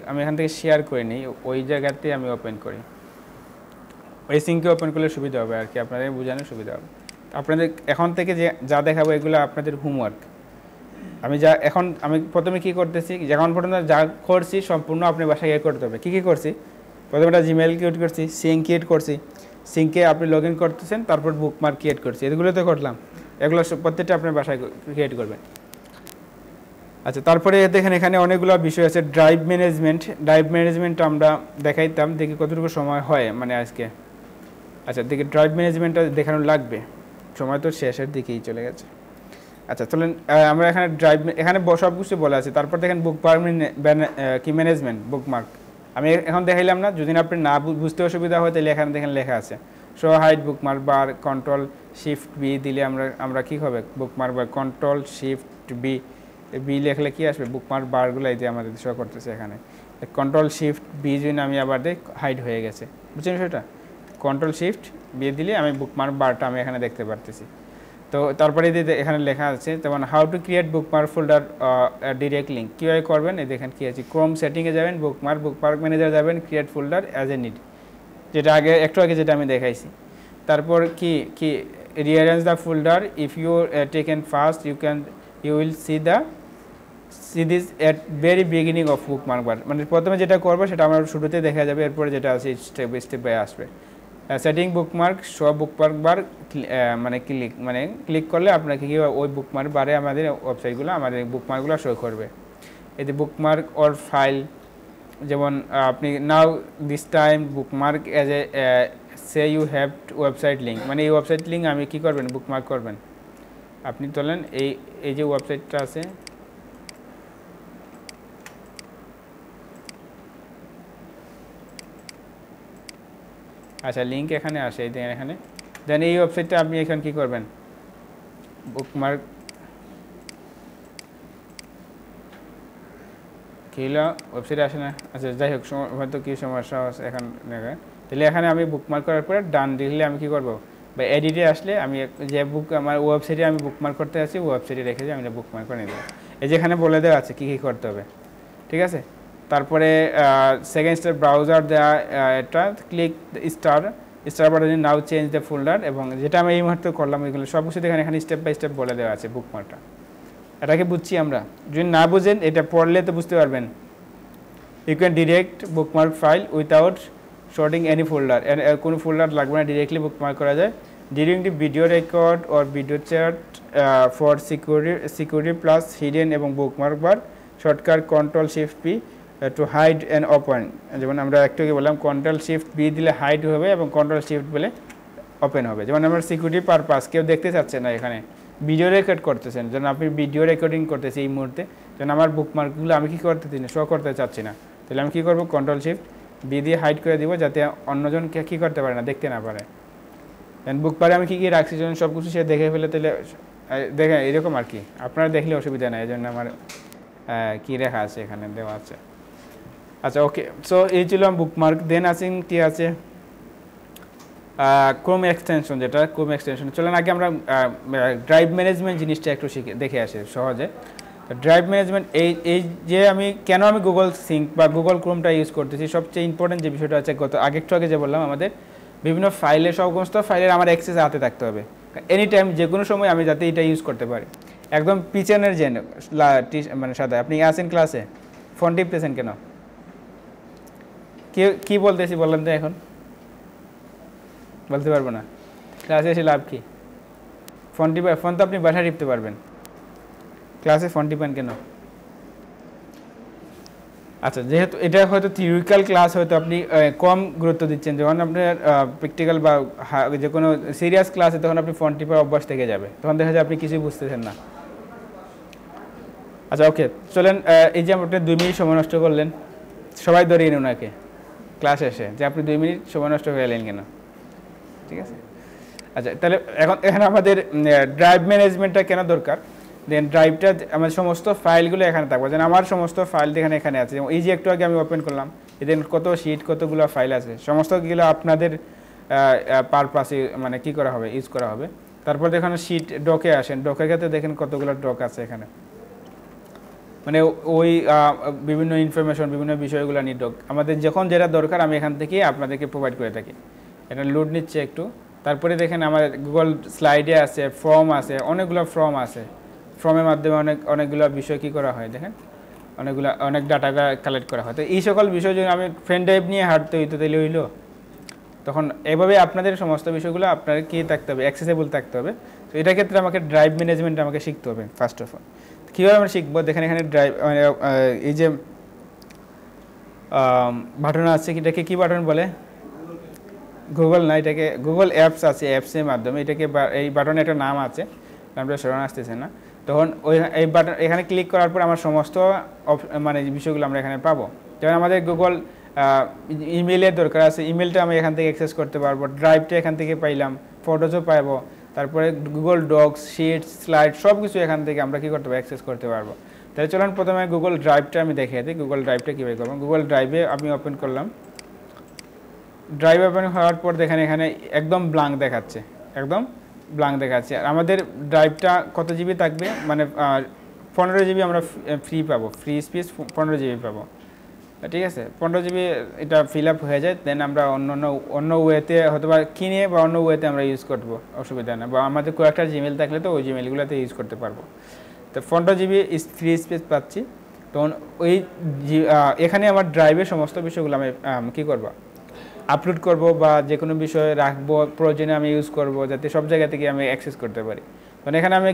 A: আমি এখান থেকে শেয়ার করে নিই, ওই জায়গাতে আমি ওপেন করি, ওই সিঙ্কে ওপেন করলে সুবিধা হবে আর কি, আপনাদের বোঝানোর সুবিধা হবে। আপনাদের এখন থেকে যা দেখাবো এগুলো আপনাদের হোমওয়ার্ক। আমি প্রথমে কি করতেছি, এখন পর্যন্ত যা করছি সম্পূর্ণ আপনি বাসায় গিয়ে করতে হবে। কী করছি, প্রথমে একটা জিমেল ক্রিয়েট করছি, সিঙ্ক ক্রিয়েট করছি, সিঙ্কে আপনি লগ ইন করতেছেন, তারপর বুকমার্ক ক্রিয়েট করছি, এগুলো তো করলাম, এগুলো প্রত্যেকটা আপনার বাসায় ক্রিয়েট করবেন। আচ্ছা তারপরে দেখেন এখানে অনেকগুলো বিষয় আছে। ড্রাইভ ম্যানেজমেন্ট আমরা দেখাইতাম, দেখি কতটুকু সময় হয় মানে আজকে। আচ্ছা দেখি ড্রাইভ ম্যানেজমেন্টটা দেখানো লাগবে, সময় তো শেষের দিকেই চলে গেছে। আচ্ছা চলেন আমরা এখানে ড্রাইভ এখানে সব কিছু বলা আছে। তারপর দেখেন বুকমার্ক কি ম্যানেজমেন্ট বুকমার্ক আমি এখন দেখাইলাম না, যদি আপনি না বুঝতে অসুবিধা হয় তাহলে এখানে দেখেন লেখা আছে শো হাইড বুকমার্ক বার কন্ট্রোল শিফট বি দিলে আমরা কি হবে বুকমার্ক বার কন্ট্রোল শিফট বি লিখলে কি আসবে বুকমার্ক বারগুলো এই যে আমাদের শো করতেছে এখানে কন্ট্রোল শিফট বি যদি আমি আবার দিই হাইড হয়ে গেছে, বুঝছেন সেটা? কন্ট্রোল শিফট বি দিলে আমি বুকমার্ক বারটা আমি এখানে দেখতে পারতেছি। তো তারপরে এখানে লেখা আছে যেমন how to create bookmark folder direct link কীভাবে করবেন, এই দেখেন কী আছে ক্রোম সেটিংয়ে যাবেন বুকমার্ক ম্যানেজার যাবেন create folder as a need, যেটা একটু আগে যেটা আমি দেখাইছি। তারপর কি rearrange the folder if you taken first you will see this at very beginning of bookmark bar, মানে প্রথমে যেটা করবো সেটা আমার শুরুতে দেখা যাবে, এরপরে যেটা আছে স্টেপ বাই স্টেপ বাই আসবে। সেটিং বুকমার্ক শো বুকমার্ক বার ক্লিক করলে আপনাকে কি ওই বুকমার্ক বারে আমাদের ওয়েবসাইটগুলো আমাদের বুকমার্কগুলো শো করবে। এই যে বুকমার্ক অর ফাইল, যেমন আপনি now this time bookmark as a say you have website link, মানে এই ওয়েবসাইট লিঙ্ক আমি কি করবেন বুকমার্ক করবেন। আপনি তোলেন এই যে ওয়েবসাইটটা আছে আচ্ছা লিঙ্ক এখানে আসে এই দেখেন এখানে, দেন এই ওয়েবসাইটটা আপনি এখানে কি করবেন বুকমার্ক কি হলো ওয়েবসাইটে আসে না, আচ্ছা যাই হোক হয়তো কী সমস্যা আছে এখন দেখা, তাহলে এখানে আমি বুকমার্ক করার পরে ডান দিলে আমি কি করবো বা এডিটে আসলে আমি যে আমার ওয়েবসাইটে আমি বুকমার্ক করতে আছি ওয়েবসাইটে রেখে দিয়ে আমি বুকমার্ক করে নেব। এই যেখানে বলে দেওয়া আছে কী কী করতে হবে, ঠিক আছে? তারপরে সেকেন্ড স্টেপ ব্রাউজার দেওয়া এটা ক্লিক স্টার বাটনে নাও চেঞ্জ দ্য ফোল্ডার, এবং যেটা আমি এই মুহূর্তে করলাম ওইগুলো সব কিছু দেখেন এখানে স্টেপ বাই স্টেপ বলে দেওয়া আছে বুকমার্কটা। এটাকে বুঝছি আমরা, যদি না বুঝেন এটা পড়লে তো বুঝতে পারবেন। You can direct bookmark file without sorting any folder, কোনো ফোল্ডার লাগবে না, ডিরেক্টলি বুকমার্ক করা যায়। During the video record or video chat for security plus hidden এবং bookmark bar shortcut control shift P to hide and open, যেমন আমরা একটু আগে বললাম কন্ট্রোল শিফট বি দিলে হাইড হবে এবং কন্ট্রোল শিফট বলে ওপেন হবে। যেমন আমরা সিকিউরিটি পারপাস কেউ দেখতে চাচ্ছে না, এখানে ভিডিও রেকর্ড করতেছেন, যেন আপনি ভিডিও রেকর্ডিং করতেছি এই মুহূর্তে, যেন আমার বুকমার্কগুলো আমি কী করতেছি না শো করতে চাচ্ছি না, তাহলে আমি কী করবো কন্ট্রোল শিফট বি দিয়ে হাইড করে দিব যাতে অন্যজনকে কী করতে পারে না দেখতে না পারে। দেন বুকমার্কে আমি কী কী রাখছি যেন সব কিছু সে দেখে ফেলে, তাহলে দেখে এরকম আর কি, আপনারা দেখলে অসুবিধা নেই, এই জন্য আমার কী রেখা আছে এখানে দেওয়া আছে। আচ্ছা ওকে, সো এই ছিল বুকমার্ক। দেন আছে কি আছে ক্রোম এক্সটেনশন, যেটা ক্রোম এক্সটেনশন। চলেন আগে আমরা ড্রাইভ ম্যানেজমেন্ট জিনিসটা একটু দেখে আসি সহজে। ড্রাইভ ম্যানেজমেন্ট এই যে আমি কেন গুগল সিঙ্ক বা গুগল ক্রোমটা ইউজ করতেছি, সবচেয়ে ইম্পর্টেন্ট যে বিষয়টা আছে একটু আগে যে বললাম আমাদের বিভিন্ন ফাইলের সমস্ত ফাইলের আমার অ্যাক্সেস হাতে থাকতে হবে এনি টাইম, যে কোনো সময় আমি যাতে এটা ইউজ করতে পারি। একদম পিছনের যে মানে সাদা আপনি আসেন ক্লাসে ফোন টিপতেছেন কেন, কি বলতেছি বললাম তো, এখন বলতে পারবো না, ক্লাসে এসে লাভ কি? ফোন তো আপনি বাসায় টিপতে পারবেন, ক্লাসে ফোন টিপেন কেন? আচ্ছা যেহেতু এটা হয়তো থিওরিক্যাল ক্লাস, হয়তো আপনি কম গুরুত্ব দিচ্ছেন, যখন আপনার প্র্যাকটিক্যাল বা যে কোনো সিরিয়াস ক্লাসে তখন আপনি ফোন টিপার অভ্যাস থেকে যাবে, তখন দেখা যায় আপনি কিছুই বুঝতেছেন না। আচ্ছা ওকে চলেন, এই যে আপনি 2 মিনিট সময় নষ্ট করলেন, সবাই ধরিয়ে নিন ওনাকে ক্লাস এসে যে আপনি 2 মিনিট সময় নষ্ট হয়ে এলেন কেন, ঠিক আছে? আচ্ছা তাহলে এখানে আমাদের ড্রাইভ ম্যানেজমেন্টটা কেন দরকার, দেন ড্রাইভটা আমার সমস্ত ফাইলগুলো এখানে থাকবে, যেন আমার সমস্ত ফাইল এখানে আছে, এই যে একটু আগে আমি ওপেন করলাম, দেন কত শিট কতগুলো ফাইল আছে, সমস্তগুলো আপনাদের পারপাসে মানে কি করা হবে ইউজ করা হবে। তারপর দেখেন শিট ডকে আসেন, ডকের ক্ষেত্রে দেখেন কতগুলো ডক আছে এখানে, মানে ওই বিভিন্ন ইনফরমেশন বিভিন্ন বিষয়গুলো নিয়ে ডক আমাদের যখন যেটা দরকার আমি এখান থেকে আপনাদেরকে প্রোভাইড করে থাকি। এটা লোড নিচ্ছে একটু। তারপরে দেখেন আমার গুগল স্লাইডে আছে, ফর্ম আছে, অনেকগুলো ফর্ম আছে, ফর্মের মাধ্যমে অনেকগুলো বিষয় কী করা হয় দেখেন, অনেক ডাটা কালেক্ট করা হয়। তো এই সকল বিষয় যদি আমি পেন ড্রাইভ নিয়ে হাঁটতে হইতো তাহলে হইলো, তখন এভাবে আপনাদের সমস্ত বিষয়গুলো আপনার কি থাকতে হবে, অ্যাক্সেসেবল থাকতে হবে। তো এটার ক্ষেত্রে আমাকে ড্রাইভ ম্যানেজমেন্ট আমাকে শিখতে হবে ফার্স্ট অফ অল। কীভাবে আমরা শিখবো, দেখেন এখানে ড্রাইভ এই যে বাটন আছে, এটাকে কী বাটন বলে, গুগল না, এটাকে গুগল অ্যাপস আছে, অ্যাপসের মাধ্যমে এটাকে এই বাটনে একটা নাম আছে, নামটা স্মরণ আসতেছে না। তখন ওই এই বাটন এখানে ক্লিক করার পর আমার সমস্ত মানে বিষয়গুলো আমরা এখানে পাবো। যেমন আমাদের গুগল ইমেলের দরকার আছে, ইমেলটা আমি এখান থেকে অ্যাক্সেস করতে পারবো, ড্রাইভটা এখান থেকে পাইলাম, ফটোজও পাবো, তারপরে গুগল ডক্স, শিটস, স্লাইড সব কিছু এখান থেকে আমরা কী করতে পারবো, অ্যাক্সেস করতে পারবো। তাহলে চলুন প্রথমে গুগল ড্রাইভটা আমি দেখিয়ে দিই, গুগল ড্রাইভটা কীভাবে করবো। গুগল ড্রাইভে আমি ওপেন করলাম, ড্রাইভ ওপেন হওয়ার পর দেখেন এখানে একদম ব্ল্যাঙ্ক দেখাচ্ছে, একদম ব্ল্যাঙ্ক দেখাচ্ছে। আর আমাদের ড্রাইভটা কত জিবি থাকবে, মানে 15 জিবি আমরা ফ্রি পাবো, ফ্রি স্পেস 15 জিবি পাবো, ঠিক আছে। 15 জিবি এটা ফিল আপ হয়ে যায়, দেন আমরা অন্য ওয়েতে হয়তো বা কিনে বা অন্য ওয়েতে আমরা ইউজ করবো, অসুবিধা না। বা আমাদের কয়েকটা জিমেল থাকলে তো ওই জিমেলগুলোতে ইউজ করতে পারবো। তো 15 জিবি ফ্রি স্পেস পাচ্ছি। তখন ওই এখানে আমার ড্রাইভের সমস্ত বিষয়গুলো আমি কী করবো, আপলোড করব বা যে কোনো বিষয়ে রাখবো, প্রয়োজনে আমি ইউজ করব, যাতে সব জায়গা থেকে আমি অ্যাক্সেস করতে পারি। মানে এখানে আমি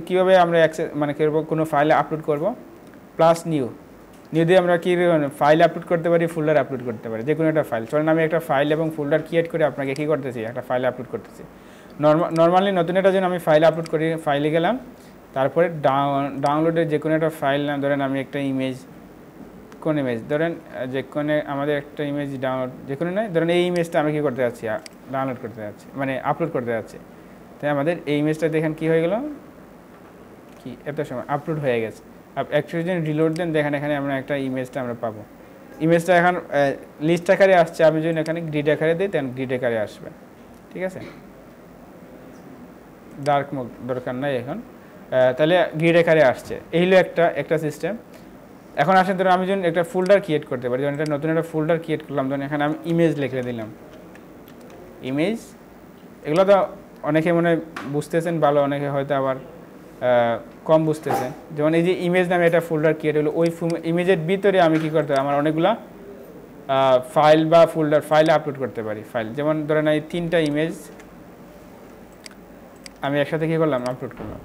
A: কীভাবে আমরা অ্যাক্সেস মানে করবো, কোনো ফাইলে আপলোড করব, প্লাস নিউ দিয়ে আমরা কী ফাইল আপলোড করতে পারি, ফোল্ডার আপলোড করতে পারি, যে কোনো একটা ফাইল। চলেন আমি একটা ফাইল এবং ফোল্ডার ক্রিয়েট করে আপনাকে কী করতেছি, একটা ফাইল আপলোড করতেছি। নর্মালি নতুন একটা জন্য আমি ফাইল আপলোড করি, ফাইলে গেলাম, তারপরে ডাউনলোডের যে কোনো একটা ফাইল নাম, ধরেন আমি একটা ইমেজ, কোন ইমেজ ধরেন, যে কোনো আমাদের একটা ইমেজ ডাউনলোড, যে কোনো নয়, ধরেন এই ইমেজটা আমি কী করতে যাচ্ছি, ডাউনলোড করতে যাচ্ছি, মানে আপলোড করতে যাচ্ছি। তাই আমাদের এই ইমেজটা দেখেন কী হয়ে গেল, কি এত সময় আপলোড হয়ে গেছে। একটু যদি রিলোড দেন, দেখেন এখানে আমরা একটা ইমেজটা আমরা পাবো। ইমেজটা এখন লিস্ট আকারে আসছে, আমি যদি এখানে গ্রিড আকারে দিই, তেন গ্রিড আকারে আসবে, ঠিক আছে। ডার্ক মোড দরকার নাই এখন, তাহলে গ্রিড আকারে আসছে। এই হলো একটা সিস্টেম। এখন আসেন, ধরুন আমি যখন একটা ফোল্ডার ক্রিয়েট করতে পারি, যখন একটা নতুন একটা ফোল্ডার ক্রিয়েট করলাম, তখন এখানে আমি ইমেজ লিখে দিলাম, ইমেজ। এগুলো তো অনেকে মনে বুঝতেছেন ভালো, অনেকে হয়তো আবার কম বুঝতেছেন। যেমন এই যে ইমেজ নামে একটা ফোল্ডার ক্রিয়েট হলো, ওই ইমেজের ভিতরে আমি কী করতে পারি, আমার অনেকগুলো ফাইল বা ফোল্ডার ফাইলে আপলোড করতে পারি। ফাইল যেমন ধরেন এই 3টা ইমেজ আমি একসাথে কী করলাম, আপলোড করলাম।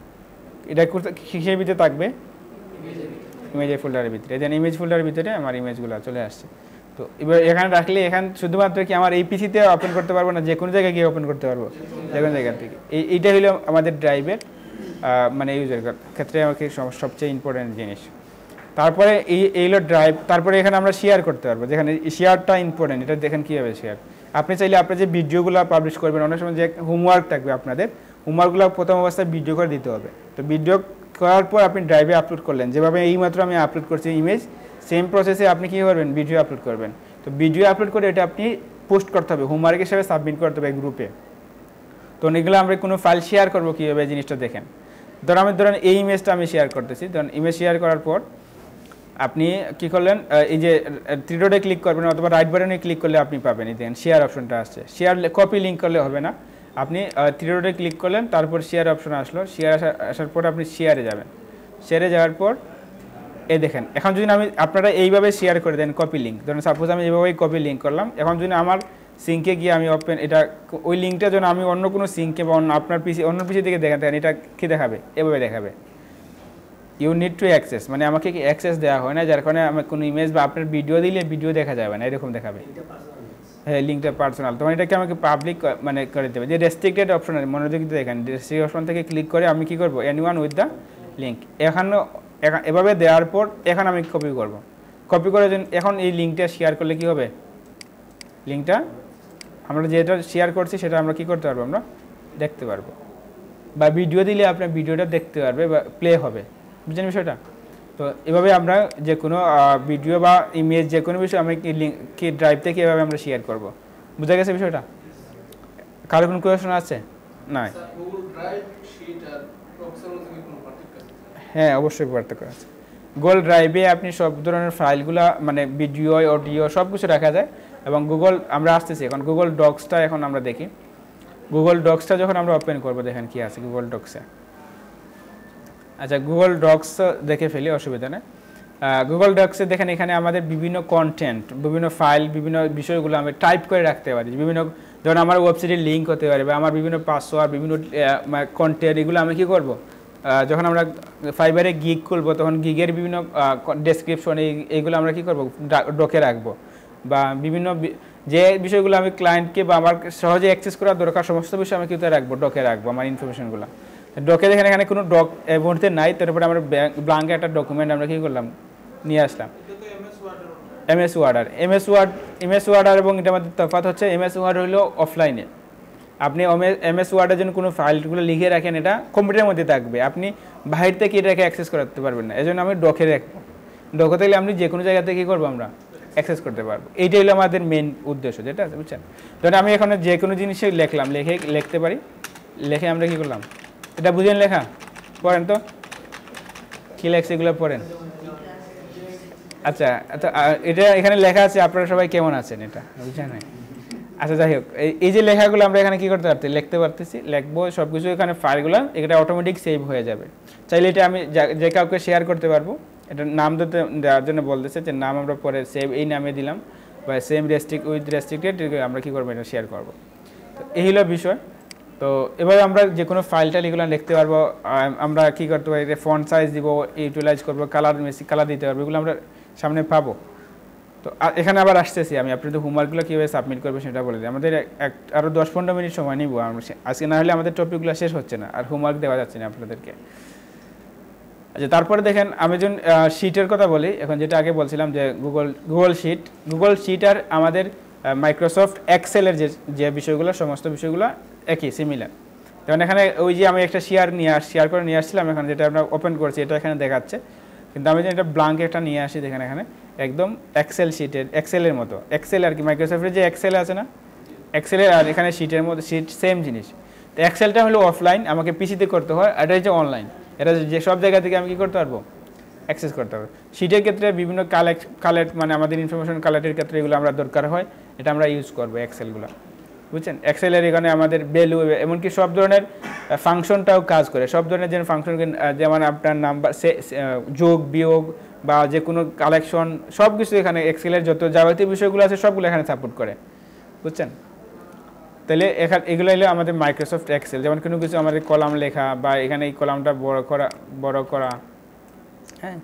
A: এটা কিসের ভিতরে থাকবে, ইমেজের ফোল্ডারের ভিতরে। দেন ইমেজ ফোল্ডারের ভিতরে আমার ইমেজগুলো চলে আসছে। তো এবার এখানে রাখলে এখানে শুধুমাত্র কি আমার এই পিসিতে ওপেন করতে পারবো না, যে কোনো জায়গায় গিয়ে ওপেন করতে পারবো, যে কোনো জায়গা থেকে। এইটা হলো আমাদের ড্রাইভের মানে ইউজের ক্ষেত্রে আমাকে সবচেয়ে ইম্পর্টেন্ট জিনিস। তারপরে এই হলো ড্রাইভ। তারপরে এখানে আমরা শেয়ার করতে পারবো, যেখানে শেয়ারটা ইম্পর্টেন্ট। এটা দেখেন কীভাবে শেয়ার। আপনি চাইলে আপনার যে ভিডিওগুলো পাবলিশ করবেন, অনেক সময় যে হোমওয়ার্ক থাকবে আপনাদের, হোমওয়ার্কগুলো প্রথম অবস্থায় ভিডিও করে দিতে হবে। তো ভিডিও করার পর আপনি ড্রাইভে আপলোড করলেন, যেভাবে এইমাত্র আমি আপলোড করছি ইমেজ, সেম প্রসেসে আপনি কী করবেন, ভিডিও আপলোড করবেন। তো ভিডিও আপলোড করে এটা আপনি পোস্ট করতে হবে, হোমওয়ার্ক হিসেবে সাবমিট করতে হবে গ্রুপে। তো এগুলো আমরা কোনো ফাইল শেয়ার করবো কীভাবে, জিনিসটা দেখেন। ধরেন এই ইমেজটা আমি শেয়ার করতেছি, ধরেন ইমেজ শেয়ার করার পর আপনি কী করলেন, এই যে 3 ডটে ক্লিক করবেন অথবা রাইট বাটনে ক্লিক করলে আপনি পাবেন, এই দেখেন শেয়ার অপশনটা আসছে। শেয়ার কপি লিঙ্ক করলে হবে না, আপনি 3 ডটে ক্লিক করলেন, তারপর শেয়ার অপশন আসলো। শেয়ার আসার পর আপনি শেয়ারে যাবেন। শেয়ারে যাওয়ার পর এই দেখেন, এখন যদি আমি আপনারা এইভাবে শেয়ার করে দেন কপি লিঙ্ক, ধরুন সাপোজ আমি এইভাবেই কপি লিঙ্ক করলাম। এখন যদি আমার সিঙ্কে গিয়ে আমি ওপেন এটা, ওই লিঙ্কটা যেন আমি অন্য কোনো সিঙ্কে বা আপনার অন্য পিসি থেকে দেখেন, এটা কী দেখাবে, এভাবে দেখাবে, ইউ নিড টু অ্যাক্সেস, মানে আমাকে কি অ্যাক্সেস দেওয়া হয় না, যার কারণে আমার কোনো ইমেজ বা আপনার ভিডিও দিলে ভিডিও দেখা যাবে না, এরকম দেখাবে। হ্যাঁ, লিঙ্কটা পার্সোনাল, তখন এটাকে আমাকে পাবলিক মানে করে দেবে। যে রেস্ট্রিক্টেড অপশন আছে, মনোযোগ দিতে দেখেন, রেস্ট্রিক্টেড অপশন থেকে ক্লিক করে আমি কী করবো, এনিওয়ান উইথ দ্য লিঙ্ক। এভাবে দেওয়ার পর এখন আমি কপি করব। কপি করে এখন এই লিঙ্কটা শেয়ার করলে কি হবে, লিঙ্কটা আমরা যেটা শেয়ার করছি সেটা আমরা কি করতে পারবো, আমরা দেখতে পারবো। বা ভিডিও দিলে আপনার ভিডিওটা দেখতে পারবে বা প্লে হবে, বুঝছেন বিষয়টা। তো এভাবে আমরা যে কোনো ভিডিও বা ইমেজ যে কোনো বিষয় আমরা কি ড্রাইভ থেকে এভাবে আমরা শেয়ার করব। বুঝা গেছে বিষয়টা? কারো কোনো কোয়েশন আছে? না। হ্যাঁ, অবশ্যই পার্থক্য আছে। গুগল ড্রাইভে আপনি সব ধরনের ফাইলগুলো মানে ভিডিও, অডিও সব কিছু রাখা যায়। এবং গুগল আমরা আসতেছি এখন গুগল ডক্সটা এখন আমরা দেখি। গুগল ডক্সটা যখন আমরা ওপেন করব, দেখেন কি আছে গুগল ডক্সে। আচ্ছা, গুগল ডক্স দেখে ফেলি, অসুবিধা নেই। গুগল ডক্সে দেখেন এখানে আমাদের বিভিন্ন কন্টেন্ট, বিভিন্ন ফাইল, বিভিন্ন বিষয়গুলো আমি টাইপ করে রাখতে পারি। বিভিন্ন ধরুন আমার ওয়েবসাইটের লিঙ্ক হতে পারে বা আমার বিভিন্ন পাসওয়ার্ড, বিভিন্ন কন্টেন্ট, এগুলো আমি কী করব, যখন আমরা ফাইবারে গিগ খুলবো তখন গিগের বিভিন্ন ডেসক্রিপশন এইগুলো আমরা কী করব, ডকে রাখবো। বা বিভিন্ন যে বিষয়গুলো আমি ক্লায়েন্টকে বা আমার সহজে অ্যাক্সেস করার দরকার সমস্ত বিষয় আমি কিন্তু রাখবো, ডকে রাখবো আমার ইনফরমেশনগুলো। ডকে দেখেন এখানে কোনো ডক এই মুহূর্তে নাই, তারপরে আমরা ব্ল্যাঙ্কে একটা ডকুমেন্ট আমরা কী করলাম নিয়ে আসলাম। এমএস ওয়ার্ডার এবং এটার মধ্যে তফাৎ হচ্ছে এমএস ওয়ার্ড হলো অফলাইনে, আপনি এমএস ওয়ার্ডের জন্য কোনো ফাইলগুলো লিখে রাখেন, এটা কম্পিউটারের মধ্যে থাকবে, আপনি বাইরে থেকে এটাকে অ্যাক্সেস করতে পারবেন না, এই জন্য আমি ডকে রাখবো। ডকে থাকলে আপনি যে কোনো জায়গা থেকে কী করবো আমরা অ্যাক্সেস করতে পারবো, এইটাই হলো আমাদের মেন উদ্দেশ্য, যেটা আছে বুঝছেন। ধরেন আমি এখন যে কোনো জিনিসে লিখলাম, লিখতে পারি, লিখে আমরা কী করলাম, এটা বুঝেন লেখা, পড়েন তো কী লেখছে এগুলো পড়েন। আচ্ছা আচ্ছা, এটা এখানে লেখা আছে, আপনারা সবাই কেমন আছেন এটা বুঝছেন। আচ্ছা যাই হোক, এই যে লেখাগুলো আমরা এখানে কী করতে পারছি, লিখতে পারতেছি, লিখবো সব কিছু, এখানে ফাইলগুলো এটা অটোমেটিক সেভ হয়ে যাবে। চাইলে এটা আমি যে কাউকে শেয়ার করতে পারবো, এটা নাম দেওয়ার জন্য বলতেছে যে নাম আমরা পরে সেভ এই নামে দিলাম, বা সেম উইথ রেস্ট্রিক্টেড আমরা কী করবো এটা শেয়ার করবো। তো এই হলো বিষয়। তো এভাবে আমরা যে কোনো ফাইলটা এগুলো লিখতে পারবো, আমরা কী করতে পারি, ফন্ট সাইজ দিব, ইউটিলাইজ করবো, কালার দিতে পারবো, এগুলো আমরা সামনে পাবো। তো এখানে আবার আসতেছি আমি, আপনাদের হোমওয়ার্কগুলো কীভাবে সাবমিট করবে সেটা বলে দিই। আমাদের আরও 10-15 মিনিট সময় নিব আজকে, না হলে আমাদের টপিকগুলো শেষ হচ্ছে না, আর হোমওয়ার্ক দেওয়া যাচ্ছে না আপনাদেরকে। আচ্ছা, তারপরে দেখেন আমি যখন শিটের কথা বলি, এখন যেটা আগে বলছিলাম যে গুগল শিট আর আমাদের মাইক্রোসফট এক্সেলের যে বিষয়গুলো, সমস্ত বিষয়গুলো একই সিমিলার। যেমন এখানে ওই যে আমি একটা শেয়ার করে নিয়ে আসছিলাম, এখন যেটা আমরা ওপেন করছি এটা এখানে দেখাচ্ছে, কিন্তু আমি যদি এটা ব্ল্যাঙ্ক একটা নিয়ে আসি, দেখেন এখানে একদম এক্সেলের মতো, এক্সেল আর কি, মাইক্রোসফটের যে এক্সেল আছে না, এক্সেলের আর এখানে শিটের মধ্যে সেম জিনিস। তো এক্সেলটা হলো অফলাইন, আমাকে পিসিতে করতে হয়, এটা হচ্ছে অনলাইন, এটা যে সব জায়গা থেকে আমি কী করতে পারবো, অ্যাক্সেস করতে পারবো। শিটের ক্ষেত্রে বিভিন্ন কালেক্ট মানে আমাদের ইনফরমেশন কালেক্টের ক্ষেত্রে এগুলো আমরা দরকার হয়, এটা আমরা ইউজ করবো এক্সেলগুলো, বুঝছেন। এক্সেলের এখানে আমাদের ভ্যালু, এমনকি সব ধরনের ফাংশনটাও কাজ করে, সব ধরনের যে ফাংশন, যেমন আপনার নাম্বার যোগ বিয়োগ বা যে কোনো কালেকশন, সব কিছু এখানে এক্সেলের যত যাবতীয় বিষয়গুলো আছে সবগুলো এখানে সাপোর্ট করে, বুঝছেন। তাহলে এগুলো হলো আমাদের মাইক্রোসফট এক্সেল। যেমন কোনো কিছু আমাদের কলাম লেখা, বা এখানে এই কলামটা বড় করা, হ্যাঁ,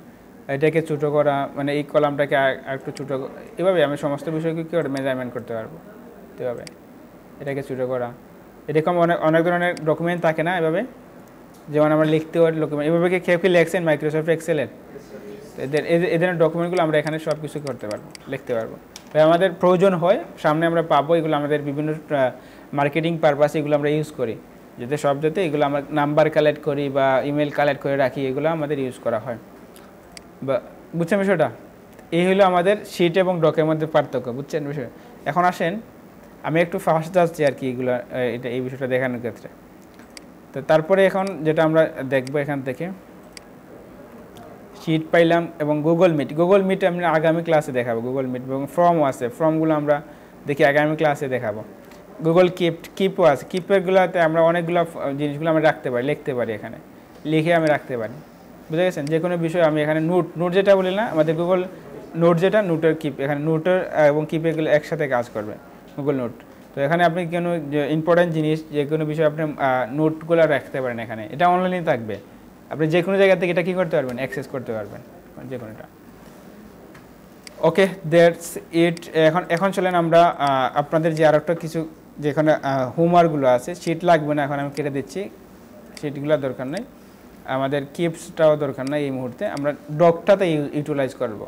A: এটাকে ছোটো করা, মানে এই কলামটাকে আরেকটু ছোটো, এভাবে আমি সমস্ত বিষয়কে কী করে মেজারমেন্ট করতে পারবো, এভাবে এটাকে ছোটো করা। এরকম অনেক ধরনের ডকুমেন্ট থাকে না এভাবে, যেমন আমরা লিখতে পারি ডকুমেন্ট, এভাবে কেউ কি লিখছেন মাইক্রোসফট এক্সেলের, এদের ডকুমেন্টগুলো আমরা এখানে সব কিছু করতে পারবো, লিখতে পারবো। তাই আমাদের প্রয়োজন হয়, সামনে আমরা পাবো, এগুলো আমাদের বিভিন্ন মার্কেটিং পারপাস এগুলো আমরা ইউজ করি, যাতে এগুলো আমরা নাম্বার কালেক্ট করি বা ইমেল কালেক্ট করে রাখি, এগুলো আমাদের ইউজ করা হয়। বা বুঝছেন বিষয়টা, এই হলো আমাদের শিট এবং ডকের মধ্যে পার্থক্য, বুঝছেন বিষয়। এখন আসেন আমি একটু ফাস্ট যাচ্ছি আর কি এগুলো, এই বিষয়টা দেখানোর ক্ষেত্রে। তো তারপরে এখন যেটা আমরা দেখবো, এখান থেকে শিট পাইলাম এবং গুগল মিট আমরা আগামী ক্লাসে দেখাবো। গুগল মিট এবং ফর্মও আছে, ফর্মগুলো আমরা দেখি আগামী ক্লাসে দেখাবো। গুগল কিপও আছে, কিপেরগুলোতে আমরা অনেকগুলো জিনিসগুলো আমরা রাখতে পারি, লিখতে পারি, এখানে লিখে আমি রাখতে পারি, বুঝে গেছেন। যে কোনো বিষয় আমি এখানে নোট যেটা বলি না, আমাদের গুগল নোট যেটা, নোটের কিপ, এখানে নোটের এবং কিপেরগুলো একসাথে কাজ করবে গুগল নোট। তো এখানে আপনি কোনো ইম্পর্টেন্ট জিনিস, যে কোনো বিষয় আপনি নোটগুলো রাখতে পারেন এখানে, এটা অনলাইনে থাকবে, আপনি যে কোনো জায়গা থেকে এটা কী করতে পারবেন, অ্যাক্সেস করতে পারবেন যে কোনোটা। ওকে, দ্যাটস ইট। এখন চলেন আমরা আপনাদের যে আরেকটা কিছু যেখানে হোমওয়ার্কগুলো আছে, শিট লাগবে না, এখন আমি কেটে দিচ্ছি, শিটগুলো দরকার নেই, আমাদের কিপসটাও দরকার নাই এই মুহূর্তে, আমরা ডকটাতে ইউটিলাইজ করব।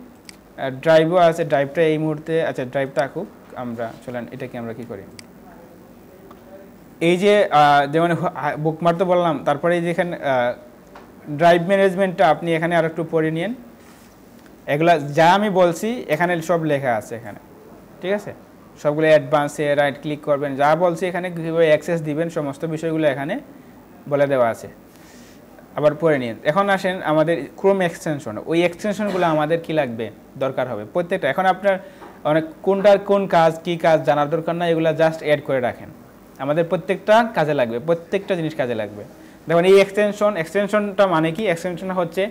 A: ড্রাইভও আছে, ড্রাইভটা এই মুহূর্তে, আচ্ছা ড্রাইভটা আঁকুক, আমরা চলেন এটাকে আমরা কি করি, এই যে যেমন বুকমার্ক তো বললাম, তারপরে এই যেখানে ড্রাইভ ম্যানেজমেন্টটা আপনি এখানে আর একটু পড়ে নিন, এগুলা যা আমি বলছি এখানে সব লেখা আছে এখানে, ঠিক আছে, সবগুলো অ্যাডভান্সে রাইট ক্লিক করবেন, যা বলছি এখানে কীভাবে অ্যাক্সেস দিবেন সমস্ত বিষয়গুলো এখানে বলে দেওয়া আছে, আবার পড়ে নিন। এখন আসেন আমাদের ক্রোম এক্সটেনশন, ওই এক্সটেনশনগুলো আমাদের কি লাগবে, দরকার হবে প্রত্যেকটা। এখন আপনার অনেক কোনটার কোন কাজ কি কাজ জানার দরকার না, এগুলো জাস্ট অ্যাড করে রাখেন, আমাদের প্রত্যেকটা কাজে লাগবে, প্রত্যেকটা জিনিস কাজে লাগবে। দেখুন এই এক্সটেনশনটা মানে কি, এক্সটেনশন হচ্ছে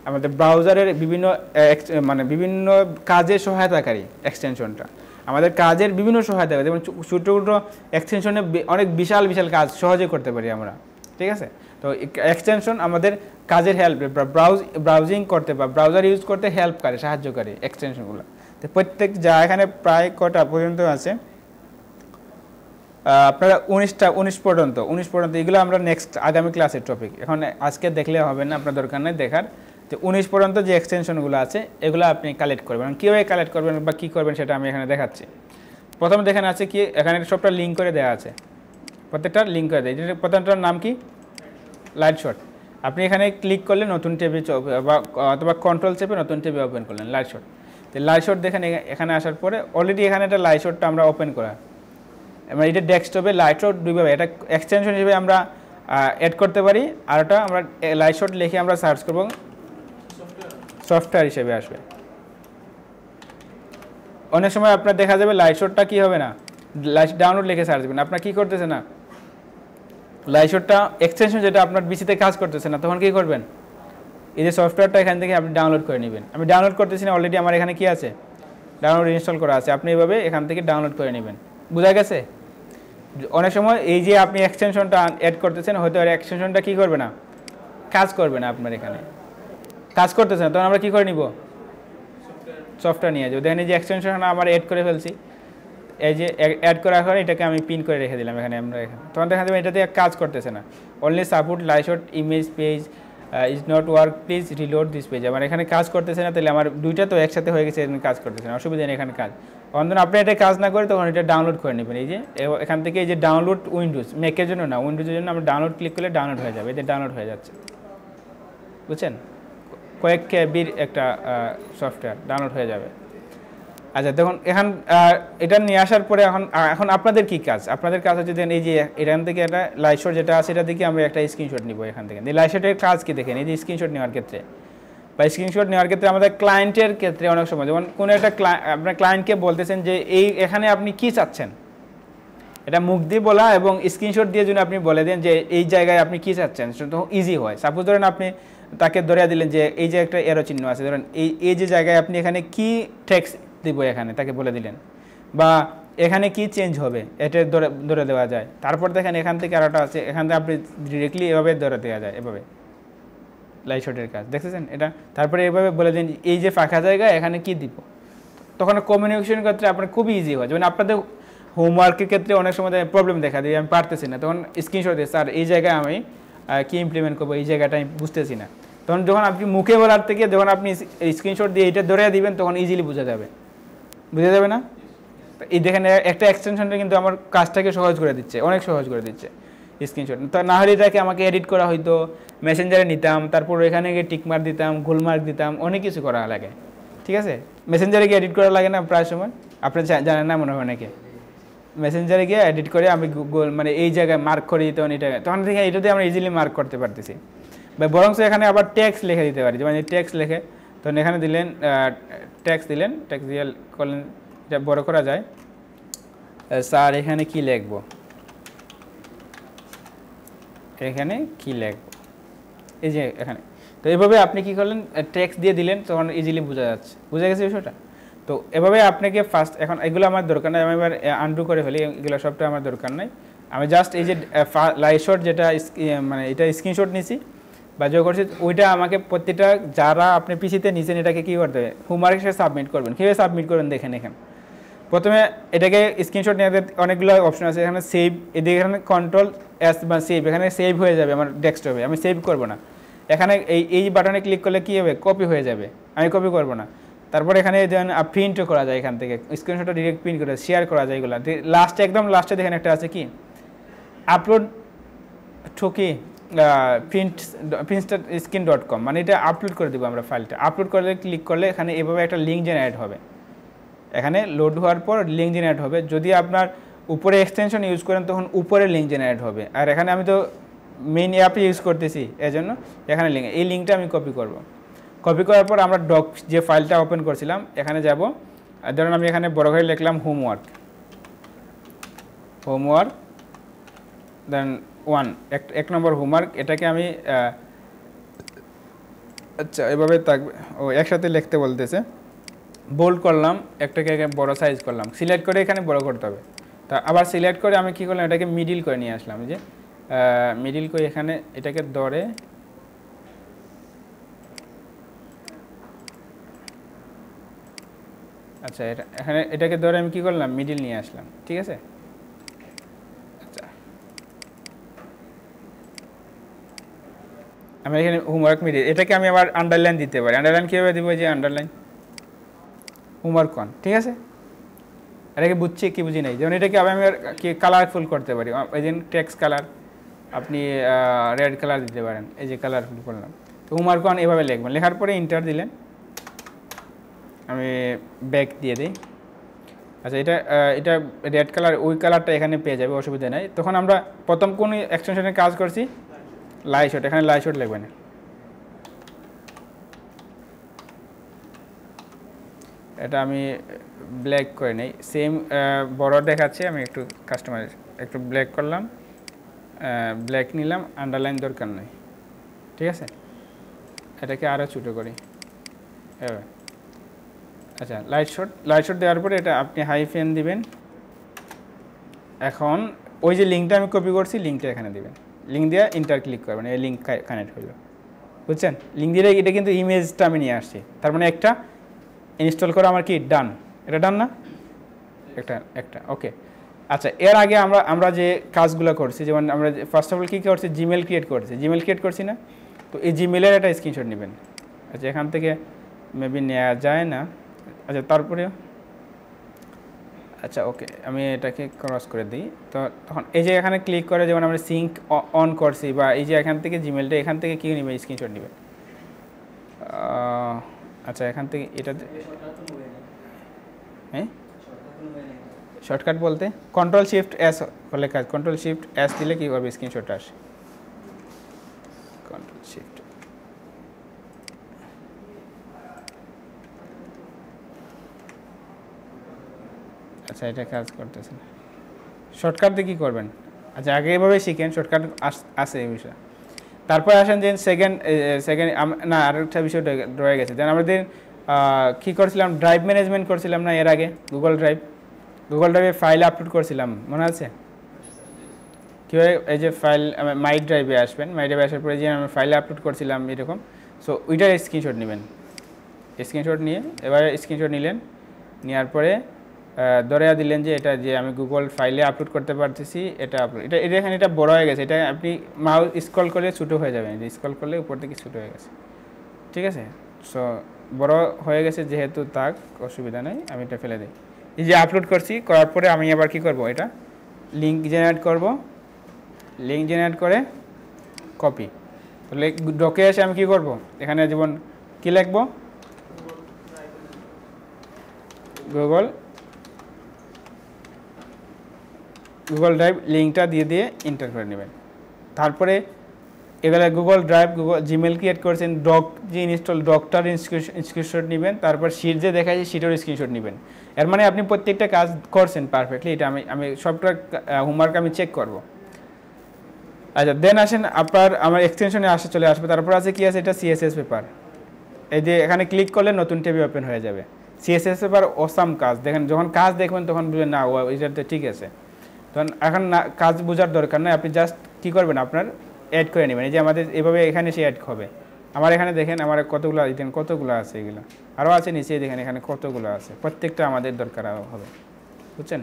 A: আমাদের ব্রাউজারের বিভিন্ন কাজে সহায়তাকারী এক্সটেনশনটা, আমাদের কাজের বিভিন্ন সহায়তা করে, যেমন ছোটো ছোটো এক্সটেনশনে অনেক বিশাল বিশাল কাজ সহজে করতে পারি আমরা, ঠিক আছে। তো এক্সটেনশন আমাদের কাজের হেল্প, ব্রাউজিং করতে বা ব্রাউজার ইউজ করতে হেল্প করে, সাহায্য করে এক্সটেনশনগুলো। তো প্রত্যেক যা এখানে প্রায় কটা পর্যন্ত আছে, আপনারা 19 পর্যন্ত এগুলো আমরা নেক্সট আগামী ক্লাসের টপিক, এখন আজকে দেখলে হবে না, আপনার দরকার নেই দেখার। যে 19 পর্যন্ত যে এক্সটেনশনগুলো আছে এগুলো আপনি কালেক্ট করবেন, কীভাবে কালেক্ট করবেন বা কী করবেন সেটা আমি এখানে দেখাচ্ছি। প্রথমে দেখেন আছে কি, এখানে সবটা লিঙ্ক করে দেওয়া আছে, প্রত্যেকটা লিঙ্ক করে দেয়। প্রথমটার নাম কি, লাইট শট। আপনি এখানে ক্লিক করলে নতুন ট্যাবে বা অথবা কন্ট্রোল চেপে নতুন ট্যাবে ওপেন করলেন লাইট শট। তো লাইট শট দেখেন এখানে আসার পরে অলরেডি এখানে একটা লাইট শটটা আমরা ওপেন করা, আমরা এটা ডেস্কটপে লাইট শট দুইভাবে, এটা এক্সটেনশন হিসেবে আমরা অ্যাড করতে পারি, আর ওটা আমরা লাইট শট লিখে আমরা সার্চ করব, সফটওয়্যার হিসেবে আসবে। অনেক সময় আপনার দেখা যাবে লাইট শটটা কী হবে না, লাইট ডাউনলোড লিখে সার্চ করবেন, আপনার কী করতেছে না, লাইট শটটা এক্সটেনশন যেটা আপনার বিসিতে কাজ করতেছে না, তখন কী করবেন, এই যে সফটওয়্যারটা এখান থেকে আপনি ডাউনলোড করে নেবেন। আমি ডাউনলোড করতেছি না, অলরেডি আমার এখানে কি আছে, ডাউনলোড ইনস্টল করা আছে, আপনি এইভাবে এখান থেকে ডাউনলোড করে নেবেন। বোঝা গেছে? অনেক সময় এই যে আপনি এক্সটেনশনটা অ্যাড করতেছেন, হয়তো আর এক্সটেনশনটা কী করবে না, কাজ করবে না, আপনার এখানে কাজ করতেছে না, তখন আমরা কী করে নিব, সফটওয়্যার নিয়ে যাবো। দেখেন এই যে এক্সটেনশন আমার অ্যাড করে ফেলছি, এই যে অ্যাড করার পরে এটাকে আমি পিন করে রেখে দিলাম এখানে, আমরা এখানে তখন দেখা যাবে এটাতে কাজ করতেছে না, only support light shot image page is not work, please reload this page. আমার এখানে কাজ করতেছে না, তাহলে আমার দুইটা তো একসাথে হয়ে গেছে, কাজ করতেছে না, অসুবিধা নেই এখানে কাজ। অন্তত আপনি এটা কাজ না করে তখন এটা ডাউনলোড করে নেবেন। এই যে এখান থেকে এই যে ডাউনলোড উইন্ডোজ, ম্যাকের জন্য না, উইন্ডোজের জন্য আমরা ডাউনলোড ক্লিক করলে ডাউনলোড হয়ে যাবে, এতে ডাউনলোড হয়ে যাচ্ছে, বুঝছেন, কয়েক কেবির একটা সফটওয়্যার ডাউনলোড হয়ে যাবে। আচ্ছা দেখুন এখন এটা নিয়ে আসার পরে এখন আপনাদের কি কাজ, আপনাদের কাজ হচ্ছে এই যে এখান থেকে একটা লাইট শট যেটা আছে এটা থেকে আমরা একটা স্ক্রিনশট নিব এখান থেকে। এই লাইট শটের কাজ কি দেখেন, এই যে স্ক্রিনশট নেওয়ার ক্ষেত্রে বা স্ক্রিনশট নেওয়ার ক্ষেত্রে আমাদের ক্লায়েন্টের ক্ষেত্রে অনেক সময় যেমন কোনো একটা আপনার ক্লায়েন্টকে বলতেছেন যে এখানে আপনি কি চাচ্ছেন, এটা মুখ দিয়ে বলা এবং স্ক্রিনশট দিয়ে যদি আপনি বলে দেন যে এই জায়গায় আপনি কি চাচ্ছেন, সেটা ইজি হয়। সাপোজ ধরেন আপনি তাকে ধরে দিলেন যে এই যে একটা এরো চিহ্ন আছে, ধরেন এই যে জায়গায় আপনি এখানে কি টেক্সট দিব এখানে তাকে বলে দিলেন, বা এখানে কি চেঞ্জ হবে এটা ধরে দেওয়া যায়। তারপর দেখেন এখান থেকে আরেকটা আছে, এখান থেকে আপনি ডিরেক্টলি এভাবে ধরে দেওয়া যায়, এভাবে লাইট শটের কাজ দেখতেছেন এটা। তারপরে এভাবে বলে দিন এই যে ফাঁকা জায়গা এখানে কি দিব, তখন কমিউনিকেশন ক্ষেত্রে আপনার খুবই ইজি হয়। যেমন আপনাদের হোমওয়ার্কের ক্ষেত্রে অনেক সময় প্রবলেম দেখা দিই, আমি পারতেছি না, তখন স্ক্রিনশট দিয়ে স্যার এই জায়গায় আমি কি ইমপ্লিমেন্ট করবো, এই জায়গাটা আমি বুঝতেছি না, তখন যখন আপনি মুখে বলার থেকে যখন আপনি স্ক্রিনশট দিয়ে এটা ধরে দিবেন তখন ইজিলি বোঝা যাবে না। এই দেখেন একটা এক্সটেনশনটা কিন্তু আমার কাজটাকে সহজ করে দিচ্ছে, অনেক সহজ করে দিচ্ছে স্ক্রিনশট। তা না হলে এটাকে আমাকে এডিট করা হয়তো, মেসেঞ্জারে নিতাম, তারপর এখানে গিয়ে টিকমার্ক দিতাম, গোলমার্ক দিতাম, অনেক কিছু করা লাগে, ঠিক আছে। মেসেঞ্জারে গিয়ে এডিট করা লাগে না প্রায় সময়, আপনি জানেন না মনে হয় অনেকে, মেসেঞ্জারে গিয়ে এডিট করে আমি মানে এই জায়গায় মার্ক করে দিতে তখন থেকে এটাতে আমরা ইজিলি মার্ক করতে পারতেছি। বা বরং এখানে আবার ট্যাক্স লিখে দিতে পারি, যেমন ট্যাক্স লিখে তখন এখানে দিলেন ট্যাক্স দিয়ে করলেন, এটা বড় করা যায়, স্যার এখানে কি লিখব, এখানে কি লিখব, এই যে এখানে। তো এভাবে আপনি কি করলেন, ট্যাক্স দিয়ে দিলেন, তখন ইজিলি বোঝা গেছে বিষয়টা। তো এভাবে আপনাকে ফার্স্ট, এখন এগুলো আমার দরকার নাই, আমি এবার আনডু করে ফেলি, এগুলো সবটা আমার দরকার নাই। আমি জাস্ট এই যে লাইট শট যেটা মানে এটা স্ক্রিনশট নিছি বা যোগ করছি, ওইটা আমাকে প্রত্যেকটা যারা আপনি পিসিতে নিছেন এটাকে কী করতে হবে, হোমওয়ার্কের সাথে সাবমিট করবেন। কীভাবে সাবমিট করবেন দেখেন, এখানে প্রথমে এটাকে স্ক্রিনশট নেওয়ার অনেকগুলো অপশন আছে, এখানে সেভ, এদিকে এখানে কন্ট্রোল এস বা সেভ, এখানে সেভ হয়ে যাবে আমার ডেস্কটপে, আমি সেভ করব না। এখানে এই বাটনে ক্লিক করলে কী হবে, কপি হয়ে যাবে, আমি কপি করব না। তারপর এখানে যেমন প্রিন্টও করা যায়, এখান থেকে স্ক্রিনশটটা ডিরেক্ট প্রিন্ট করে শেয়ার করা যায়, এগুলো লাস্টে একদম লাস্টে দেখেন একটা আছে কি আপলোড ঠকি print.skin.com, মানে এটা আপলোড করে দেবো আমরা ফাইলটা। আপলোড করলে ক্লিক করলে এখানে এভাবে একটা লিঙ্ক জেনারেট হবে, এখানে লোড হওয়ার পর লিঙ্ক জেনারেট হবে। যদি আপনার উপরে এক্সটেনশন ইউজ করেন তখন উপরে লিঙ্ক জেনারেট হবে, আর এখানে আমি তো মেইন অ্যাপে ইউজ করতেছি, এজন্য এখানে লিঙ্ক, এই লিঙ্কটা আমি কপি করব। কপি করার পর আমরা ডক যে ফাইলটা ওপেন করছিলাম এখানে যাব, ধরুন আমি এখানে বড় করে লিখলাম হোমওয়ার্ক দেন 1, এক নম্বর হোমওয়ার্ক, এটাকে আমি আচ্ছা এভাবে থাকবে, একসাথে লিখতে বলতেছে, বোল্ড করলাম, একটাকে বড় সাইজ করলাম, সিলেক্ট করে এখানে বড় করতে হবে। তা আবার সিলেক্ট করে আমি কী করলাম, এটাকে মিডিল করে নিয়ে আসলাম, যে মিডিল করে এখানে এটাকে ধরে আচ্ছা এটা এখানে এটাকে ধরে আমি কি করলাম মিডিল নিয়ে আসলাম, ঠিক আছে। আচ্ছা আমি এখানে হোমওয়ার্ক মিডিল, এটাকে আমি আবার আন্ডারলাইন দিতে পারি। আন্ডারলাইন কীভাবে দিব, যে আন্ডারলাইন হোমওয়ার্ক কন, ঠিক আছে। এটাকে বুঝছি কি বুঝি নাই, যেমন এটাকে আমি কি কালারফুল করতে পারি, এই যে টেক্সট কালার আপনি রেড কালার দিতে পারেন, এই যে কালারফুল করলাম। তো হোমওয়ার্ক কন এভাবে লিখবেন, লেখার পরে ইন্টার দিলেন, আমি ব্যাক দিয়ে দিই। আচ্ছা এটা এটা রেড কালার, ওই কালারটা এখানে পেয়ে যাবে, অসুবিধা নেই। তখন আমরা প্রথম কোন এক্সটেনশনের কাজ করছি, লাইট শট, এখানে লাইট শট লিখবেন। এটা আমি ব্ল্যাক করে নেই, সেম বড় দেখাচ্ছে, আমি একটু কাস্টমাইজ একটু ব্ল্যাক করলাম, ব্ল্যাক নিলাম, আন্ডারলাইন দরকার নেই, ঠিক আছে। এটাকে আরও ছোটো করি এবার। আচ্ছা লাইট শট দেওয়ার পরে এটা আপনি হাইফেন দিবেন। এখন ওই যে লিঙ্কটা আমি কপি করছি, লিঙ্কটা এখানে দিবেন, লিঙ্ক দিয়ে ইন্টার ক্লিক করবেন, এই লিঙ্ক কানেক্ট হইল, বুঝছেন। লিঙ্ক দিয়ে এটা কিন্তু ইমেজটা আমি নিয়ে আসছি, তার মানে একটা ইনস্টল করা আমার কি ডান, এটা ডান না, একটা ওকে। আচ্ছা এর আগে আমরা যে কাজগুলো করছি, যেমন আমরা ফার্স্ট অফ অল কী করছি, জিমেল ক্রিয়েট করছি না, তো এই জিমেলের একটা স্ক্রিনশট নেবেন। আচ্ছা এখান থেকে মেবি নেওয়া যায় না, আচ্ছা তারপরেও আচ্ছা ওকে আমি এটাকে ক্রস করে দিই। তো তখন এই যে এখানে ক্লিক করে যেমন আমরা সিঙ্ক অন করছি, বা এই যে এখান থেকে জিমেলটা এখান থেকে কী নেবে, স্ক্রিনশট নেবেন। আচ্ছা এখান থেকে এটা হ্যাঁ শর্টকাট বলতে কন্ট্রোল শিফট এস হলে কাজ, কন্ট্রোল শিফট এস দিলে কী করবে, স্ক্রিনশটটা আসে। কন্ট্রোল শিফট আচ্ছা এটা কাজ করতেছে না, শর্টকাট দিয়ে কী করবেন। আচ্ছা আগে এভাবে শিখেন, শর্টকাট আছে এই বিষয়। তারপরে আসেন যে সেকেন্ড না আরেকটা বিষয় রয়ে গেছে, যেন আমাদের কী করছিলাম, ড্রাইভ ম্যানেজমেন্ট করছিলাম না এর আগে, গুগল ড্রাইভে ফাইল আপলোড করছিলাম, মনে আছে কীভাবে। এই যে ফাইল মাই ড্রাইভে আসবেন, মাই ড্রাইভে আসার পরে যে আমি ফাইলে আপলোড করছিলাম এরকম, সো ওইটার স্ক্রিনশট নেবেন। স্ক্রিনশট নিয়ে এবার স্ক্রিনশট নিলেন, নেওয়ার পরে ধরে দিলেন যে এটা যে আমি গুগল ফাইলে আপলোড করতে পারতেছি, এটা আপলোড, এটা এখানে এটা বড় হয়ে গেছে, এটা আপনি মাউস স্ক্রল করলে ছোটো হয়ে যাবে, স্ক্রল করলে উপর থেকে ছোটো হয়ে গেছে, ঠিক আছে। সো বড় হয়ে গেছে যেহেতু, তাক অসুবিধা নেই, আমি এটা ফেলে দিই। এই যে আপলোড করছি, করার পরে আমি আবার কি করব, এটা লিঙ্ক জেনারেট করব, লিঙ্ক জেনারেট করে কপি, তাহলে ডকে এসে আমি কি করব, এখানে যেমন কি লিখব, গুগল ড্রাইভ লিঙ্কটা দিয়ে এন্টার করে নেবেন। তারপরে এগুলো গুগল ড্রাইভ, জিমেল ক্রিয়েট করছেন, ডক যে ইনস্টল, ডকটার স্ক্রিনশট নেবেন, তারপর শিট যে দেখাচ্ছে শিটের স্ক্রিনশট নেবেন। এর মানে আপনি প্রত্যেকটা কাজ করছেন পারফেক্টলি, এটা আমি সবটা হোমওয়ার্ক আমি চেক করব। আচ্ছা দেন আসেন আমার এক্সটেনশনে চলে আসবে। তারপর আছে কি আছে, এটা সিএসএস পেপার, এই যে এখানে ক্লিক করলে নতুন ট্যাবে ওপেন হয়ে যাবে। সিএসএস পেপার অসাম কাজ, দেখেন যখন কাজ দেখবেন তখন বুঝবেন না এটাতে ঠিক আছে, তখন এখন না কাজ বোঝার দরকার নয়, আপনি জাস্ট কী করবেন, আপনার অ্যাড করে নেবেন। এই যে আমাদের এভাবে এখানে সে অ্যাড হবে, আমার এখানে দেখেন আমার কতগুলো দেখেন, কতগুলো আছে, এগুলো আরও আছে নিচে দেখেন, এখানে কতগুলো আছে, প্রত্যেকটা আমাদের দরকার হবে, বুঝছেন।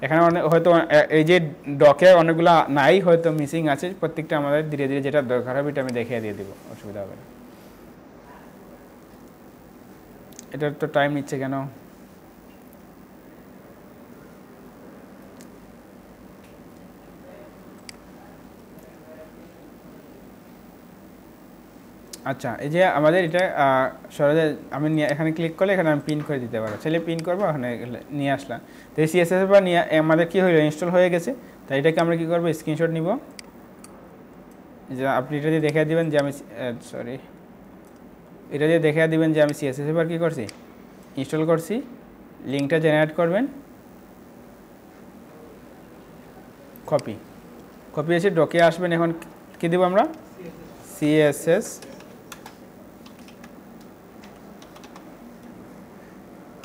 A: এখানে হয়তো এই যে ডকে অনেকগুলো নাই, হয়তো মিসিং আছে, প্রত্যেকটা আমাদের ধীরে ধীরে যেটা দরকার হবে এটা আমি দেখিয়ে দিয়ে দেবো, অসুবিধা হবে না। এটার তো টাইম নিচ্ছে কেন, আচ্ছা এই যে আমাদের এটা সহজে আমি এখানে ক্লিক করলে এখানে আমি পিন করে দিতে পারবো, ছেলে পিন করবো, এখানে নিয়ে আসলাম। তো এই সিএসএস বা নিয়ে আমাদের কী হলো, ইনস্টল হয়ে গেছে। তাই এটাকে আমরা কী করবো, স্ক্রিনশট নিব, যে আপনি এটা দিয়ে দেখিয়ে দেবেন যে আমি এটা দিয়ে দেখিয়ে দেবেন যে আমি সিএসএস এবার কী করছি, ইনস্টল করছি। লিঙ্কটা জেনারেট করবেন, কপি এসে ডকে আসবেন। এখন কী দেবো আমরা, সিএসএস,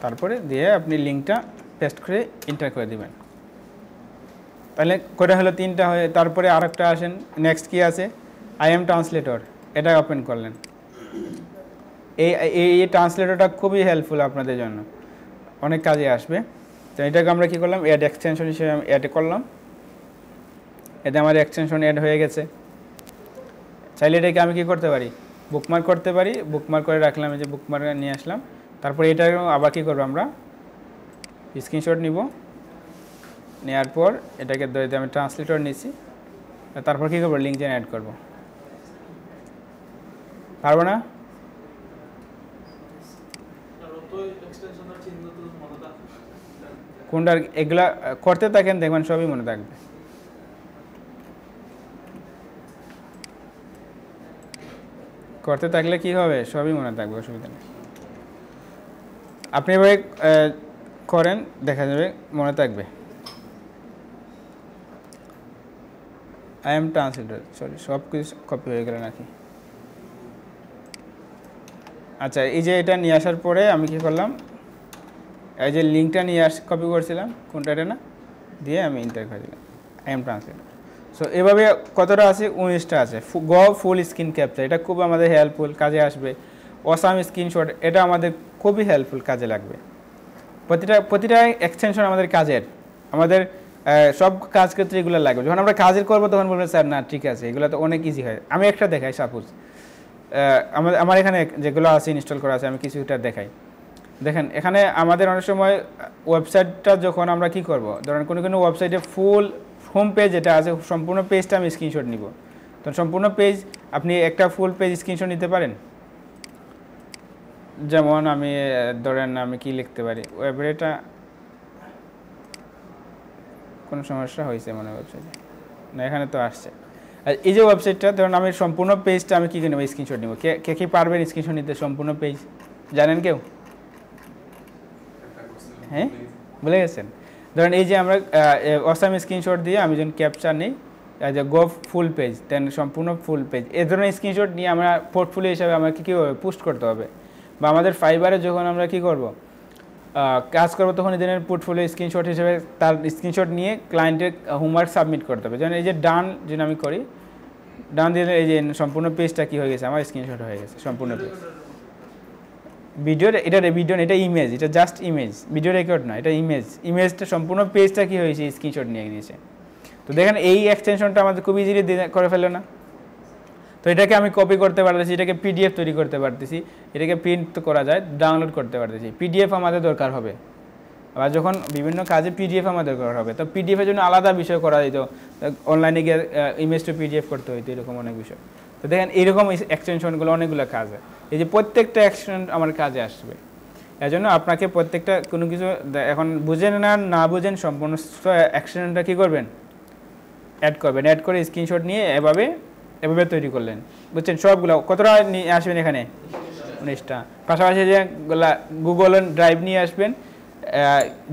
A: তারপরে দিয়ে আপনি লিঙ্কটা পেস্ট করে এন্টার করে দিবেন। তাহলে কটা হলো, 3টা হয়ে। তারপরে আরেকটা আসেন, নেক্সট কি আছে, IM ট্রান্সলেটর, এটা ওপেন করলেন। এই ট্রান্সলেটরটা খুবই হেল্পফুল আপনাদের জন্য, অনেক কাজে আসবে। তো এটাকে আমরা কী করলাম, অ্যাড এক্সটেনশন হিসেবে আমি অ্যাড করলাম। এতে আমার এক্সটেনশন অ্যাড হয়ে গেছে। চাইলে এটাকে আমি কী করতে পারি, বুকমার্ক করতে পারি। বুকমার্ক করে রাখলাম, এই যে বুকমার্ক নিয়ে আসলাম। তারপরে এটা আবার কী করবো, আমরা স্ক্রিনশট নিব। নেওয়ার পর এটাকে ধরে আমি ট্রান্সলেটর নিছি। তারপর কী করবো, লিঙ্ক জেন অ্যাড করবো। পারবো না? কোনটা এগুলা করতে থাকেন, দেখবেন সবই মনে থাকবে। করতে থাকলে কি হবে, সবই মনে থাকবে, অসুবিধা নেই। আপনি এভাবে করেন, দেখা যাবে মনে থাকবে। আই এম ট্রান্সলেটর, সরি সব কিছু কপি হয়ে গেল নাকি। আচ্ছা, এই যে এটা নিয়ে আসার পরে আমি কি করলাম, এই যে লিঙ্কটা নিয়ে কপি করছিলাম, কোনটা এটা না দিয়ে আমি ইন্টার করে দিলাম আই এম ট্রান্সলেটর। সো এভাবে কতটা আছে, 19টা আছে। গো ফুল স্ক্রিন ক্যাপচার, এটা খুব আমাদের হেল্পফুল, কাজে আসবে। অসাম স্ক্রিনশট, এটা আমাদের খুবই হেল্পফুল, কাজে লাগবে। প্রতিটা এক্সটেনশন আমাদের কাজের, আমাদের সব কাজ ক্ষেত্রে এগুলো লাগবে। যখন আমরা কাজের করবো তখন বলবেন স্যার না ঠিক আছে, এগুলো তো অনেক ইজি হয়। আমি একটা দেখাই, সাপোজ আমার এখানে যেগুলো আছে ইনস্টল করা আছে, আমি কিছুটা দেখাই। দেখেন এখানে আমাদের অনেক সময় ওয়েবসাইটটা যখন আমরা কি করব, ধরেন কোনো ওয়েবসাইটে ফুল হোম পেজ যেটা আছে, সম্পূর্ণ পেজটা আমি স্ক্রিনশট নিব। তো সম্পূর্ণ পেজ আপনি একটা ফুল পেজ স্ক্রিনশট নিতে পারেন। যেমন আমি ধরেন আমি কি লিখতে পারি, ওয়েবসাইটটা কোনো সমস্যা হয়েছে মনে ওয়েবসাইটে না, এখানে তো আসছে। আর এই যে ওয়েবসাইটটা, ধরুন আমি সম্পূর্ণ পেজটা আমি কী নেব, স্ক্রিনশট নেব। কে কি পারবেন স্ক্রিনশট নিতে সম্পূর্ণ পেজ, জানেন কেউ? হ্যাঁ, ভুলে গেছেন? ধরেন এই যে আমরা অসাম স্ক্রিনশট দিয়ে আমি যখন ক্যাপচার নিই, যে গো ফুল পেজ, দেন সম্পূর্ণ ফুল পেজ, এই ধরনের স্ক্রিনশট নিয়ে আমরা পোর্টফোলিও হিসাবে আমাকে কী হবে, পোস্ট করতে হবে। বা আমাদের ফাইবারে যখন আমরা কী করব, কাজ করবো, তখন এই ধরনের পোর্টফোলিও স্ক্রিনশট হিসেবে তার স্ক্রিনশট নিয়ে ক্লায়েন্টের হোমওয়ার্ক সাবমিট করতে হবে। যেমন এই যে ডান যেন আমি করি, ডান দিলে এই যে সম্পূর্ণ পেজটা কী হয়ে গেছে, আমার স্ক্রিনশট হয়ে গেছে সম্পূর্ণ পেজ। ভিডিওর এটা ভিডিও, এটা ইমেজ, এটা জাস্ট ইমেজ, ভিডিও রেকর্ড না, এটা ইমেজটা সম্পূর্ণ পেজটা কী হয়েছে, স্ক্রিনশট নিয়ে নিয়েছে। তো দেখেন এই এক্সটেনশনটা আমাদের খুব ইজিলি করে ফেললো না। তো এটাকে আমি কপি করতে পারতেছি, এটাকে পিডিএফ তৈরি করতে পারতেছি, এটাকে প্রিন্ট করা যায়, ডাউনলোড করতে পারতেছি। পিডিএফ আমাদের দরকার হবে, আবার যখন বিভিন্ন কাজে পিডিএফ আমাদের দরকার হবে, তো পিডিএফের জন্য আলাদা বিষয় করা যেত, অনলাইনে গিয়ে ইমেজ টু পিডিএফ করতে হইতো, এরকম অনেক বিষয়। তো দেখেন এইরকম এক্সটেনশনগুলো অনেকগুলো কাজে, এই যে প্রত্যেকটা এক্সটেনশন আমার কাজে আসবে। এজন্য আপনাকে প্রত্যেকটা কোনো কিছু এখন বুঝেন না বুঝেন, সম্পূর্ণ এক্সটেনশনটা কী করবেন, অ্যাড করবেন। অ্যাড করে স্ক্রিনশট নিয়ে এভাবে তৈরি করলেন, বুঝছেন? সবগুলো কতটা নিয়ে আসবেন এখানে, 19টা। পাশাপাশি যে গুগল ড্রাইভ নিয়ে আসবেন,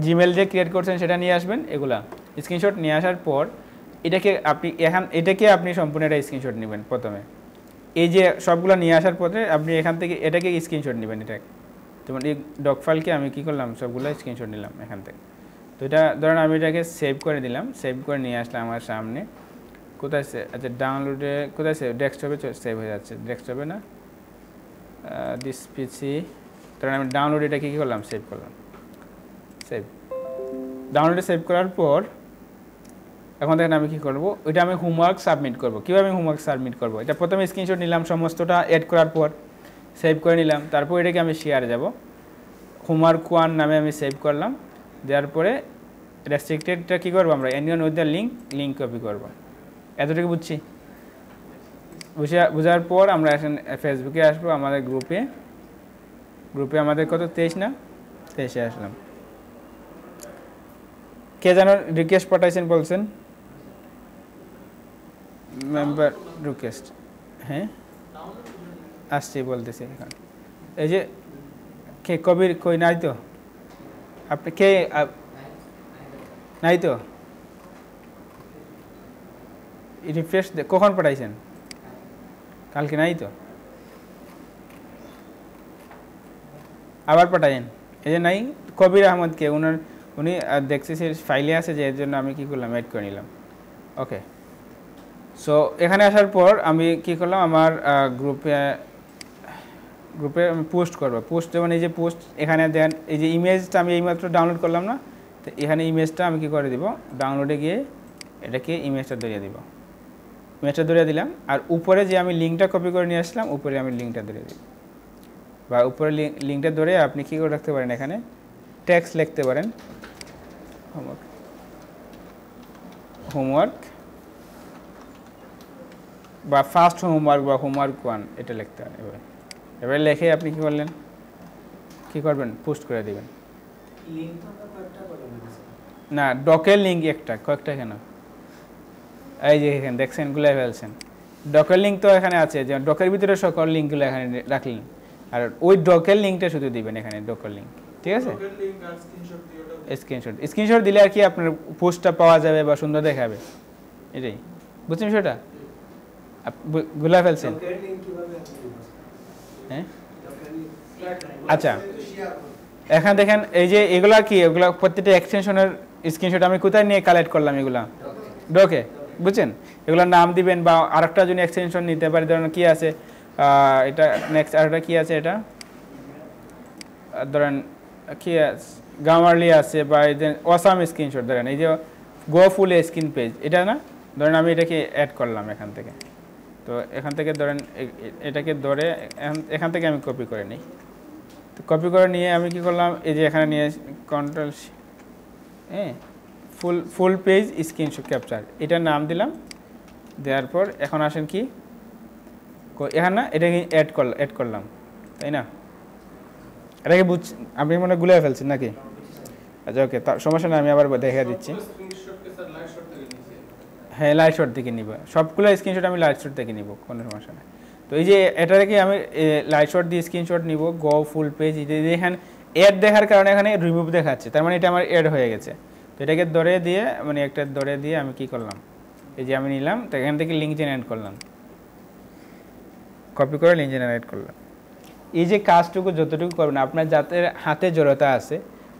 A: জিমেল যে ক্রিয়েট করছেন সেটা নিয়ে আসবেন। এগুলা স্ক্রিনশট নিয়ে আসার পর এটাকে আপনি সম্পূর্ণ একটা স্ক্রিনশট নেবেন প্রথমে। এই যে সবগুলো নিয়ে আসার পরে আপনি এখান থেকে এটাকে স্ক্রিনশট নেবেন। এটা যেমন এই ডক ফাইলকে আমি কী করলাম, সবগুলো স্ক্রিনশট নিলাম এখান থেকে। তো এটা ধরেন আমি এটাকে সেভ করে দিলাম, সেভ করে নিয়ে আসলাম আমার সামনে। কোথায় আচ্ছা ডাউনলোডে কোথায় সেভ, ডেস্কটপে সেভ হয়ে যাচ্ছে, ডেস্কটপে না, দিস পিসি। ধরেন আমি ডাউনলোড এটাকে কী করলাম, সেভ করলাম। সেভ, ডাউনলোডে সেভ করার পর এখন দেখেন আমি কী করবো, ওইটা আমি হোমওয়ার্ক সাবমিট করবো। কীভাবে আমি হোমওয়ার্ক সাবমিট করবো, এটা প্রথমে স্ক্রিনশট নিলাম, সমস্তটা অ্যাড করার পর সেভ করে নিলাম। তারপর এটাকে আমি শেয়ারে যাব, হোমওয়ার্ক 1 নামে আমি সেভ করলাম। দেওয়ার পরে রেস্ট্রিক্টেডটা কী করবো, আমরা anyone with the link copy করবো। এতটুকু বুঝছি? বোঝার পর আমরা এখন ফেসবুকে আসবো, আমাদের গ্রুপে আমাদের কত 23 না, 23-এ আসলাম। কে যেন রিকোয়েস্ট পাঠাইছেন বলছেন, মেম্বার রিকোয়েস্ট, হ্যাঁ আসছি বলতেছি। এখন এই যে কে কবির কই নাই তো, আপনি কে নাই তো, রিফ্রেশ কখন পাঠাইছেন, কালকে নাই তো, আবার পাঠাইন। এই যে নাই, কবির আহমদকে উনি দেখছি ফাইলে আছে, যে এর জন্য আমি কী করলাম, অ্যাড করে নিলাম। ওকে, সো এখানে আসার পর আমি কী করলাম, আমার গ্রুপে গ্রুপে পোস্ট করবো। পোস্ট যেমন এই যে পোস্ট এখানে দেন, এই যে ইমেজটা আমি এইমাত্র ডাউনলোড করলাম না, তো এখানে ইমেজটা আমি কি করে দিব, ডাউনলোডে গিয়ে এটাকে ইমেজটা ধরিয়ে দিব, ইমেজটা ধরিয়ে দিলাম। আর উপরে যে আমি লিঙ্কটা কপি করে নিয়ে আসলাম, উপরে আমি লিঙ্কটা ধরিয়ে দিব, বা উপরে লিঙ্কটা ধরে আপনি কী করে রাখতে পারেন, এখানে টেক্সট লিখতে পারেন, হোমওয়ার্ক বা ফার্স্ট হোমওয়ার্ক বা হোমওয়ার্ক 1 এটা লিখতে পারেন। এবারে লিখে আপনি কী করলেন, কী করবেন, পোস্ট করে দেবেন। না, ডকের লিঙ্ক একটা, কয়েকটা কেন, এই যে এখানে দেখছেন গুলাই ফেলছেন। ডকের লিঙ্ক তো এখানে আছে, যে ডকের ভিতরে সকল লিঙ্কগুলো এখানে রাখলেন, আর ওই ডকের লিঙ্কটা শুধু দিবেন এখানে, ডকের লিঙ্ক, ঠিক আছে। স্ক্রিনশট দিলে আর কি আপনার পোস্টটা পাওয়া যাবে বা সুন্দর দেখাবে, এটাই বুঝছেন সেটা। গুলা ফেলছেন, হ্যাঁ আচ্ছা। এখানে দেখেন এই যে এগুলা কি, এগুলা প্রত্যেকটা এক্সটেনশনের স্ক্রিনশট আমি কোথায় নিয়ে কালেক্ট করলাম, এগুলা ডকে, বুঝছেন। এগুলোর নাম দিবেন, বা আরেকটা যদি এক্সটেনশন নিতে পারি, ধরেন কি আছে এটা, নেক্সট আরেকটা কি আছে, এটা ধরেন কি আছে, গামারলি আছে, বা এই যে অসাম স্ক্রিনশট, ধরেন এই যে গো ফুল স্ক্রিন পেজ, এটা না, ধরেন আমি এটাকে অ্যাড করলাম এখান থেকে। তো এখান থেকে ধরেন এটাকে ধরে এখান থেকে আমি কপি করে নিই। তো কপি করে নিয়ে আমি কি করলাম, এই যে এখানে নিয়ে কন্ট্রোল, হ্যাঁ, ফুল পেজ স্ক্রিনশট ক্যাপচার, এটার নাম দিলাম। দেওয়ার পর এখন আসেন কি এখানে না, এটাকে অ্যাড করলাম, তাই না। এটাকে বুঝছেন আপনি, মনে গুলাই ফেলছেন নাকি? আচ্ছা ওকে, সমস্যা নেই, আমি আবার দেখা দিচ্ছি। হ্যাঁ, লাইট শট থেকে নিব, সবগুলো স্ক্রিনশট আমি লাইট শট থেকে নিব, কোনো সমস্যা নেই। তো এই যে এটা থেকে আমি লাইট শট দিয়ে স্ক্রিনশট নিব, গো ফুল পেজ, এখানে অ্যাড দেখার কারণে এখানে রিমুভ দেখাচ্ছে, তার মানে এটা আমার অ্যাড হয়ে গেছে। তো এটাকে ধরে দিয়ে, মানে একটা ধরে দিয়ে আমি কি করলাম, এই যে আমি নিলাম, তো এখান থেকে লিঙ্ক জেনারেট করলাম, কপি করে লিঙ্ক জেনারেট করলাম। এই যে কাজটুকু যতটুকু করবেন, আপনার যাতে হাতে জড়তা আছে,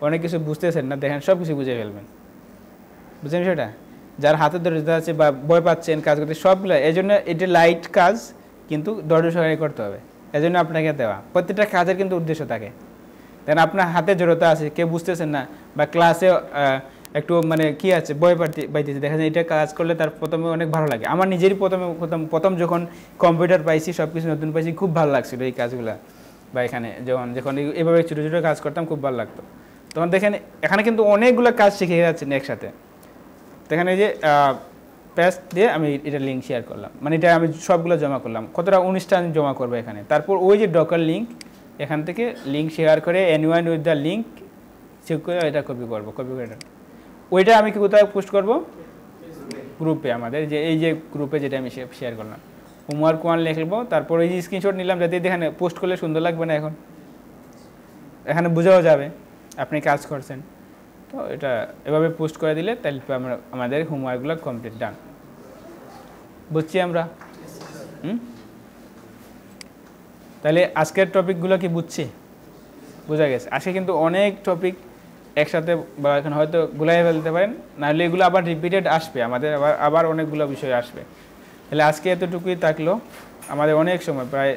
A: অনেক কিছু বুঝতেছেন না, দেখেন সব কিছু বুঝে ফেলবেন, বুঝছেন সেটা। যার হাতে জড়তা আছে বা ভয় পাচ্ছেন কাজ করতে, সবগুলো, এই জন্য এটা লাইট কাজ, কিন্তু ধৈর্য সহকারে করতে হবে, এই জন্য আপনাকে দেওয়া। প্রত্যেকটা কাজের কিন্তু উদ্দেশ্য থাকে, দেখেন আপনার হাতে জড়তা আছে, কেউ বুঝতেছেন না, বা ক্লাসে একটু মানে কি আছে, ভয় পাইতেছে, দেখা যায় এটা কাজ করলে তার প্রথমে অনেক ভালো লাগে। আমার নিজেরই প্রথম যখন কম্পিউটার পাইছি, সব কিছু নতুন পাইছি, খুব ভালো লাগছিল এই কাজগুলো, বা এখানে যখন এভাবে ছোটো ছোটো কাজ করতাম, খুব ভালো লাগতো। তখন দেখেন এখানে কিন্তু অনেকগুলো কাজ শিখে যাচ্ছেন একসাথে। এখানে এই যে পেজ দিয়ে আমি এটা লিঙ্ক শেয়ার করলাম, মানে এটা আমি সবগুলো জমা করলাম, কতটা 19টা আমি জমা করবো এখানে। তারপর ওই যে ডকার লিঙ্ক, এখান থেকে লিঙ্ক শেয়ার করে anyone with the link check করে এটা কপি করবো, কপি করে ওইটা আমি কি কোথায় পোস্ট করবো, গ্রুপে, আমাদের যে এই যে গ্রুপে যেটা আমি শেয়ার করলাম, হোমওয়ার্ক 1 লিখবো। তারপর এই যে স্ক্রিনশট নিলাম, যাতে এখানে পোস্ট করলে সুন্দর লাগবে না, এখন এখানে বোঝাও যাবে আপনি কাজ করছেন। তো এটা এভাবে পোস্ট করে দিলে তাহলে আমাদের হোমওয়ার্কগুলো কমপ্লিট, ডান। বুঝছি আমরা? তাহলে আজকের টপিকগুলো কি বুঝছি, বোঝা গেছে? আজকে কিন্তু অনেক টপিক একসাথে, বা এখন হয়তো গুলাই ফেলতে পারেন, নাহলে এগুলো আবার রিপিটেড আসবে, আমাদের আবার অনেকগুলো বিষয় আসবে। তাহলে আজকে এতটুকুই থাকলো, আমাদের অনেক সময় প্রায়